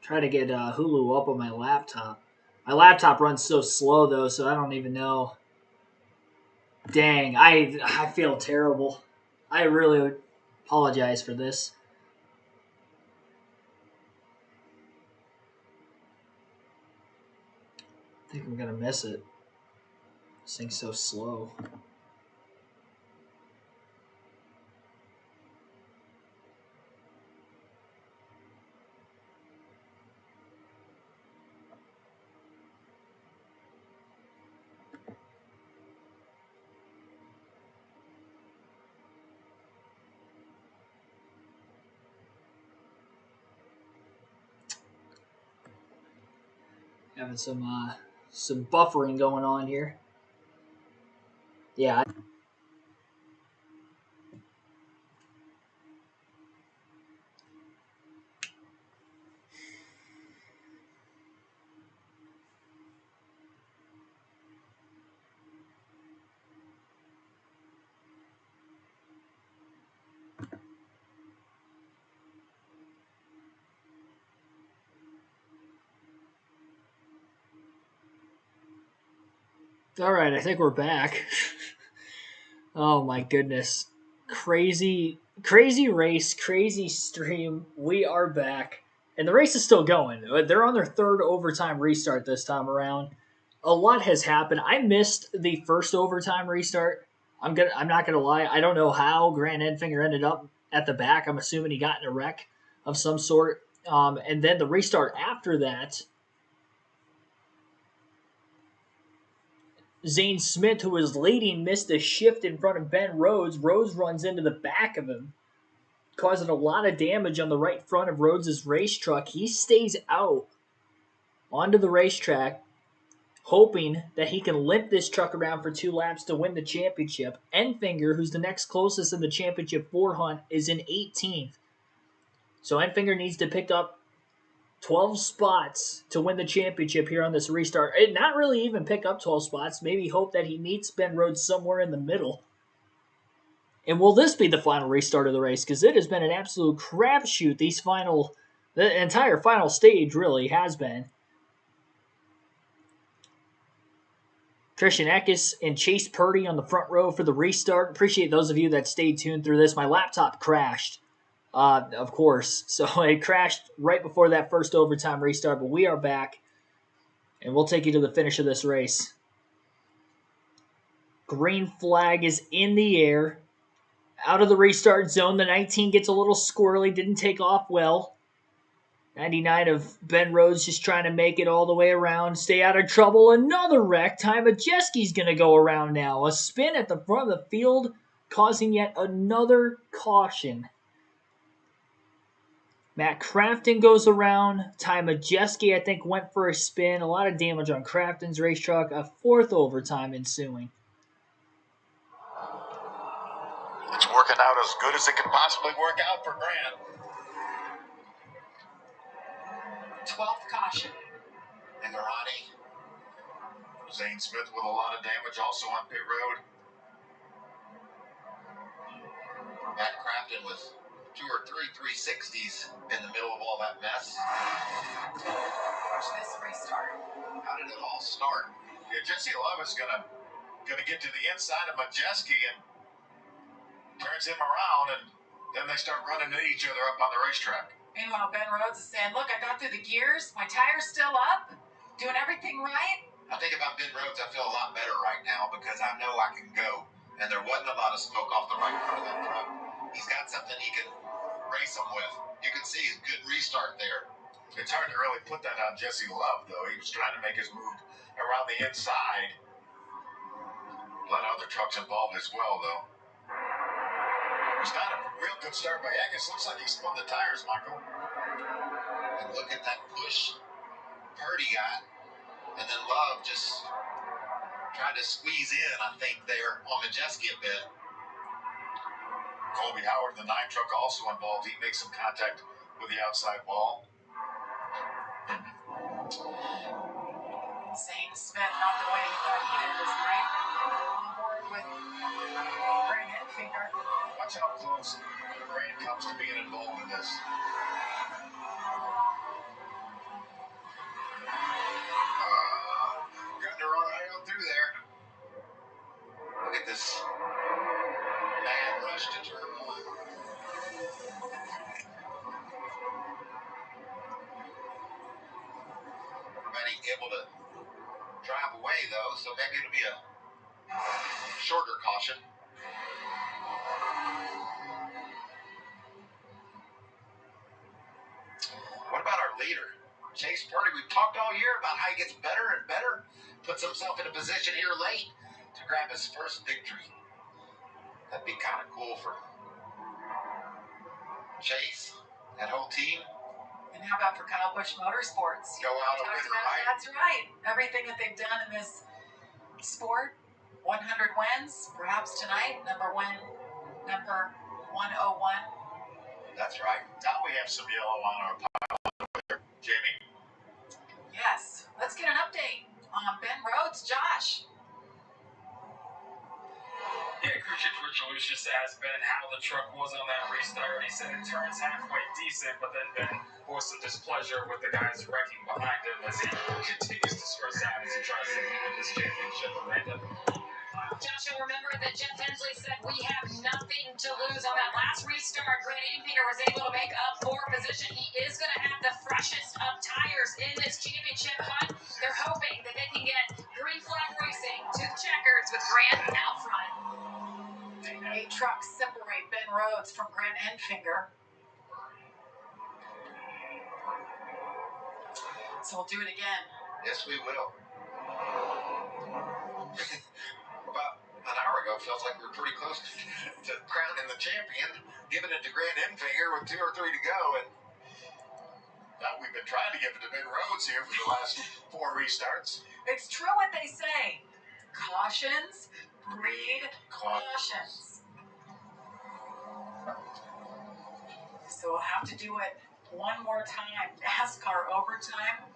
try to get Hulu up on my laptop. My laptop runs so slow though, so I don't even know. Dang, I feel terrible. I really apologize for this. I think I'm gonna miss it. This thing's so slow. Having some buffering going on here. Yeah. All right, I think we're back. Oh my goodness. Crazy race, crazy stream. We are back. And the race is still going. They're on their 3rd overtime restart this time around. A lot has happened. I missed the first overtime restart. I'm not gonna lie. I don't know how Grant Enfinger ended up at the back. I'm assuming he got in a wreck of some sort. And then the restart after that, Zane Smith, who was leading, missed a shift in front of Ben Rhodes. Rhodes runs into the back of him, causing a lot of damage on the right front of Rhodes' race truck. He stays out onto the racetrack, hoping that he can limp this truck around for 2 laps to win the championship. Enfinger, who's the next closest in the championship 4 hunt, is in 18th. So Enfinger needs to pick up 12 spots to win the championship here on this restart. Not really even pick up 12 spots. Maybe hope that he meets Ben Rhodes somewhere in the middle. And will this be the final restart of the race? Because it has been an absolute crapshoot. The entire final stage really has been. Christian Eckes and Chase Purdy on the front row for the restart. Appreciate those of you that stayed tuned through this. My laptop crashed, of course. So it crashed right before that first overtime restart. But we are back, and we'll take you to the finish of this race. Green flag is in the air. Out of the restart zone, the 19 gets a little squirrely, didn't take off well. 99 of Ben Rhodes just trying to make it all the way around, stay out of trouble. Another wreck. Ty Majeski's going to go around now. A spin at the front of the field, causing yet another caution. Matt Crafton goes around. Ty Majeski, I think, went for a spin. A lot of damage on Crafton's race truck. A 4th overtime ensuing.
It's working out as good as it can possibly work out for Grant.
12th caution.
And Ronnie. Zane Smith with a lot of damage also on pit road. Matt Crafton with 2 or 3 360s in the middle of all that mess.
Watch this restart.
How did it all start? Yeah, Jesse Love is gonna get to the inside of Majeski and turns him around, and then they start running into each other up on the racetrack.
Meanwhile, Ben Rhodes is saying, look, I got through the gears. My tire's still up. Doing everything right.
I think about Ben Rhodes, I feel a lot better right now because I know I can go. And there wasn't a lot of smoke off the right front of that truck. He's got something he can race him with. You can see his good restart there. It's hard to really put that on Jesse Love, though. He was trying to make his move around the inside. A lot of other trucks involved as well, though. It's not a real good start by Eckes. Looks like he spun the tires, Michael. And look at that push Purdy got. And then Love just tried to squeeze in, I think, there on Majeski a bit. Colby Howard, the 9 truck, also involved. He makes some contact with the outside wall.
Zane Smith, not the way he thought he did this night. On board with Grant Enfinger.
Watch how close Grant comes to being involved in this. Got to run right on through there. Look at this mad rush to turn 1. Everybody able to drive away, though, so maybe it'll be a shorter caution. What about our leader, Chase Purdy? We've talked all year about how he gets better and better, puts himself in a position here late to grab his first victory. That'd be kind of cool for Chase, that whole team.
And how about for Kyle Busch Motorsports?
Go out a winner, right?
That's right. Everything that they've done in this sport, 100 wins, perhaps tonight, number 101.
That's right. Now we have some yellow on our pile. Jamie?
Yes. Let's get an update on Ben Rhodes. Josh.
Yeah, Christian just asked Ben how the truck was on that restart. He said it turns halfway decent, but then Ben voiced some displeasure with the guys wrecking behind him as he continues to stress out as he tries to win this championship. Amanda?
Josh, you'll remember that Jeff Hensley said we have nothing to lose on that last restart. Grant Enfinger was able to make up for position. He is going to have the freshest of tires in this championship hunt. They're hoping that they can get green flag racing to the checkers with Grant out front.
8 trucks separate Ben Rhodes from Grant Enfinger. So we'll do it again.
Yes, we will. About an hour ago, feels like we were pretty close to crowning the champion, giving it to Grant Enfinger with 2 or 3 to go, and
now we've been trying to give it to Ben Rhodes here for the last 4 restarts.
It's true what they say. Cautions breed cautions. So we'll have to do it one more time. NASCAR overtime.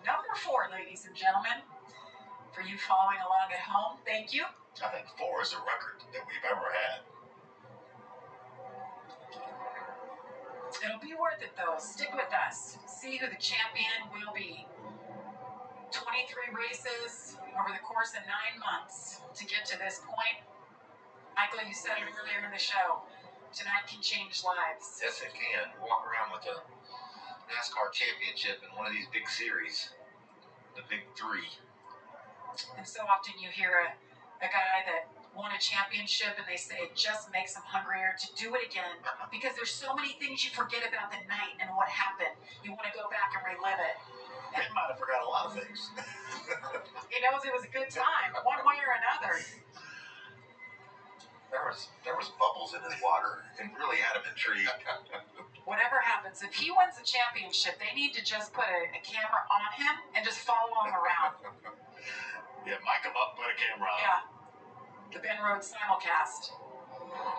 Number 4, ladies and gentlemen. For you following along at home, thank you.
I think 4 is a record that we've ever had.
It'll be worth it, though. Stick with us. See who the champion will be. 23 races over the course of 9 months to get to this point. Michael, you said it earlier in the show. Tonight can change lives.
yes, it can. Walk around with a NASCAR championship in one of these big series, the big 3.
And so often you hear a guy that won a championship and they say it just makes them hungrier to do it again because there's so many things you forget about the night and what happened. You want to go back and relive it.
Ben might have forgot a lot of things.
He knows it was a good time, one way or another.
There was bubbles in his water. It really had him intrigued.
Whatever happens, if he wins the championship, they need to just put a camera on him and just follow him around.
Yeah, mic him up, put a camera on.
Yeah. The Ben Rhodes simulcast.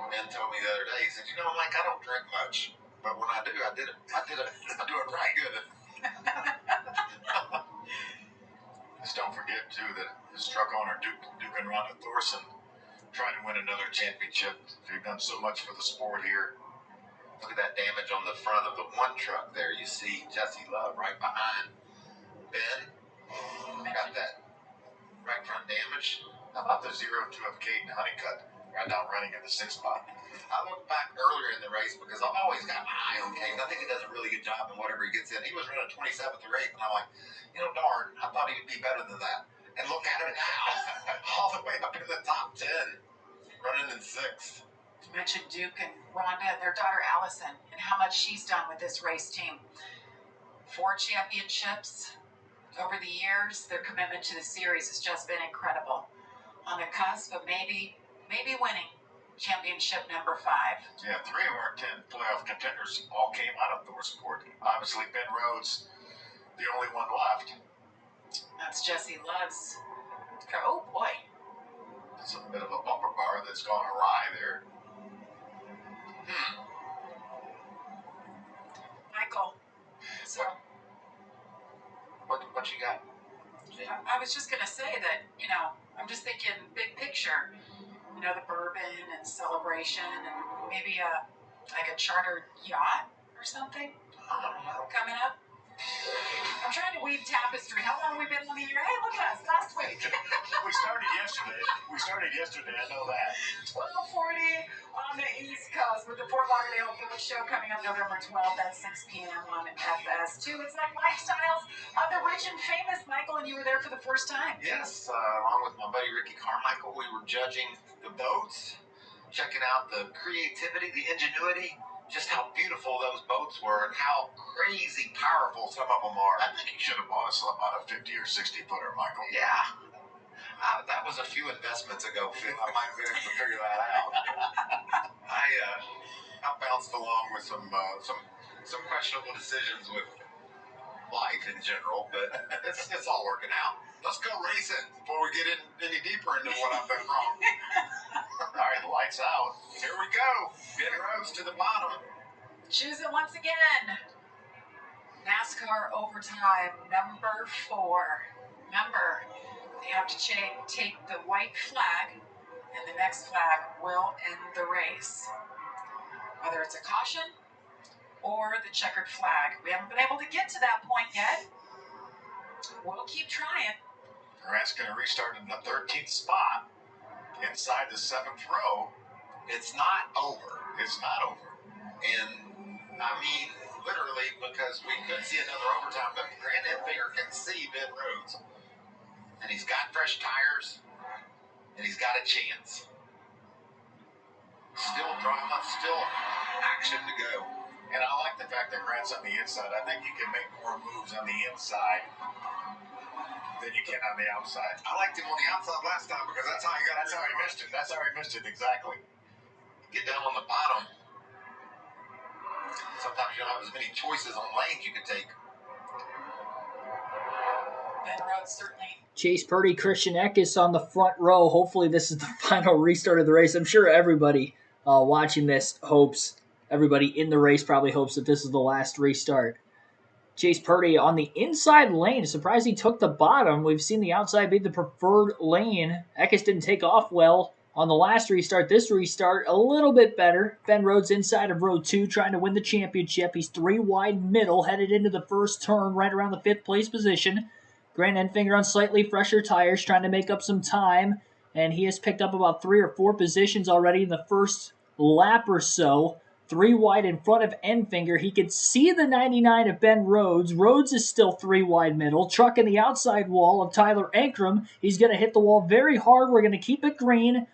Ben told me the other day, he said, Mike, I don't drink much, but when I do, I do it right good.
Just don't forget, too, that his truck owner, Duke and Rhonda Thorson, trying to win another championship. They've done so much for the sport here.
Look at that damage on the front of the one truck there. You see Jesse Love right behind Ben. Got that right front damage.
How about the 0-2 of Caden Honeycutt right now running in the 6th spot?
I looked back earlier in the race because I've always got my eye on Caden. I think he does a really good job in whatever he gets in. He was running 27th or 8th, and I'm like, darn, I thought he would be better than that. And look at him now, all the way up in the top 10, running in 6th.
You mentioned Duke and Rhonda and their daughter Allison and how much she's done with this race team. 4 championships over the years. Their commitment to the series has just been incredible. On the cusp of maybe winning championship number 5.
Yeah, 3 of our 10 playoff contenders all came out of Thorsport. Obviously, Ben Rhodes, the only one left.
That's Jesse Love's. Oh boy.
It's a bit of a bumper bar that's gone awry there.
Michael. So
What you got?
I was just gonna say that, I'm just thinking big picture. The bourbon and celebration and maybe a chartered yacht or something coming up. I'm trying to weave tapestry. How long have we been on the air? Hey, look at us, last week.
We started yesterday. I know that.
12:40 on the East Coast with the Fort Lauderdale Boat Show coming up November 12th at 6 p.m. on FS2. It's like Lifestyles of the Rich and Famous, Michael, and you were there for the first time.
Yes, along with my buddy Ricky Carmichael, we were judging the boats, checking out the creativity, the ingenuity, just how beautiful those boats were and how crazy powerful some of them are.
I think you should have bought us about a 50 or 60 footer, Michael.
Yeah. That was a few investments ago, Phil. I might be able to figure that out. I bounced along with some questionable decisions with life in general, but it's all working out. Let's go racing before we get any deeper into what I've done wrong.
All right, lights out.
Here we go. Ben Rhodes to the bottom.
Choose it once again. NASCAR overtime number 4. Remember, they have to take the white flag, and the next flag will end the race. Whether it's a caution or the checkered flag. We haven't been able to get to that point yet. We'll keep trying.
Grant's going to restart in the 13th spot inside the 7th row.
It's not over.
It's not over.
And I mean, literally, because we could see another overtime, but Grant Enfinger can see Ben Rhodes. And he's got fresh tires, and he's got a chance. drama, still action to go.
And I like the fact that Grant's on the inside. I think you can make more moves on the inside than you can on the outside.
I liked him on the outside last time because that's how he got.
That's how he missed it. That's how he missed it, exactly.
Get down on the bottom. Sometimes you don't have as many choices on lanes you can take.
Ben Rhodes certainly.
Chase Purdy, Christian Eckes on the front row. Hopefully this is the final restart of the race. I'm sure everybody watching this hopes, everybody in the race probably hopes that this is the last restart. Chase Purdy on the inside lane. Surprised he took the bottom. We've seen the outside be the preferred lane. Eckes didn't take off well on the last restart. This restart, a little bit better. Ben Rhodes inside of row 2 trying to win the championship. He's 3 wide middle, headed into the first turn right around the 5th place position. Grant Enfinger on slightly fresher tires trying to make up some time. And he has picked up about 3 or 4 positions already in the first lap or so. 3 wide in front of Enfinger. He could see the 99 of Ben Rhodes. Rhodes is still 3 wide middle. Trucking the outside wall of Tyler Ankrum. He's going to hit the wall very hard. We're going to keep it green.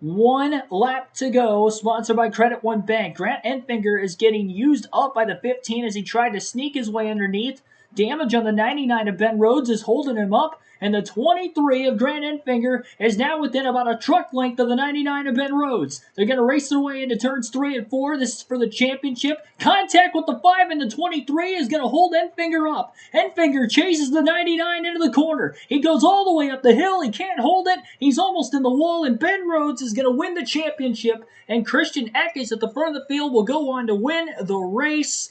1 lap to go. Sponsored by Credit One Bank. Grant Enfinger is getting used up by the 15 as he tried to sneak his way underneath. Damage on the 99 of Ben Rhodes is holding him up. And the 23 of Grant Enfinger is now within about a truck length of the 99 of Ben Rhodes. They're going to race their way into turns 3 and 4. This is for the championship. Contact with the 5 and the 23 is going to hold Enfinger up. Enfinger chases the 99 into the corner. He goes all the way up the hill. He can't hold it. He's almost in the wall, and Ben Rhodes is going to win the championship. And Christian Eckes at the front of the field will go on to win the race.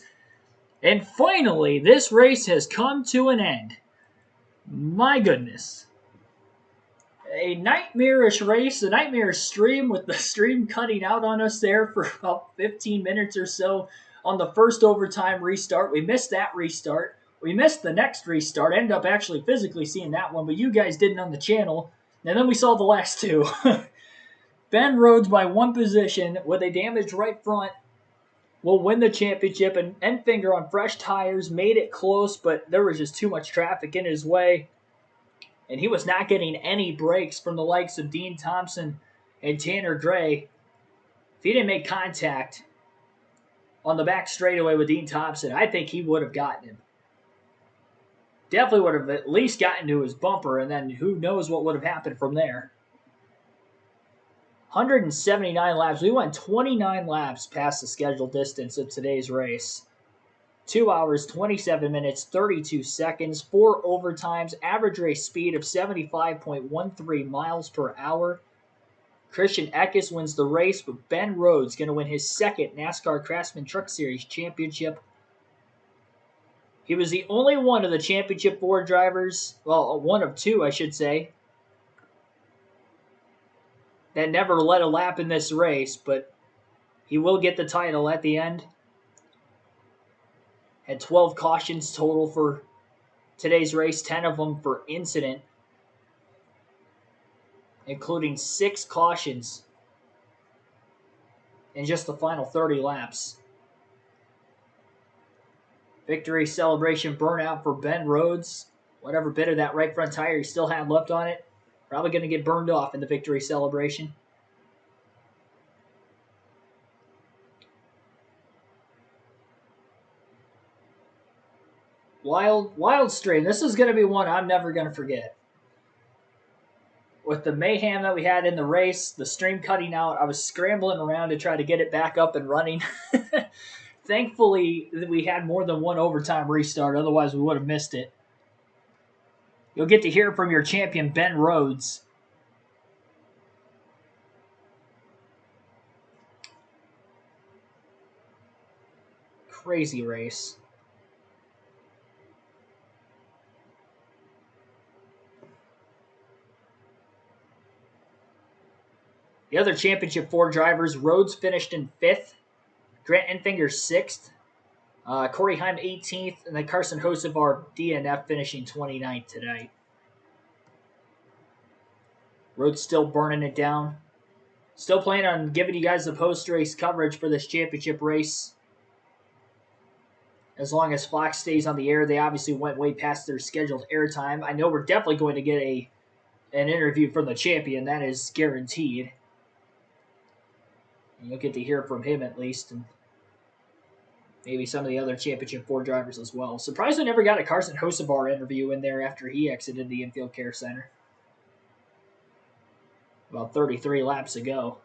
And finally, this race has come to an end. My goodness. A nightmarish race, a nightmarish stream with the stream cutting out on us there for about 15 minutes or so on the first overtime restart. We missed that restart. We missed the next restart. Ended up actually physically seeing that one, but you guys didn't on the channel. And then we saw the last 2. Ben Rhodes by 1 position with a damaged right front will win the championship, and Enfinger on fresh tires made it close, but there was just too much traffic in his way, and he was not getting any breaks from the likes of Dean Thompson and Tanner Gray. If he didn't make contact on the back straightaway with Dean Thompson, I think he would have gotten him. Definitely would have at least gotten to his bumper, and then who knows what would have happened from there. 179 laps. We went 29 laps past the scheduled distance of today's race. 2 hours, 27 minutes, 32 seconds, 4 overtimes, average race speed of 75.13 miles per hour. Christian Eckes wins the race, but Ben Rhodes going to win his 2nd NASCAR Craftsman Truck Series championship. He was the only one of the championship 4 drivers, well, one of 2, I should say, that never led a lap in this race, but he will get the title at the end. Had 12 cautions total for today's race, 10 of them for incident, including 6 cautions in just the final 30 laps. Victory celebration burnout for Ben Rhodes. Whatever bit of that right front tire he still had left on it, probably going to get burned off in the victory celebration. Wild stream. This is going to be one I'm never going to forget. With the mayhem that we had in the race, the stream cutting out, I was scrambling around to try to get it back up and running. Thankfully, we had more than 1 overtime restart. Otherwise, we would have missed it. You'll get to hear from your champion, Ben Rhodes. Crazy race. The other championship 4 drivers, Rhodes finished in 5th, Grant Enfinger 6th, Corey Heim 18th, and then Carson Hocevar DNF finishing 29th tonight. Rhodes still burning it down. Still planning on giving you guys the post-race coverage for this championship race. As long as Fox stays on the air, they obviously went way past their scheduled airtime. I know we're definitely going to get an interview from the champion. That is guaranteed. And you'll get to hear from him at least, and maybe some of the other Championship 4 drivers as well. Surprised we never got a Carson Hocevar interview in there after he exited the Infield Care Center about 33 laps ago.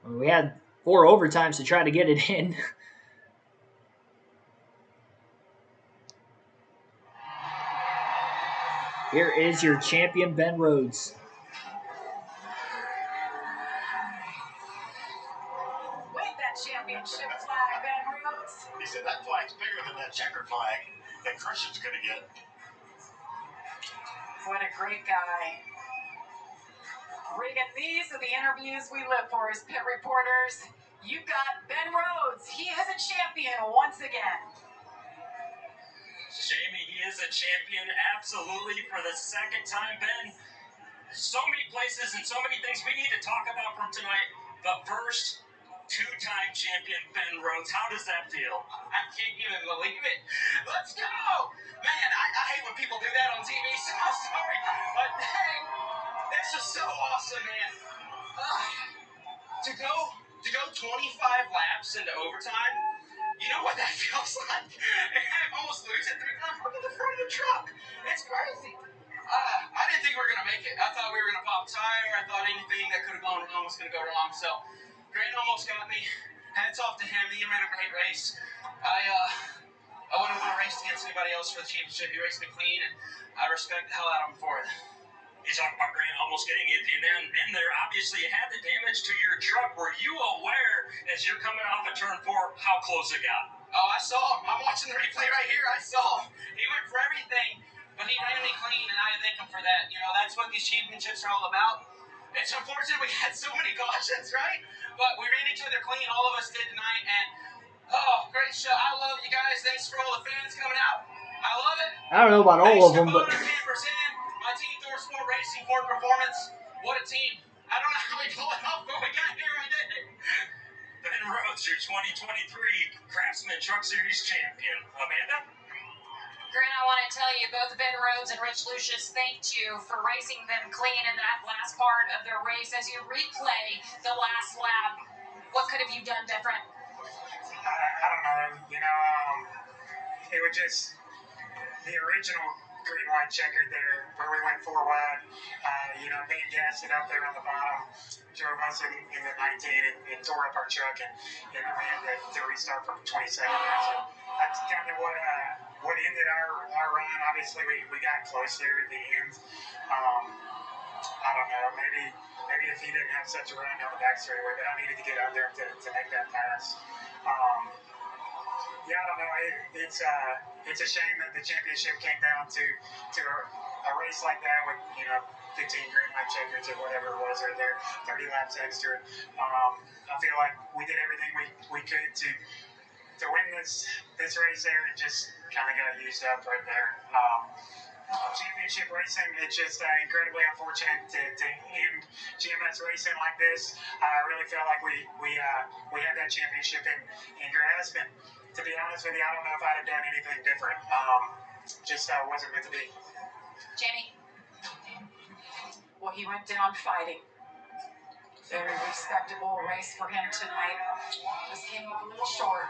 I mean, we had 4 overtimes to try to get it in. Here is your champion, Ben Rhodes.
Wave that championship flag, Ben Rhodes.
He said that flag's bigger than that checker flag that Christian's going to get.
What a great guy. Regan, these are the interviews we live for as pit reporters. You got Ben Rhodes. He is a champion once again.
Jamie, he is a champion, absolutely, for the second time, Ben. So many places and so many things we need to talk about from tonight. But first, two-time champion Ben Rhodes. How does that feel?
I can't even believe it. Let's go! Man, I hate when people do that on TV, so I'm sorry. But dang, this is so awesome, man. To go 25 laps into overtime, you know what that feels like? I almost lose it 3 times. Look at the front of the truck. It's crazy. I didn't think we were going to make it. I thought we were going to pop a tire. I thought anything that could have gone wrong was going to go wrong. So, Grant almost got me. Hats off to him. He ran a great race. I wouldn't want to race against anybody else for the championship. He raced me clean, and I respect the hell out of him for it.
You talk about Grant almost getting it, and then in there, obviously, you had the damage to your truck. Were you aware, as you're coming off of turn 4, how close it got?
Oh, I saw him. I'm watching the replay right here. I saw him. He went for everything, but he ran me clean, and I thank him for that. You know, that's what these championships are all about. It's unfortunate we had so many cautions, right? But we ran each other clean. All of us did tonight, and great show. I love you guys. Thanks for all the fans coming out. I love it.
I don't know about all of them, but
My team, Thorsport Racing, Ford Performance. What a team. I don't know how we pulled it off, but we got here. We did it.
Ben Rhodes, your 2023 Craftsman Truck Series champion. Amanda?
Grant, I want to tell you, both Ben Rhodes and Rich Lucius thanked you for racing them clean in that last part of their race. As you replay the last lap, what could have you done different?
I don't know. You know, it was just the original green white checker there where we went 4 wide. You know, Ben gassed it up there on the bottom, drove us in the 19 and tore up our truck, and then we had to restart from 22nd. So that's kind of what ended our run. Obviously, we got close there at the end. I don't know. Maybe if he didn't have such a run down the back straightaway, but I needed to get out there to make that pass. Yeah, I don't know. It's a shame that the championship came down to a race like that with 15 green light checkers or whatever it was right there, 30 laps extra. I feel like we did everything we could to win this race there, and just kind of got used up right there. Championship racing, it's just incredibly unfortunate to end GMS racing like this. I really felt like we had that championship in grasp, and to be honest with you, I don't know if I'd have done anything different. Just wasn't meant to be.
Jamie?
Well, he went down fighting. Very respectable race for him tonight. Just came up a little short.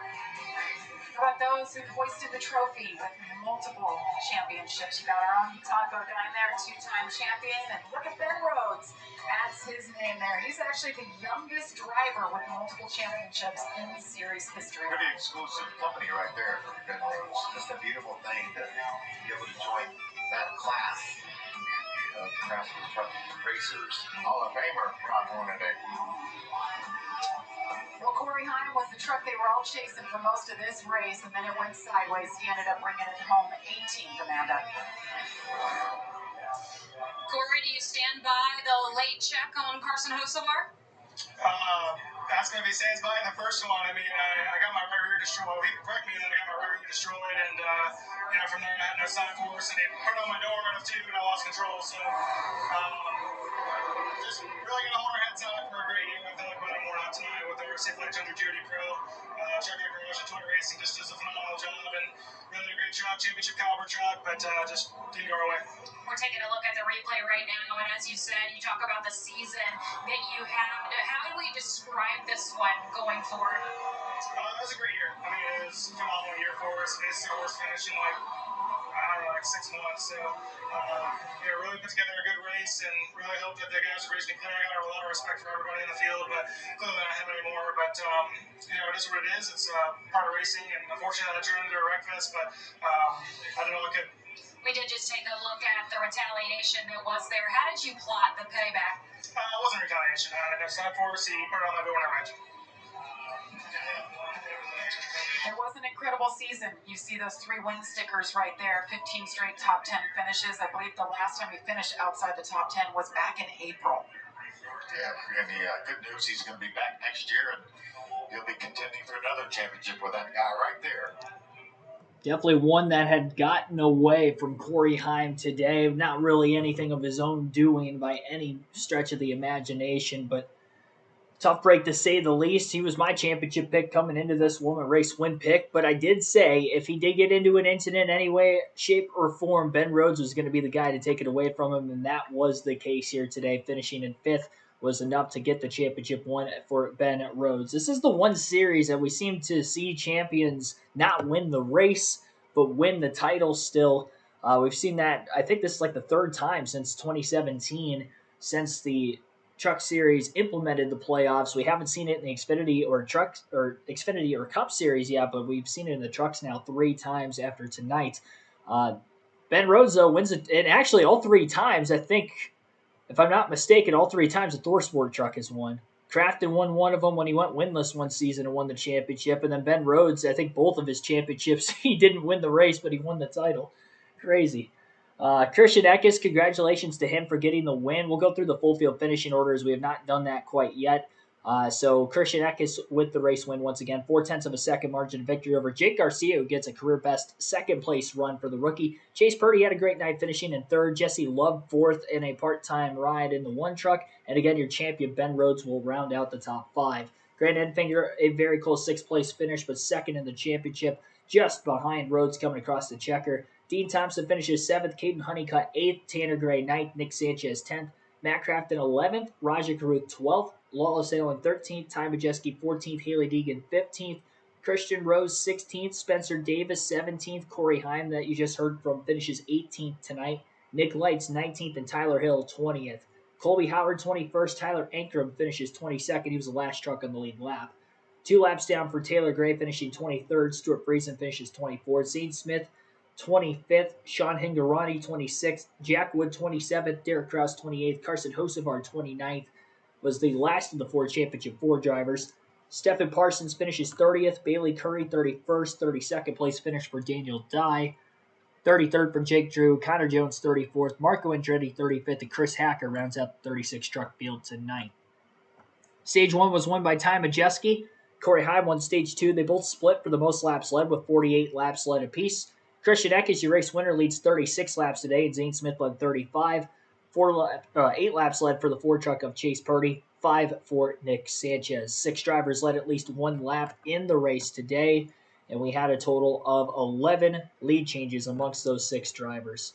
How about those who hoisted the trophy with multiple championships? You got our own Todd Bodine there, 2-time champion. And look at Ben Rhodes, adds his name there. He's actually the youngest driver with multiple championships in series history.
Pretty exclusive company right there for Ben Rhodes. Just a beautiful thing to be able to join that class of Craftsman Truck Racers. Hall of Famer Ron Hornaday.
Well, Corey Heim was the truck they were all chasing for most of this race, and then it went sideways. He ended up bringing it home 18th, Amanda.
Corey, do you stand by the late check on Carson Hocevar?
That's going to be stands by in the first one. I mean, I got my right rear destroyed. He corrected me that I got my right rear destroyed, and from there I had no side force, and he put on my door out of 2, and I lost control. So, just really going to hold our heads out for a great year. I feel like we're worn out tonight with our Safe Flex under Judy Pro. Truck Recreation Toy Racing just does a phenomenal job and really a great truck, championship caliber truck, but just didn't go our way.
We're taking a look at the replay right now, and as you said, you talk about the season that you had. How do we describe this one going forward?
It was a great year. I mean, it was a phenomenal year for us. Basically, we're finishing like 6 months. So, really put together a good race and really hope that the guys are racing clear. I got a lot of respect for everybody in the field, but clearly not him anymore. But, it is what it is. It's part of racing, and unfortunately, I turned into a wreck fest, but I don't know what could.
We did just take a look at the retaliation that was there. How did you plot the payback?
It wasn't retaliation. I signed for us. He put it on my door when I ran.
It was an incredible season. You see those 3 win stickers right there, 15 straight top 10 finishes. I believe the last time he finished outside the top 10 was back in April.
Yeah, and the good news, he's going to be back next year, and he'll be contending for another championship with that guy right there.
Definitely one that had gotten away from Corey Heim today. Not really anything of his own doing by any stretch of the imagination, but tough break to say the least. He was my championship pick coming into this one, a race win pick. But I did say if he did get into an incident any way, shape, or form, Ben Rhodes was going to be the guy to take it away from him. And that was the case here today. Finishing in 5th was enough to get the championship win for Ben Rhodes. This is the one series that we seem to see champions not win the race, but win the title still. We've seen that, I think this is like the 3rd time since 2017, since the Truck Series implemented the playoffs. We haven't seen it in the Xfinity or Cup Series yet, but we've seen it in the trucks now 3 times after tonight. Ben Rhodes, though, wins it, and actually all 3 times, I think, if I'm not mistaken, all 3 times the ThorSport truck has won. Craftsman won one of them when he went winless one season and won the championship, and then Ben Rhodes, I think both of his championships, he didn't win the race, but he won the title. Crazy. Christian Eckes, congratulations to him for getting the win. We'll go through the full field finishing orders. We have not done that quite yet. So Christian Eckes with the race win once again, 0.4 of a second margin victory over Jake Garcia, who gets a career best 2nd place run for the rookie. Chase Purdy had a great night finishing in 3rd. Jesse Love 4th in a part-time ride in the 1 truck. And again, your champion Ben Rhodes will round out the top 5. Grant Enfinger, a very close 6th place finish, but 2nd in the championship, just behind Rhodes coming across the checker. Dean Thompson finishes 7th, Caden Honeycutt 8th, Tanner Gray 9th, Nick Sanchez 10th, Matt Crafton 11th, Raja Caruth 12th, Lawless Allen 13th, Ty Majeski 14th, Haley Deegan 15th, Christian Rose 16th, Spencer Davis 17th, Corey Heim that you just heard from finishes 18th tonight, Nick Lights 19th, and Tyler Hill 20th. Colby Howard 21st, Tyler Ankrum finishes 22nd. He was the last truck on the lead lap. 2 laps down for Taylor Gray finishing 23rd, Stuart Friesen finishes 24th, Zane Smith 25th, Sean Hingarani 26th, Jack Wood 27th, Derek Krause 28th, Carson Hosevar 29th was the last of the 4 Championship 4 drivers. Stephen Parsons finishes 30th, Bailey Curry 31st, 32nd place finish for Daniel Dye, 33rd for Jake Drew, Connor Jones 34th, Marco Andretti 35th, and Chris Hacker rounds out the 36 truck field tonight. Stage 1 was won by Ty Majeski. Corey Heim won Stage 2. They both split for the most laps led with 48 laps led apiece. Christian Eckes, your race winner, leads 36 laps today, and Zane Smith led 35. 8 laps led for the 4 truck of Chase Purdy, 5 for Nick Sanchez. 6 drivers led at least 1 lap in the race today, and we had a total of 11 lead changes amongst those 6 drivers.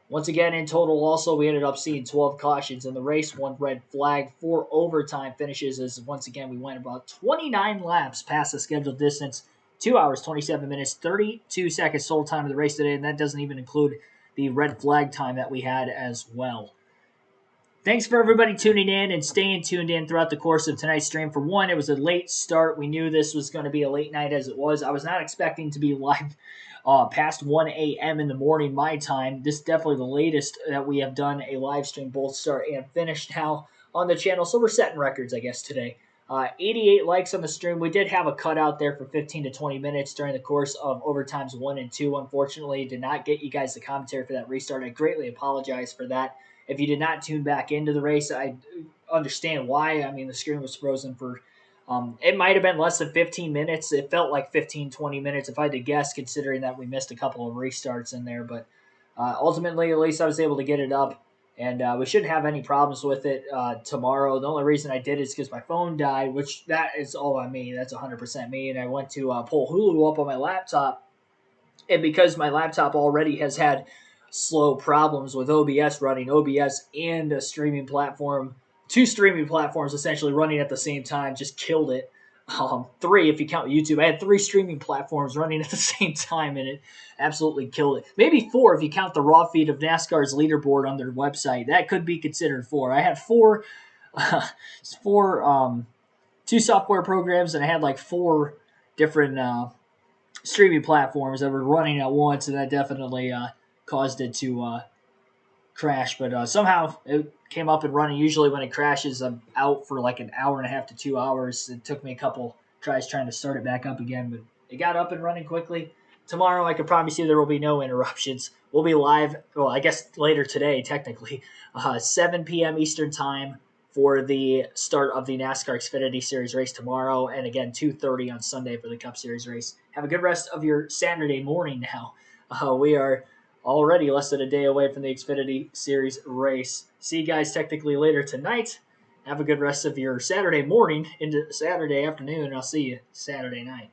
Once again, in total, also, we ended up seeing 12 cautions in the race, 1 red flag, 4 overtime finishes, as once again we went about 29 laps past the scheduled distance. 2 hours, 27 minutes, 32 seconds total time of the race today, and that doesn't even include the red flag time that we had as well. Thanks for everybody tuning in and staying tuned in throughout the course of tonight's stream. For one, it was a late start. We knew this was going to be a late night as it was. I was not expecting to be live past 1 a.m. in the morning my time. This is definitely the latest that we have done a live stream, both start and finish now on the channel. So we're setting records, I guess, today. 88 likes on the stream. We did have a cutout there for 15 to 20 minutes during the course of overtimes 1 and 2. Unfortunately, did not get you guys the commentary for that restart. I greatly apologize for that. If you did not tune back into the race, I understand why. I mean, the screen was frozen for, it might have been less than 15 minutes. It felt like 15, 20 minutes if I had to guess, considering that we missed a couple of restarts in there. But ultimately, at least I was able to get it up and we shouldn't have any problems with it tomorrow. The only reason I did is because my phone died, which that is all on me. That's 100% me. And I went to pull Hulu up on my laptop, and because my laptop already has had slow problems with OBS running, OBS and a streaming platform, two streaming platforms essentially running at the same time, just killed it. Three if you count YouTube. I had three streaming platforms running at the same time, and it absolutely killed it. Maybe four if you count the raw feed of NASCAR's leaderboard on their website. That could be considered four. I had four, two software programs, and I had like four different streaming platforms that were running at once, and that definitely caused it to crash. But somehow it came up and running. Usually when it crashes, I'm out for like an hour and a half to 2 hours. It took me a couple tries trying to start it back up again, but it got up and running quickly. Tomorrow, I can promise you there will be no interruptions. We'll be live, well, I guess later today, technically, 7 p.m. Eastern Time for the start of the NASCAR Xfinity Series race tomorrow, and again 2:30 on Sunday for the Cup Series race. Have a good rest of your Saturday morning now. We are already less than a day away from the Xfinity Series race. See you guys technically later tonight. Have a good rest of your Saturday morning into Saturday afternoon, and I'll see you Saturday night.